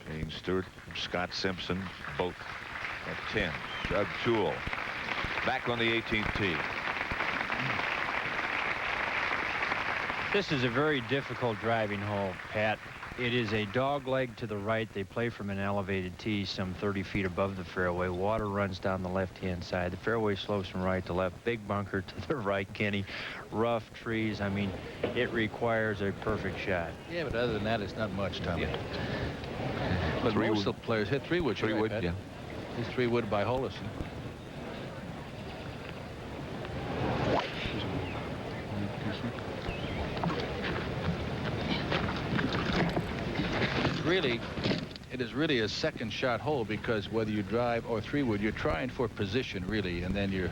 Payne Stewart, Scott Simpson, both at 10. Doug Toole back on the 18th tee. This is a very difficult driving hole, Pat. It is a dog leg to the right. They play from an elevated tee some 30 feet above the fairway. Water runs down the left-hand side. The fairway slopes from right to left. Big bunker to the right, Kenny. Rough trees. I mean, it requires a perfect shot. Yeah, but other than that, it's not much, Tommy. Yeah. But most of the players hit 3-wood. 3-wood, yeah. He's 3-wood by Hollis. is really a second shot hole, because whether you drive or 3-wood, you're trying for position really, and then you're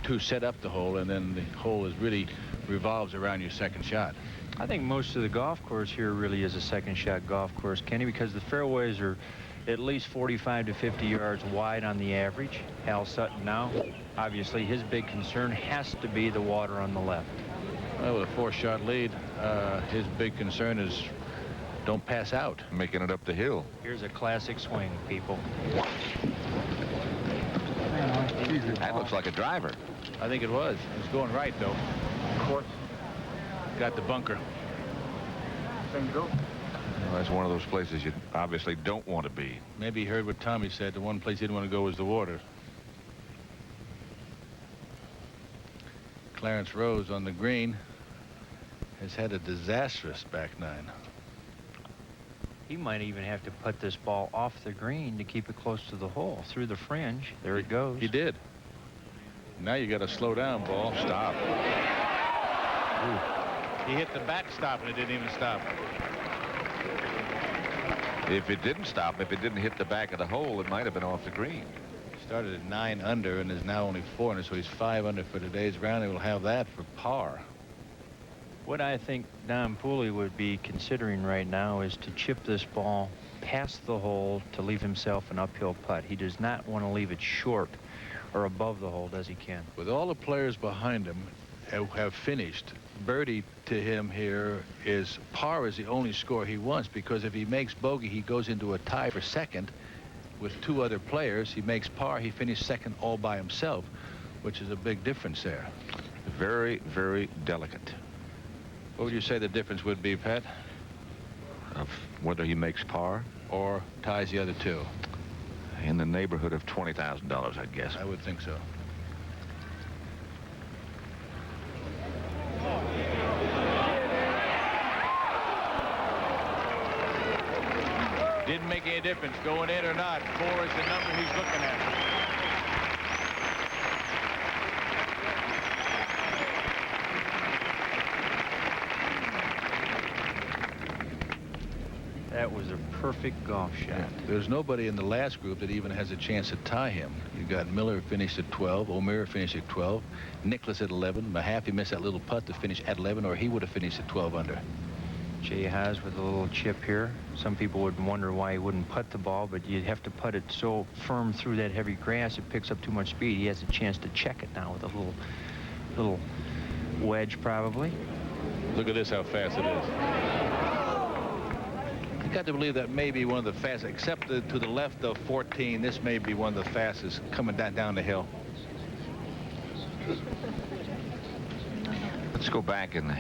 to set up the hole, and then the hole is really revolves around your second shot. I think most of the golf course here really is a second shot golf course, Kenny, because the fairways are at least 45 to 50 yards wide on the average. Hal Sutton now, obviously his big concern has to be the water on the left. Well, with a 4-shot lead, his big concern is don't pass out. Making it up the hill. Here's a classic swing, people. That looks like a driver. I think it was. It was going right, though. Got the bunker. Well, that's one of those places you obviously don't want to be. Maybe he heard what Tommy said. The one place he didn't want to go was the water. Clarence Rose on the green has had a disastrous back nine. He might even have to put this ball off the green to keep it close to the hole. Through the fringe. There it goes. He did. Now you got to slow down, ball. Stop. Ooh. He hit the backstop and it didn't even stop. If it didn't stop, if it didn't hit the back of the hole, it might have been off the green. Started at 9 under and is now only 4 under, so he's 5 under for today's round. He will have that for par. What I think Don Pooley would be considering right now is to chip this ball past the hole to leave himself an uphill putt. He does not want to leave it short or above the hole as he can. With all the players behind him who have finished, birdie to him here is par is the only score he wants, because if he makes bogey, he goes into a tie for second with 2 other players. He makes par, he finished second all by himself, which is a big difference there. Very, very delicate. What would you say the difference would be, Pat? Of whether he makes par or ties the other 2? In the neighborhood of $20,000, I'd guess. I would think so. Didn't make any difference going in or not. 4 is the number he's looking at. That was a perfect golf shot. Yeah. There's nobody in the last group that even has a chance to tie him. You got Miller finished at 12, O'Meara finished at 12, Nicklaus at 11, Mahaffey missed that little putt to finish at 11, or he would have finished at 12 under. Jay Haas with a little chip here. Some people would wonder why he wouldn't putt the ball, but you'd have to putt it so firm through that heavy grass it picks up too much speed. He has a chance to check it now with a little wedge, probably. Look at this, how fast it is. I got to believe that may be one of the fastest, except to the left of 14. This may be one of the fastest coming down the hill. Let's go back, and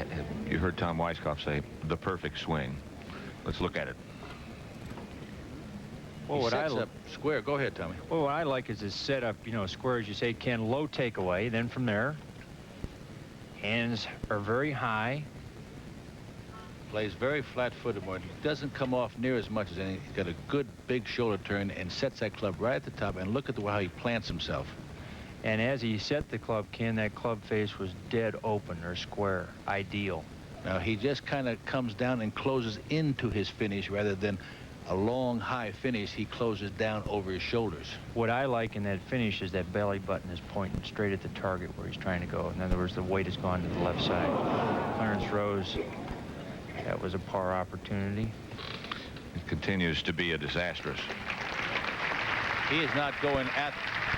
you heard Tom Weiskopf say the perfect swing. Let's look at it. Well, what I up square. Go ahead, Tommy. Well, what I like is his setup, you know, square, as you say, Ken, low takeaway. Then from there, hands are very high. Plays very flat-footed more. He doesn't come off near as much as any. He's got a good big shoulder turn and sets that club right at the top. And look at how he plants himself. And as he set the club, Ken, that club face was dead open or square. Ideal. Now he just kind of comes down and closes into his finish rather than a long high finish. He closes down over his shoulders. What I like in that finish is that belly button is pointing straight at the target where he's trying to go. In other words, the weight has gone to the left side. Clarence Rose, that was a par opportunity. It continues to be a disastrous. He is not going at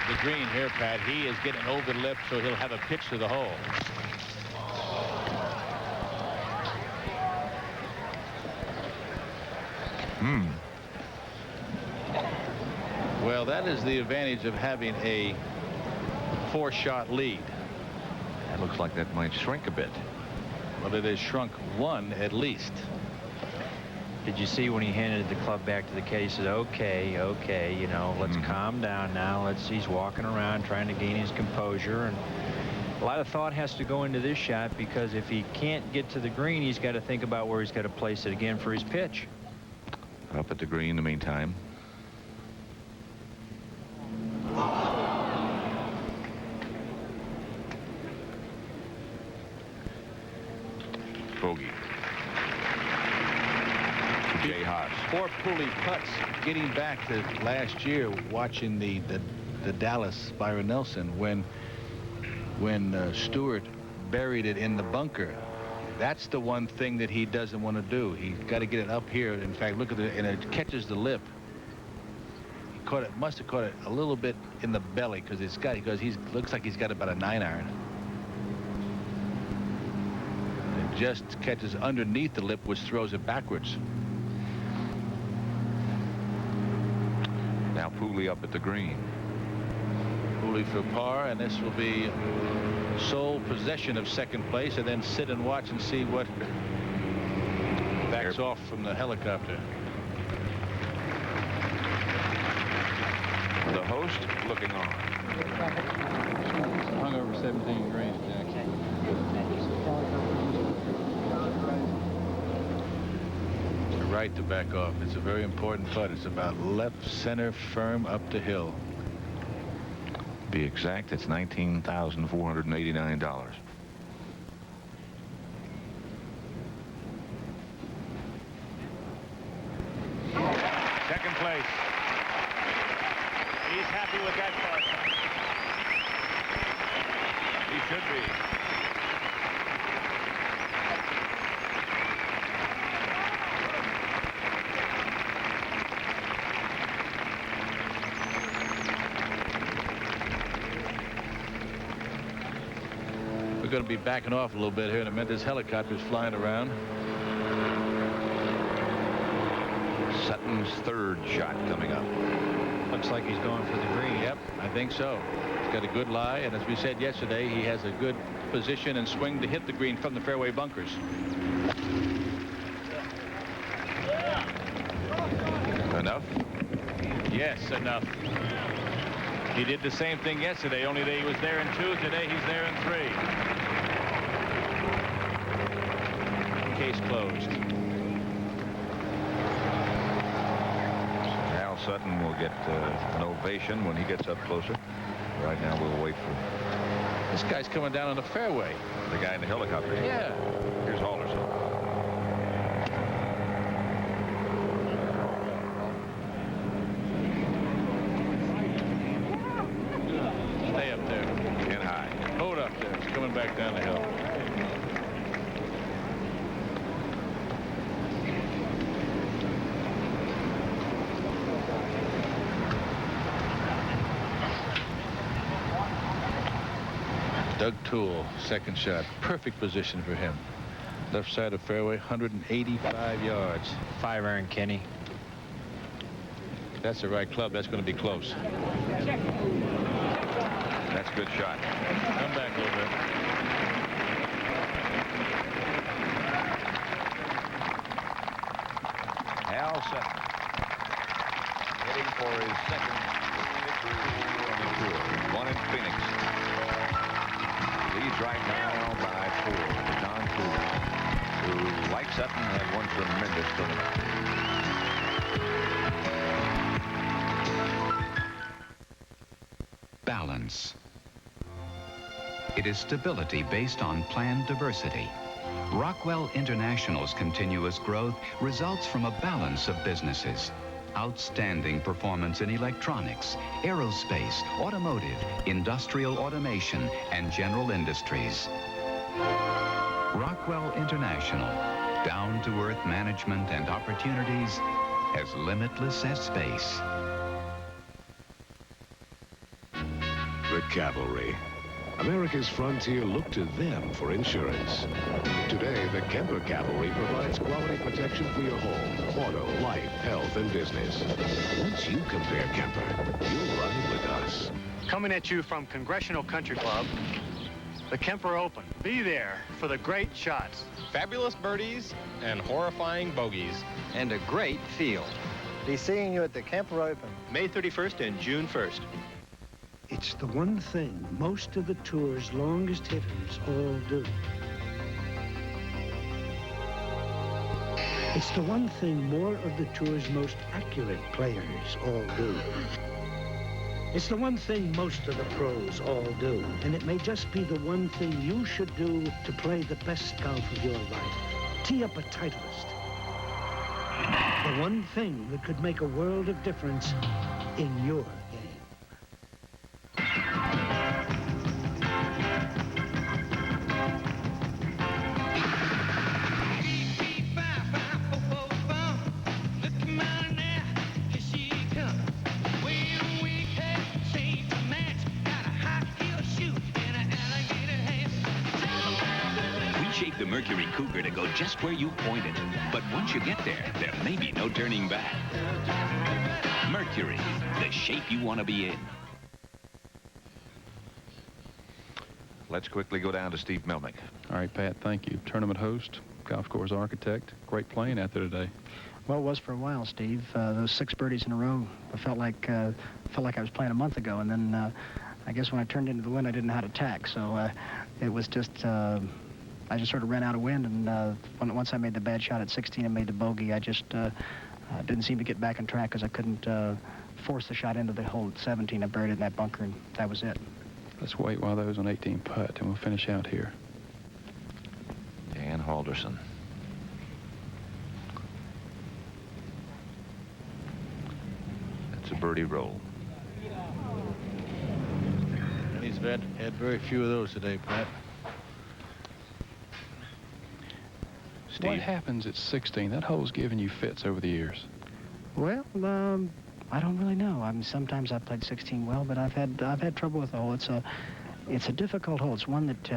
the green here, Pat. He is getting over the lip, so he'll have a pitch to the hole. Well, that is the advantage of having a 4-shot lead. That looks like that might shrink a bit. Well, it has shrunk 1 at least. Did you see when he handed the club back to the case? He said, okay, you know, let's calm down now. He's walking around trying to gain his composure. And a lot of thought has to go into this shot, because if he can't get to the green, he's got to think about where he's got to place it again for his pitch. Up at the green in the meantime. Bogey. Jay Haas. Pooley putts, getting back to last year, watching the Dallas Byron Nelson when Stewart buried it in the bunker. That's the one thing that he doesn't want to do. He's got to get it up here. In fact, look at it, and it catches the lip. He caught it, must have caught it a little bit in the belly because he looks like he's got about a 9-iron. It just catches underneath the lip, which throws it backwards. Now Pooley up at the green. Pooley for par, and this will be sole possession of second place, and then sit and watch and see what backs off from the helicopter. The host looking on. Hung over 17 grand, Jack. The right to back off. It's a very important putt. It's about left center firm up the hill. Be exact, it's $19,489. Second place. He's happy with that part. He should be. We're going to be backing off a little bit here in a minute. This helicopter's flying around. Sutton's third shot coming up. Looks like he's going for the green. Yep, I think so. He's got a good lie, and as we said yesterday, he has a good position and swing to hit the green from the fairway bunkers. Enough? Yes, enough. He did the same thing yesterday, only that he was there in 2. Today he's there in 3. Case closed. Al Sutton will get an ovation when he gets up closer. Right now we'll wait for... This guy's coming down on the fairway. The guy in the helicopter. Yeah. Here's Halderson. Stay up there. In high. Hold up there. It's coming back down the hill. Doug Toole, second shot. Perfect position for him. Left side of fairway, 185 yards. 5-iron, Kenny. That's the right club. That's going to be close. That's a good shot. Come back a little bit. Al Sutton heading for his second victory on the tour. One in Phoenix. Leads right now by 4 for John Cooley, who, like Sutton, had one tremendous tournament. Balance. It is stability based on planned diversity. Rockwell International's continuous growth results from a balance of businesses. Outstanding performance in electronics, aerospace, automotive, industrial automation, and general industries. Rockwell International, down-to-earth management and opportunities as limitless as space. The Cavalry. America's frontier looked to them for insurance. Today, the Kemper Cavalry provides quality protection for your home, auto, life, health, and business. Once you compare Kemper, you'll ride with us. Coming at you from Congressional Country Club, the Kemper Open. Be there for the great shots. Fabulous birdies and horrifying bogeys. And a great field. Be seeing you at the Kemper Open. May 31st and June 1st. It's the one thing most of the tour's longest hitters all do. It's the one thing more of the tour's most accurate players all do. It's the one thing most of the pros all do. And it may just be the one thing you should do to play the best golf of your life. Tee up a Titleist. The one thing that could make a world of difference in your game. The Mercury Cougar to go just where you point it. But once you get there, there may be no turning back. Mercury, the shape you want to be in. Let's quickly go down to Steve Melnick. All right, Pat, thank you. Tournament host, golf course architect. Great playing out there today. Well, it was for a while, Steve. Those 6 birdies in a row, I felt like I was playing a month ago. And then I guess when I turned into the wind, I didn't know how to tack. So it was just... I just sort of ran out of wind, and once I made the bad shot at 16 and made the bogey, I just didn't seem to get back on track because I couldn't force the shot into the hole at 17. I buried it in that bunker, and that was it. Let's wait while those on 18 putt, and we'll finish out here. Dan Halderson. That's a birdie roll. And he's had very few of those today, Pat. Steve. What happens at 16? That hole's given you fits over the years. Well, I don't really know. I mean, sometimes I've played 16 well, but I've had trouble with the hole. It's a difficult hole. It's one that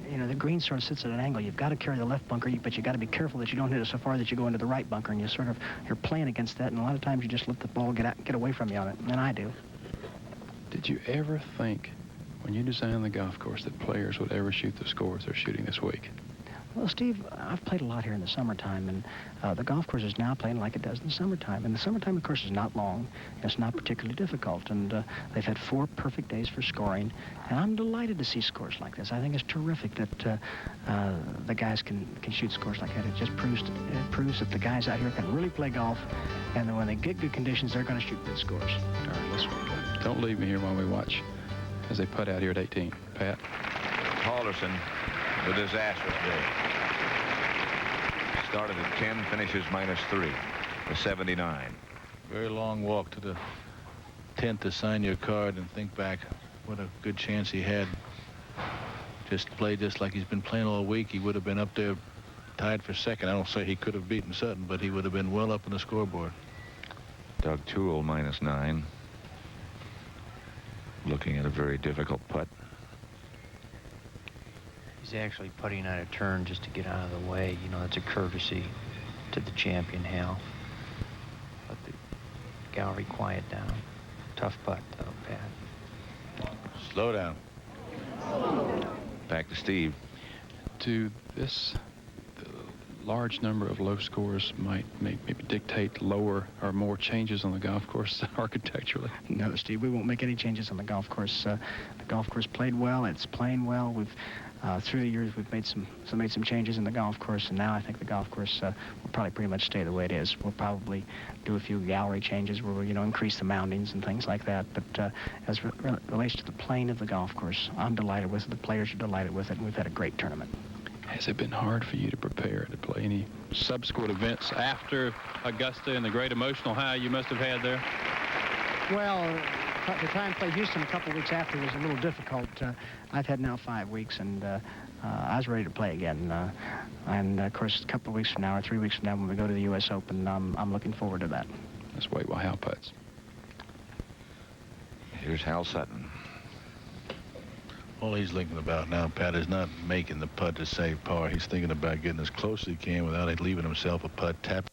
you know, the green sort of sits at an angle. You've got to carry the left bunker, but you got to be careful that you don't hit it so far that you go into the right bunker, and you're playing against that. And a lot of times you just let the ball get away from you on it, and I do. Did you ever think, when you designed the golf course, that players would ever shoot the scores they're shooting this week? Well, Steve, I've played a lot here in the summertime, and the golf course is now playing like it does in the summertime. And the summertime, of course, is not long, and it's not particularly difficult. And they've had 4 perfect days for scoring, and I'm delighted to see scores like this. I think it's terrific that the guys can shoot scores like that. It just proves that the guys out here can really play golf, and that when they get good conditions, they're going to shoot good scores. All right, let's don't leave me here while we watch as they putt out here at 18. Pat? Halderson, the disastrous day. Started at 10, finishes -3, the 79. Very long walk to the tent to sign your card and think back what a good chance he had. Just played just like he's been playing all week. He would have been up there tied for second. I don't say he could have beaten Sutton, but he would have been well up on the scoreboard. Doug Toole, -9. Looking at a very difficult putt. He's actually putting on a turn just to get out of the way. You know, it's a courtesy to the champion, Hal. Let the gallery quiet down. Tough putt, though, Pat. Slow down. Back to Steve. To this, the large number of low scores might maybe dictate lower or more changes on the golf course architecturally. No, Steve, we won't make any changes on the golf course. The golf course played well. It's playing well. We've through the years, we've made some changes in the golf course, and now I think the golf course will probably pretty much stay the way it is. We'll probably do a few gallery changes where we'll, you know, increase the mountings and things like that. But as it relates to the playing of the golf course, I'm delighted with it. The players are delighted with it, and we've had a great tournament. Has it been hard for you to prepare to play any subsequent events after Augusta and the great emotional high you must have had there? Well, the time I played Houston a couple of weeks after was a little difficult. I've had now 5 weeks, and I was ready to play again. And, of course, a couple of weeks from now or 3 weeks from now when we go to the U.S. Open, I'm looking forward to that. Let's wait while Hal putts. Here's Hal Sutton. All he's thinking about now, Pat, is not making the putt to save par. He's thinking about getting as close as he can without leaving himself a putt, tap